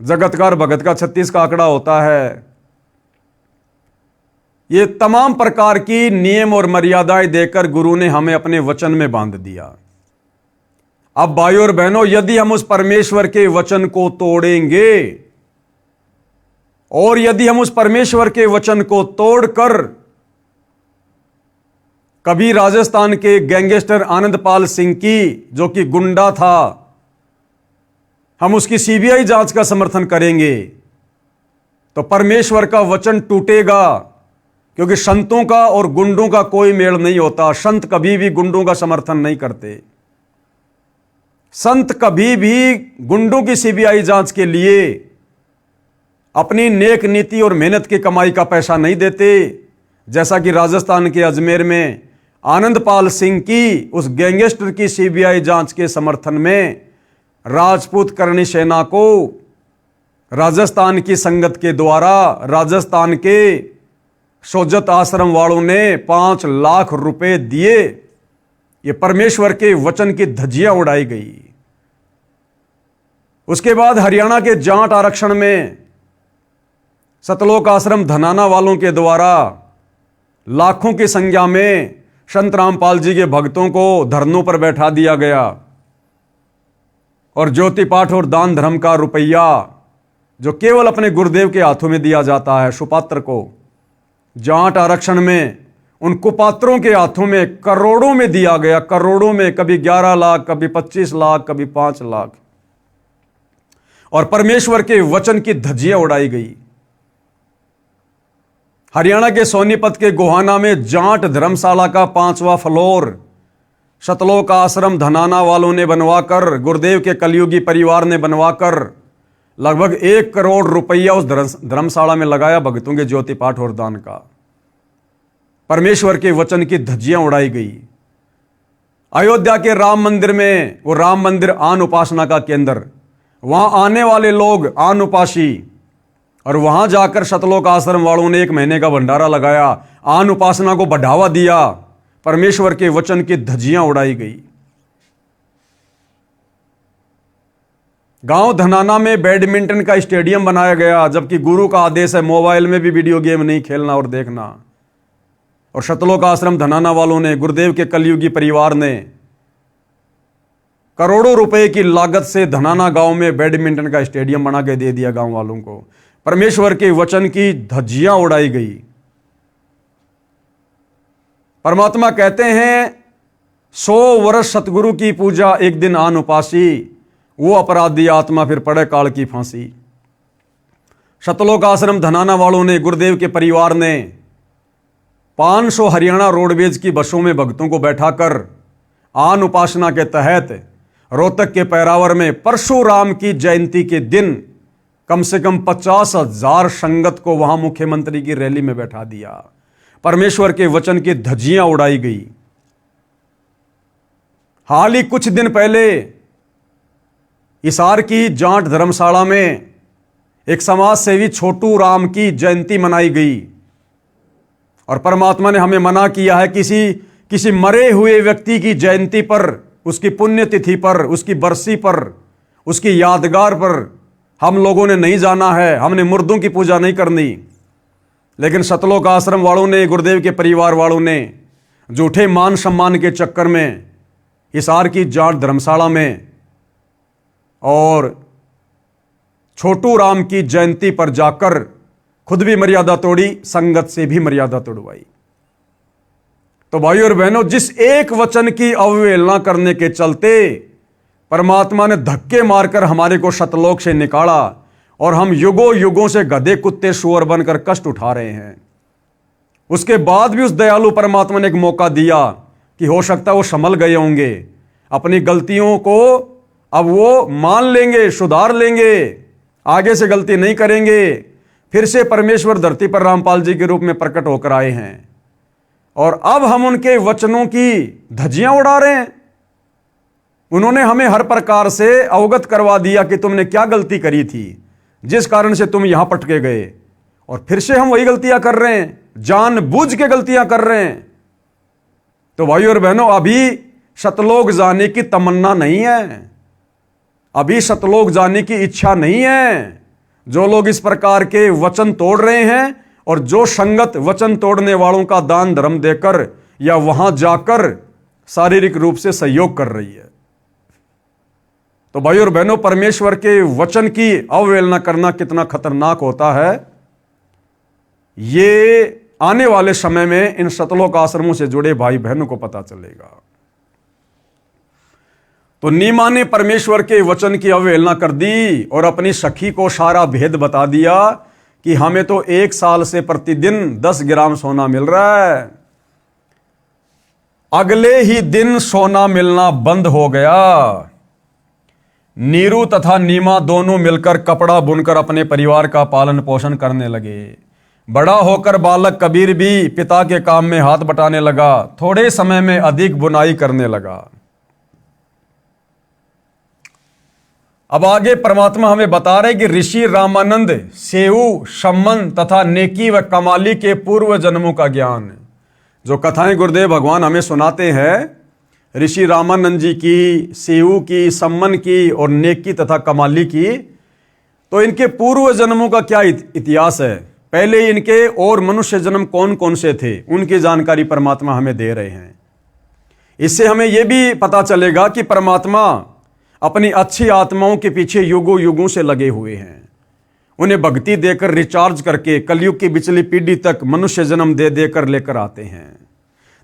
जगतकार भगत का 36 का आंकड़ा होता है। ये तमाम प्रकार की नियम और मर्यादाएं देकर गुरु ने हमें अपने वचन में बांध दिया। अब भाइयों और बहनों, यदि हम उस परमेश्वर के वचन को तोड़ेंगे और यदि हम उस परमेश्वर के वचन को तोड़कर कभी राजस्थान के गैंगस्टर आनंदपाल सिंह की, जो कि गुंडा था, हम उसकी सीबीआई जांच का समर्थन करेंगे तो परमेश्वर का वचन टूटेगा। क्योंकि संतों का और गुंडों का कोई मेल नहीं होता। संत कभी भी गुंडों का समर्थन नहीं करते। संत कभी भी गुंडों की सीबीआई जांच के लिए अपनी नेक नीति और मेहनत की कमाई का पैसा नहीं देते। जैसा कि राजस्थान के अजमेर में आनंदपाल सिंह की उस गैंगस्टर की सीबीआई जांच के समर्थन में राजपूत करणी सेना को राजस्थान की संगत के द्वारा राजस्थान के सोजत आश्रम वालों ने 5 लाख रुपए दिए। ये परमेश्वर के वचन की धज्जियां उड़ाई गई। उसके बाद हरियाणा के जाट आरक्षण में सतलोक आश्रम धनाना वालों के द्वारा लाखों की संख्या में संत रामपाल जी के भक्तों को धरनों पर बैठा दिया गया और ज्योति पाठ और दान धर्म का रुपया जो केवल अपने गुरुदेव के हाथों में दिया जाता है, सुपात्र को, जाट आरक्षण में उन कुपात्रों के हाथों में करोड़ों में दिया गया। करोड़ों में, कभी 11 लाख, कभी 25 लाख, कभी 5 लाख। और परमेश्वर के वचन की धज्जियां उड़ाई गई। हरियाणा के सोनीपत के गोहाना में जाट धर्मशाला का 5वां फ्लोर सतलोक आश्रम धनाना वालों ने बनवाकर, गुरुदेव के कलयुगी परिवार ने बनवाकर लगभग 1 करोड़ रुपया उस धर्मशाला में लगाया भक्तों के ज्योति पाठ और दान का। परमेश्वर के वचन की धज्जियां उड़ाई गई। अयोध्या के राम मंदिर में, वो राम मंदिर आन उपासना का केंद्र, वहां आने वाले लोग आन उपासी, और वहां जाकर सतलोक आश्रम वालों ने 1 महीने का भंडारा लगाया, आन उपासना को बढ़ावा दिया, परमेश्वर के वचन की धज्जियां उड़ाई गई। गांव धनाना में बैडमिंटन का स्टेडियम बनाया गया, जबकि गुरु का आदेश है मोबाइल में भी वीडियो गेम नहीं खेलना और देखना। और सतलोक आश्रम धनाना वालों ने, गुरुदेव के कलयुगी परिवार ने करोड़ों रुपए की लागत से धनाना गांव में बैडमिंटन का स्टेडियम बना के दे दिया गांव वालों को। परमेश्वर के वचन की धज्जियां उड़ाई गई। परमात्मा कहते हैं 100 वर्ष सतगुरु की पूजा, एक दिन आन उपासी, वो अपराधी आत्मा फिर पड़े काल की फांसी। सतलोक आश्रम धनाना वालों ने, गुरुदेव के परिवार ने 500 हरियाणा रोडवेज की बसों में भक्तों को बैठाकर आन उपासना के तहत रोहतक के पैरावर में परशुराम की जयंती के दिन कम से कम 50,000 संगत को वहां मुख्यमंत्री की रैली में बैठा दिया। परमेश्वर के वचन की धज्जियां उड़ाई गई। हाल ही कुछ दिन पहले हिसार की जाट धर्मशाला में एक समाज सेवी छोटू राम की जयंती मनाई गई, और परमात्मा ने हमें मना किया है किसी मरे हुए व्यक्ति की जयंती पर, उसकी पुण्यतिथि पर, उसकी बरसी पर, उसकी यादगार पर हम लोगों ने नहीं जाना है। हमने मुर्दों की पूजा नहीं करनी। लेकिन सतलोक आश्रम वालों ने, गुरुदेव के परिवार वालों ने झूठे मान सम्मान के चक्कर में हिसार की जाट धर्मशाला में और छोटू राम की जयंती पर जाकर खुद भी मर्यादा तोड़ी, संगत से भी मर्यादा तोड़वाई। तो भाइयों और बहनों, जिस एक वचन की अवहेलना करने के चलते परमात्मा ने धक्के मारकर हमारे को सतलोक से निकाला, और हम युगों युगों से गधे कुत्ते सुअर बनकर कष्ट उठा रहे हैं, उसके बाद भी उस दयालु परमात्मा ने एक मौका दिया कि हो सकता है वो संभल गए होंगे, अपनी गलतियों को अब वो मान लेंगे, सुधार लेंगे, आगे से गलती नहीं करेंगे। फिर से परमेश्वर धरती पर रामपाल जी के रूप में प्रकट होकर आए हैं, और अब हम उनके वचनों की धज्जियां उड़ा रहे हैं। उन्होंने हमें हर प्रकार से अवगत करवा दिया कि तुमने क्या गलती करी थी, जिस कारण से तुम यहां पटके गए, और फिर से हम वही गलतियां कर रहे हैं, जानबूझ के गलतियां कर रहे हैं। तो भाइयों और बहनों, अभी सतलोक जाने की तमन्ना नहीं है, अभी सतलोक जाने की इच्छा नहीं है। जो लोग इस प्रकार के वचन तोड़ रहे हैं, और जो संगत वचन तोड़ने वालों का दान धर्म देकर या वहां जाकर शारीरिक रूप से सहयोग कर रही है। तो भाइयों और बहनों, परमेश्वर के वचन की अवहेलना करना कितना खतरनाक होता है, ये आने वाले समय में इन सतलोक आश्रमों से जुड़े भाई बहनों को पता चलेगा। तो नीमा ने परमेश्वर के वचन की अवहेलना कर दी और अपनी सखी को सारा भेद बता दिया कि हमें तो 1 साल से प्रतिदिन 10 ग्राम सोना मिल रहा है। अगले ही दिन सोना मिलना बंद हो गया। नीरू तथा नीमा दोनों मिलकर कपड़ा बुनकर अपने परिवार का पालन पोषण करने लगे। बड़ा होकर बालक कबीर भी पिता के काम में हाथ बटाने लगा। थोड़े समय में अधिक बुनाई करने लगा। अब आगे परमात्मा हमें बता रहे कि ऋषि रामानंद सेऊ, सम्मन तथा नेकी व कमाली के पूर्व जन्मों का ज्ञान, जो कथाएं गुरुदेव भगवान हमें सुनाते हैं, ऋषि रामानंद जी की, सेऊ की, सम्मन की और नेकी तथा कमाली की, तो इनके पूर्व जन्मों का क्या इतिहास है, पहले इनके और मनुष्य जन्म कौन कौन से थे, उनकी जानकारी परमात्मा हमें दे रहे हैं। इससे हमें यह भी पता चलेगा कि परमात्मा अपनी अच्छी आत्माओं के पीछे युगों युगों से लगे हुए हैं। उन्हें भक्ति देकर रिचार्ज करके कलयुग की पिछली पीढ़ी तक मनुष्य जन्म दे देकर लेकर आते हैं।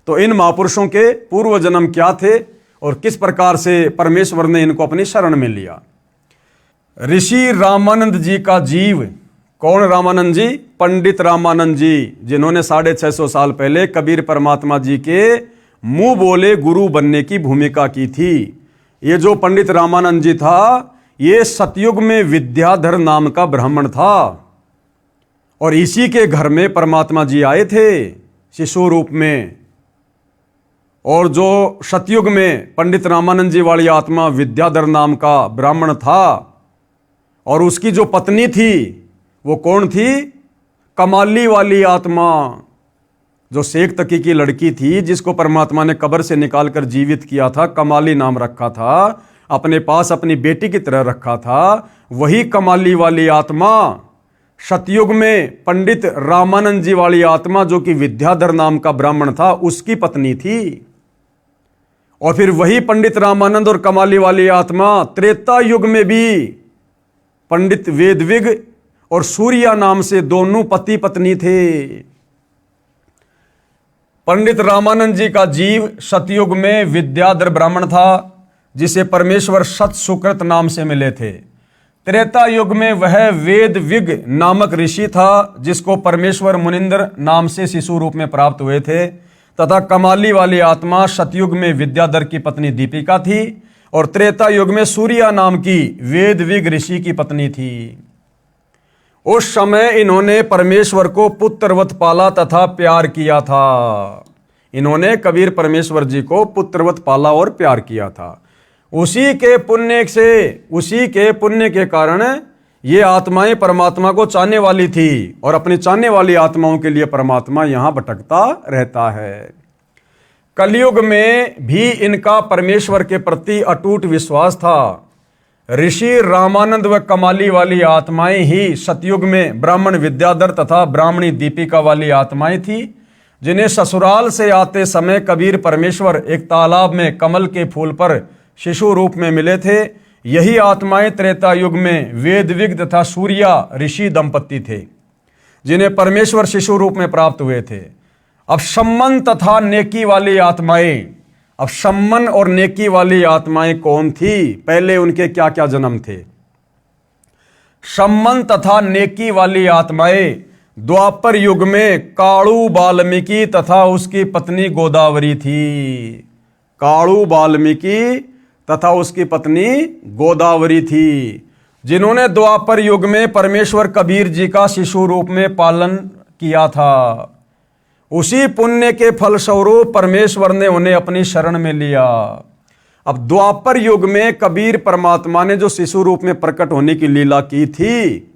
तो इन महापुरुषों के पूर्व जन्म क्या थे और किस प्रकार से परमेश्वर ने इनको अपनी शरण में लिया। ऋषि रामानंद जी का जीव, कौन रामानंद जी? पंडित रामानंद जी, जिन्होंने 650 साल पहले कबीर परमात्मा जी के मुंह बोले गुरु बनने की भूमिका की थी। ये जो पंडित रामानंद जी था, ये सतयुग में विद्याधर नाम का ब्राह्मण था, और इसी के घर में परमात्मा जी आए थे शिशु रूप में। और जो सतयुग में पंडित रामानंद जी वाली आत्मा विद्याधर नाम का ब्राह्मण था, और उसकी जो पत्नी थी वो कौन थी? कमाली वाली आत्मा, जो शेख तकी की लड़की थी, जिसको परमात्मा ने कब्र से निकालकर जीवित किया था, कमाली नाम रखा था, अपने पास अपनी बेटी की तरह रखा था। वही कमाली वाली आत्मा सतयुग में पंडित रामानंद जी वाली आत्मा, जो कि विद्याधर नाम का ब्राह्मण था, उसकी पत्नी थी। और फिर वही पंडित रामानंद और कमाली वाली आत्मा त्रेता युग में भी पंडित वेदविग और सूर्या नाम से दोनों पति पत्नी थे। पंडित रामानंद जी का जीव सतयुग में विद्याधर ब्राह्मण था, जिसे परमेश्वर सत सुकृत नाम से मिले थे। त्रेता युग में वह वेदविग नामक ऋषि था, जिसको परमेश्वर मुनिंद्र नाम से शिशु रूप में प्राप्त हुए थे। तथा कमाली वाली आत्मा सतयुग में विद्याधर की पत्नी दीपिका थी, और त्रेता युग में सूर्या नाम की वेदविग ऋषि की पत्नी थी। उस समय इन्होंने परमेश्वर को पुत्रवत पाला तथा प्यार किया था। इन्होंने कबीर परमेश्वर जी को पुत्रवत पाला और प्यार किया था। उसी के पुण्य के कारण ये आत्माएं परमात्मा को चाहने वाली थी, और अपनी चाहने वाली आत्माओं के लिए परमात्मा यहां भटकता रहता है। कलयुग में भी इनका परमेश्वर के प्रति अटूट विश्वास था। ऋषि रामानंद व कमाली वाली आत्माएं ही सतयुग में ब्राह्मण विद्याधर तथा ब्राह्मणी दीपिका वाली आत्माएं थी, जिन्हें ससुराल से आते समय कबीर परमेश्वर एक तालाब में कमल के फूल पर शिशु रूप में मिले थे। यही आत्माएं त्रेता युग में वेदविग तथा सूर्या ऋषि दंपत्ति थे, जिन्हें परमेश्वर शिशु रूप में प्राप्त हुए थे। अब सम्मन तथा नेकी वाली आत्माएं, अब सम्मन और नेकी वाली आत्माएं कौन थी? पहले उनके क्या क्या जन्म थे? सम्मन तथा नेकी वाली आत्माएं द्वापर युग में काणु वाल्मीकि तथा उसकी पत्नी गोदावरी थी। काणु वाल्मीकि तथा उसकी पत्नी गोदावरी थी, जिन्होंने द्वापर युग में परमेश्वर कबीर जी का शिशु रूप में पालन किया था। उसी पुण्य के फलस्वरूप परमेश्वर ने उन्हें अपनी शरण में लिया। अब द्वापर युग में कबीर परमात्मा ने जो शिशु रूप में प्रकट होने की लीला की थी,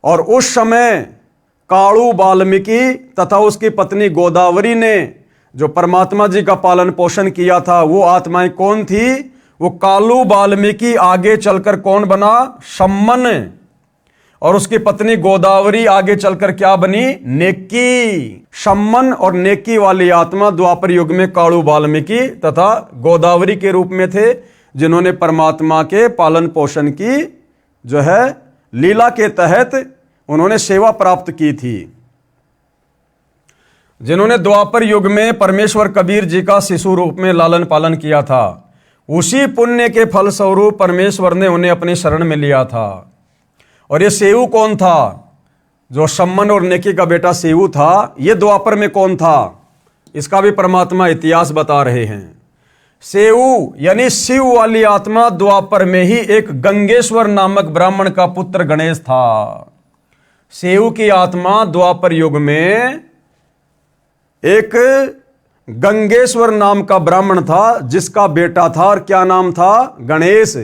और उस समय काणु वाल्मीकि तथा उसकी पत्नी गोदावरी ने जो परमात्मा जी का पालन पोषण किया था, वो आत्माएं कौन थी? वो कालू वाल्मीकि आगे चलकर कौन बना? सम्मन। और उसकी पत्नी गोदावरी आगे चलकर क्या बनी? नेकी। सम्मन और नेकी वाली आत्मा द्वापर युग में काणु वाल्मीकि तथा गोदावरी के रूप में थे, जिन्होंने परमात्मा के पालन पोषण की जो है लीला के तहत उन्होंने सेवा प्राप्त की थी। जिन्होंने द्वापर युग में परमेश्वर कबीर जी का शिशु रूप में लालन पालन किया था, उसी पुण्य के फलस्वरूप परमेश्वर ने उन्हें अपनी शरण में लिया था। और ये सेऊ कौन था? जो सम्मन और नेकी का बेटा सेऊ था, ये द्वापर में कौन था? इसका भी परमात्मा इतिहास बता रहे हैं। सेऊ यानी शिव वाली आत्मा द्वापर में ही एक गंगेश्वर नामक ब्राह्मण का पुत्र गणेश था। सेऊ की आत्मा द्वापर युग में एक गंगेश्वर नाम का ब्राह्मण था, जिसका बेटा था, और क्या नाम था? गणेश।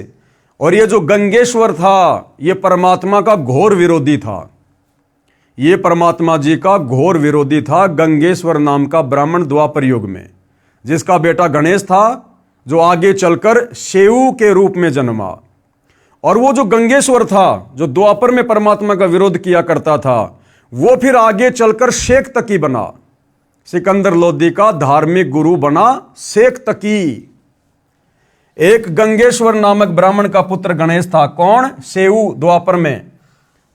और ये जो गंगेश्वर था, ये परमात्मा का घोर विरोधी था। ये परमात्मा जी का घोर विरोधी था, गंगेश्वर नाम का ब्राह्मण द्वापर युग में, जिसका बेटा गणेश था, जो आगे चलकर सेऊ के रूप में जन्मा। और वो जो गंगेश्वर था, जो द्वापर में परमात्मा का विरोध किया करता था, वो फिर आगे चलकर शेख तकी बना। सिकंदर लोदी का धार्मिक गुरु बना शेख तकी। एक गंगेश्वर नामक ब्राह्मण का पुत्र गणेश था। कौन? सेऊ द्वापर में,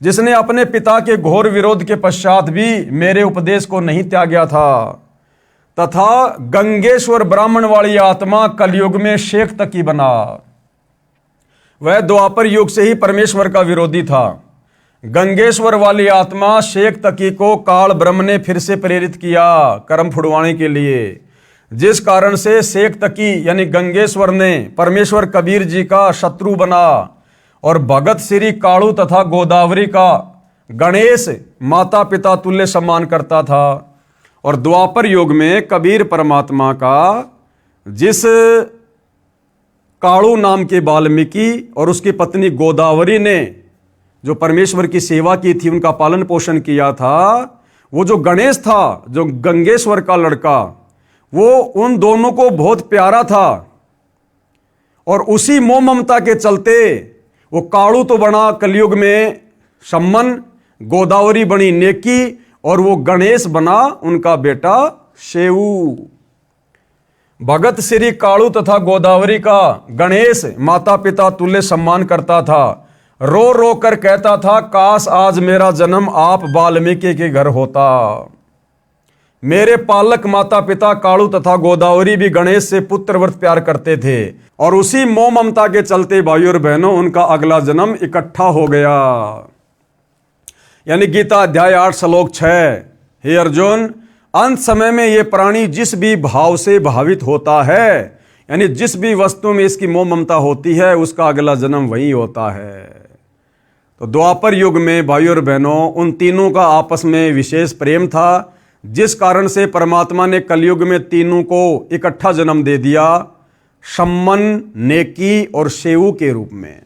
जिसने अपने पिता के घोर विरोध के पश्चात भी मेरे उपदेश को नहीं त्यागा था। तथा गंगेश्वर ब्राह्मण वाली आत्मा कलयुग में शेख तकी बना। वह द्वापर युग से ही परमेश्वर का विरोधी था। गंगेश्वर वाली आत्मा शेख तकी को काल ब्रह्म ने फिर से प्रेरित किया कर्म फुड़वाने के लिए, जिस कारण से शेख तकी यानी गंगेश्वर ने परमेश्वर कबीर जी का शत्रु बना, और भगत श्री काणु तथा गोदावरी का गणेश माता पिता तुल्य सम्मान करता था। और द्वापर युग में कबीर परमात्मा का जिस काणु नाम के वाल्मीकि और उसकी पत्नी गोदावरी ने जो परमेश्वर की सेवा की थी, उनका पालन पोषण किया था, वो जो गणेश था, जो गंगेश्वर का लड़का, वो उन दोनों को बहुत प्यारा था। और उसी मोह ममता के चलते वो काणु तो बना कलयुग में सम्मन, गोदावरी बनी नेकी, और वो गणेश बना उनका बेटा शेऊ। भगत श्री काणु तथा गोदावरी का गणेश माता पिता तुल्य सम्मान करता था। रो रो कर कहता था, काश आज मेरा जन्म आप वाल्मीकि के घर होता। मेरे पालक माता पिता काणु तथा गोदावरी भी गणेश से पुत्रव्रत प्यार करते थे, और उसी मोह ममता के चलते भाइयों और बहनों उनका अगला जन्म इकट्ठा हो गया। यानी गीता अध्याय 8 श्लोक 6, हे अर्जुन, अंत समय में ये प्राणी जिस भी भाव से भावित होता है, यानी जिस भी वस्तु में इसकी मोह ममता होती है, उसका अगला जन्म वही होता है। तो द्वापर युग में भाइयों और बहनों उन तीनों का आपस में विशेष प्रेम था, जिस कारण से परमात्मा ने कलयुग में तीनों को इकट्ठा जन्म दे दिया, सम्मन, नेकी और शेऊ के रूप में।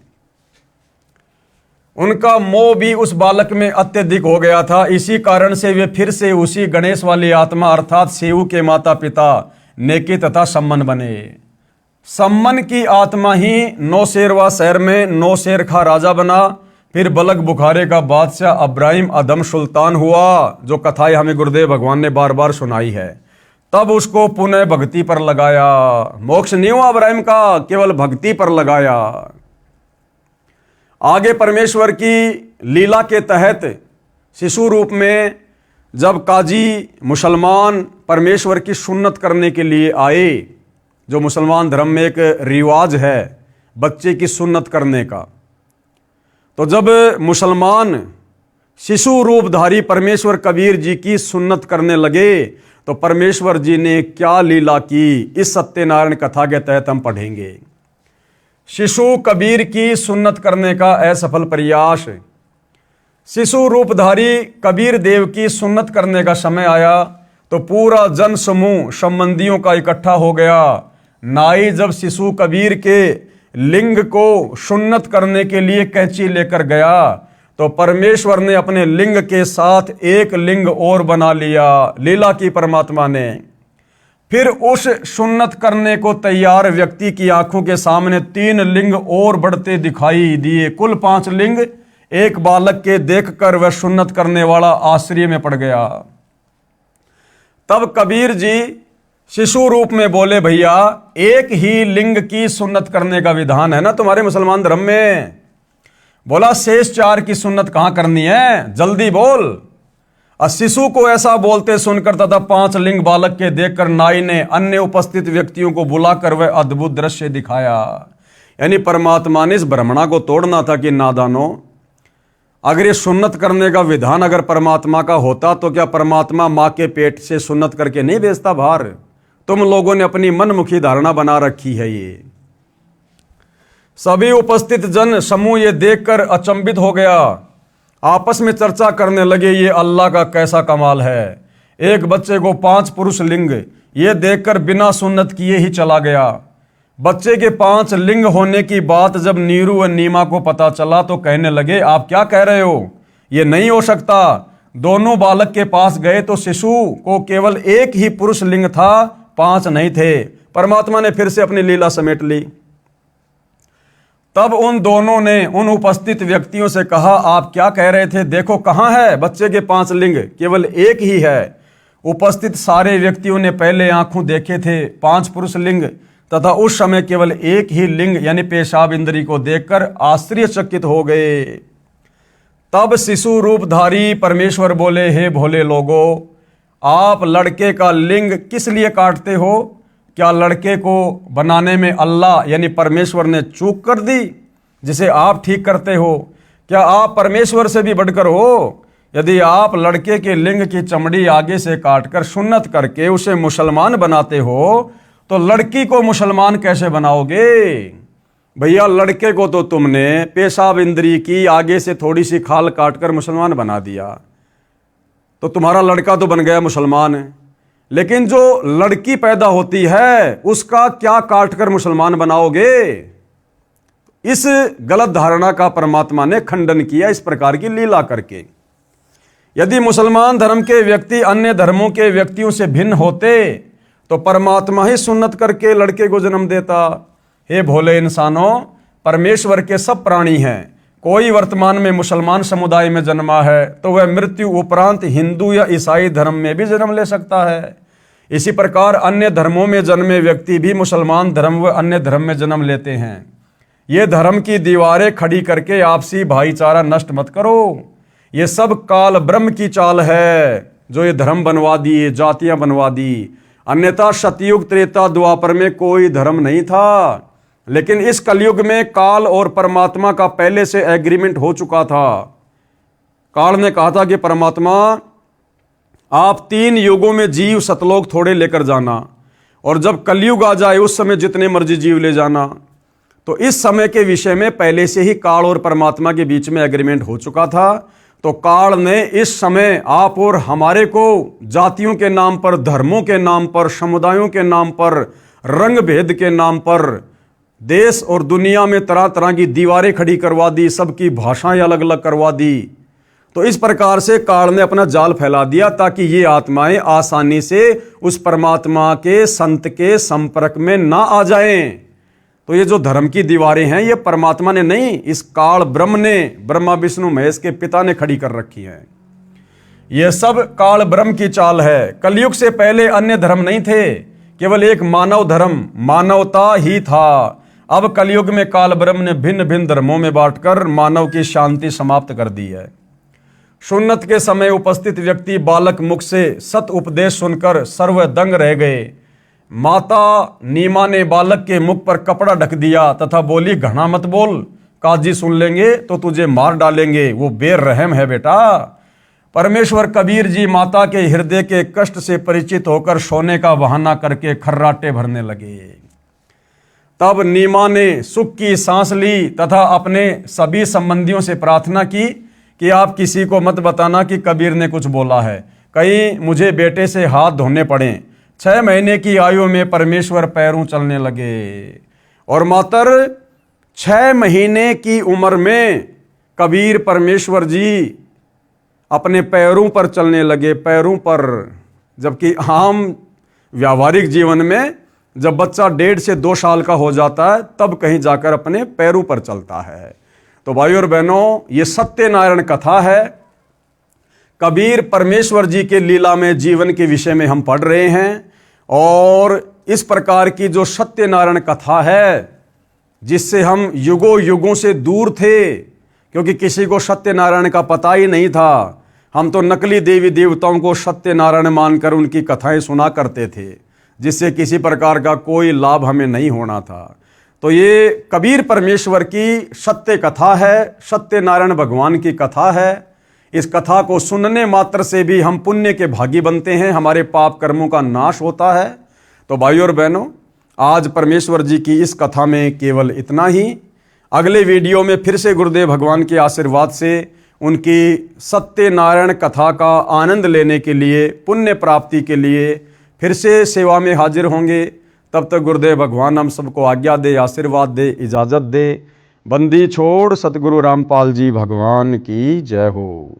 उनका मोह भी उस बालक में अत्यधिक हो गया था। इसी कारण से वे फिर से उसी गणेश वाली आत्मा अर्थात शेऊ के माता पिता नेकी तथा सम्मन बने। सम्मन की आत्मा ही नौशेरवा शहर में नौशेर खा राजा बना, फिर बलक बुखारे का बादशाह अब्राहिम अदम सुल्तान हुआ, जो कथाएं हमें गुरुदेव भगवान ने बार बार सुनाई है। तब उसको पुनः भक्ति पर लगाया। मोक्ष नहीं हुआ अब्राहिम का, केवल भक्ति पर लगाया। आगे परमेश्वर की लीला के तहत शिशु रूप में जब काजी मुसलमान परमेश्वर की सुन्नत करने के लिए आए, जो मुसलमान धर्म में एक रिवाज है बच्चे की सुन्नत करने का, तो जब मुसलमान शिशु रूपधारी परमेश्वर कबीर जी की सुन्नत करने लगे, तो परमेश्वर जी ने क्या लीला की, इस सत्यनारायण कथा के तहत हम पढ़ेंगे। शिशु कबीर की सुन्नत करने का असफल प्रयास। शिशु रूपधारी कबीर देव की सुन्नत करने का समय आया तो पूरा जन समूह संबंधियों का इकट्ठा हो गया। नाई जब शिशु कबीर के लिंग को सुन्नत करने के लिए कैंची लेकर गया, तो परमेश्वर ने अपने लिंग के साथ एक लिंग और बना लिया, लीला की परमात्मा ने। फिर उस सुन्नत करने को तैयार व्यक्ति की आंखों के सामने 3 लिंग और बढ़ते दिखाई दिए। कुल 5 लिंग एक बालक के देखकर वह सुन्नत करने वाला आश्चर्य में पड़ गया। तब कबीर जी शिशु रूप में बोले, भैया एक ही लिंग की सुन्नत करने का विधान है ना तुम्हारे मुसलमान धर्म में। बोला शेष 4 की सुन्नत कहां करनी है, जल्दी बोल। और शिशु को ऐसा बोलते सुनकर तथा 5 लिंग बालक के देखकर नाई ने अन्य उपस्थित व्यक्तियों को बुलाकर वह अद्भुत दृश्य दिखाया। यानी परमात्मा ने इस भ्रमणा को तोड़ना था कि नादानो, अगर ये सुन्नत करने का विधान अगर परमात्मा का होता तो क्या परमात्मा माँ के पेट से सुन्नत करके नहीं भेजता बाहर? तुम लोगों ने अपनी मनमुखी धारणा बना रखी है। ये सभी उपस्थित जन समूह ये देखकर अचंभित हो गया, आपस में चर्चा करने लगे, ये अल्लाह का कैसा कमाल है। एक बच्चे को 5 पुरुष लिंग ये देखकर बिना सुन्नत किए ही चला गया। बच्चे के 5 लिंग होने की बात जब नीरू व नीमा को पता चला तो कहने लगे, आप क्या कह रहे हो, ये नहीं हो सकता। दोनों बालक के पास गए तो शिशु को केवल एक ही पुरुष लिंग था, 5 नहीं थे। परमात्मा ने फिर से अपनी लीला समेट ली। तब उन दोनों ने उन उपस्थित व्यक्तियों से कहा, आप क्या कह रहे थे, देखो कहाँ है बच्चे के 5 लिंग, केवल एक ही है। उपस्थित सारे व्यक्तियों ने पहले आंखों देखे थे 5 पुरुष लिंग तथा उस समय केवल एक ही लिंग यानी पेशाब इंद्री को देखकर आश्चर्यचकित हो गए। तब शिशु रूपधारी परमेश्वर बोले, हे भोले लोगों, आप लड़के का लिंग किस लिए काटते हो? क्या लड़के को बनाने में अल्लाह यानी परमेश्वर ने चूक कर दी जिसे आप ठीक करते हो? क्या आप परमेश्वर से भी बढ़कर हो? यदि आप लड़के के लिंग की चमड़ी आगे से काटकर सुन्नत करके उसे मुसलमान बनाते हो तो लड़की को मुसलमान कैसे बनाओगे? भैया लड़के को तो तुमने पेशाब इंद्री की आगे से थोड़ी सी खाल काटकर मुसलमान बना दिया, तो तुम्हारा लड़का तो बन गया मुसलमान है। लेकिन जो लड़की पैदा होती है उसका क्या काट कर मुसलमान बनाओगे? इस गलत धारणा का परमात्मा ने खंडन किया इस प्रकार की लीला करके। यदि मुसलमान धर्म के व्यक्ति अन्य धर्मों के व्यक्तियों से भिन्न होते तो परमात्मा ही सुन्नत करके लड़के को जन्म देता। हे भोले इंसानों, परमेश्वर के सब प्राणी हैं। कोई वर्तमान में मुसलमान समुदाय में जन्मा है तो वह मृत्यु उपरांत हिंदू या ईसाई धर्म में भी जन्म ले सकता है। इसी प्रकार अन्य धर्मों में जन्मे व्यक्ति भी मुसलमान धर्म व अन्य धर्म में जन्म लेते हैं। ये धर्म की दीवारें खड़ी करके आपसी भाईचारा नष्ट मत करो। ये सब काल ब्रह्म की चाल है जो ये धर्म बनवा दिए, जातियां बनवा दी। अन्यथा सतयुग त्रेता द्वापर में कोई धर्म नहीं था, लेकिन इस कलयुग में काल और परमात्मा का पहले से एग्रीमेंट हो चुका था। काल ने कहा था कि परमात्मा आप 3 युगों में जीव सतलोक थोड़े लेकर जाना, और जब कलयुग आ जाए उस समय जितने मर्जी जीव ले जाना। तो इस समय के विषय में पहले से ही काल और परमात्मा के बीच में एग्रीमेंट हो चुका था। तो काल ने इस समय आप और हमारे को जातियों के नाम पर, धर्मों के नाम पर, समुदायों के नाम पर, रंग भेद के नाम पर देश और दुनिया में तरह तरह की दीवारें खड़ी करवा दी, सबकी भाषाएं अलग अलग करवा दी। तो इस प्रकार से काल ने अपना जाल फैला दिया ताकि ये आत्माएं आसानी से उस परमात्मा के संत के संपर्क में ना आ जाएं। तो ये जो धर्म की दीवारें हैं ये परमात्मा ने नहीं, इस काल ब्रह्म ने, ब्रह्मा विष्णु महेश के पिता ने खड़ी कर रखी है। ये सब काल ब्रह्म की चाल है। कलयुग से पहले अन्य धर्म नहीं थे, केवल एक मानव धर्म, मानवता ही था। अब कलयुग में काल ब्रह्म ने भिन्न भिन्न धर्मों में बांटकर मानव की शांति समाप्त कर दी है। सुन्नत के समय उपस्थित व्यक्ति बालक मुख से सत उपदेश सुनकर सर्वदंग रह गए। माता नीमा ने बालक के मुख पर कपड़ा ढक दिया तथा बोली, घना मत बोल, काजी सुन लेंगे तो तुझे मार डालेंगे, वो बेरहम है बेटा। परमेश्वर कबीर जी माता के हृदय के कष्ट से परिचित होकर सोने का बहाना करके खर्राटे भरने लगे। तब नीमा ने सुख की सांस ली तथा अपने सभी संबंधियों से प्रार्थना की कि आप किसी को मत बताना कि कबीर ने कुछ बोला है, कहीं मुझे बेटे से हाथ धोने पड़े। 6 महीने की आयु में परमेश्वर पैरों चलने लगे, और मात्र 6 महीने की उम्र में कबीर परमेश्वर जी अपने पैरों पर चलने लगे, पैरों पर। जबकि आम व्यावहारिक जीवन में जब बच्चा 1.5 से 2 साल का हो जाता है तब कहीं जाकर अपने पैरों पर चलता है। तो भाइयों और बहनों, ये सत्यनारायण कथा है। कबीर परमेश्वर जी के लीला में जीवन के विषय में हम पढ़ रहे हैं, और इस प्रकार की जो सत्यनारायण कथा है जिससे हम युगों युगों से दूर थे, क्योंकि किसी को सत्यनारायण का पता ही नहीं था। हम तो नकली देवी देवताओं को सत्यनारायण मानकर उनकी कथाएं सुना करते थे, जिससे किसी प्रकार का कोई लाभ हमें नहीं होना था। तो ये कबीर परमेश्वर की सत्य कथा है, सत्यनारायण भगवान की कथा है। इस कथा को सुनने मात्र से भी हम पुण्य के भागी बनते हैं, हमारे पाप कर्मों का नाश होता है। तो भाइयों और बहनों, आज परमेश्वर जी की इस कथा में केवल इतना ही। अगले वीडियो में फिर से गुरुदेव भगवान के आशीर्वाद से उनकी सत्यनारायण कथा का आनंद लेने के लिए, पुण्य प्राप्ति के लिए फिर से सेवा में हाजिर होंगे। तब तक गुरुदेव भगवान हम सबको आज्ञा दे, आशीर्वाद दे, इजाज़त दे। बंदी छोड़ सतगुरु रामपाल जी भगवान की जय हो।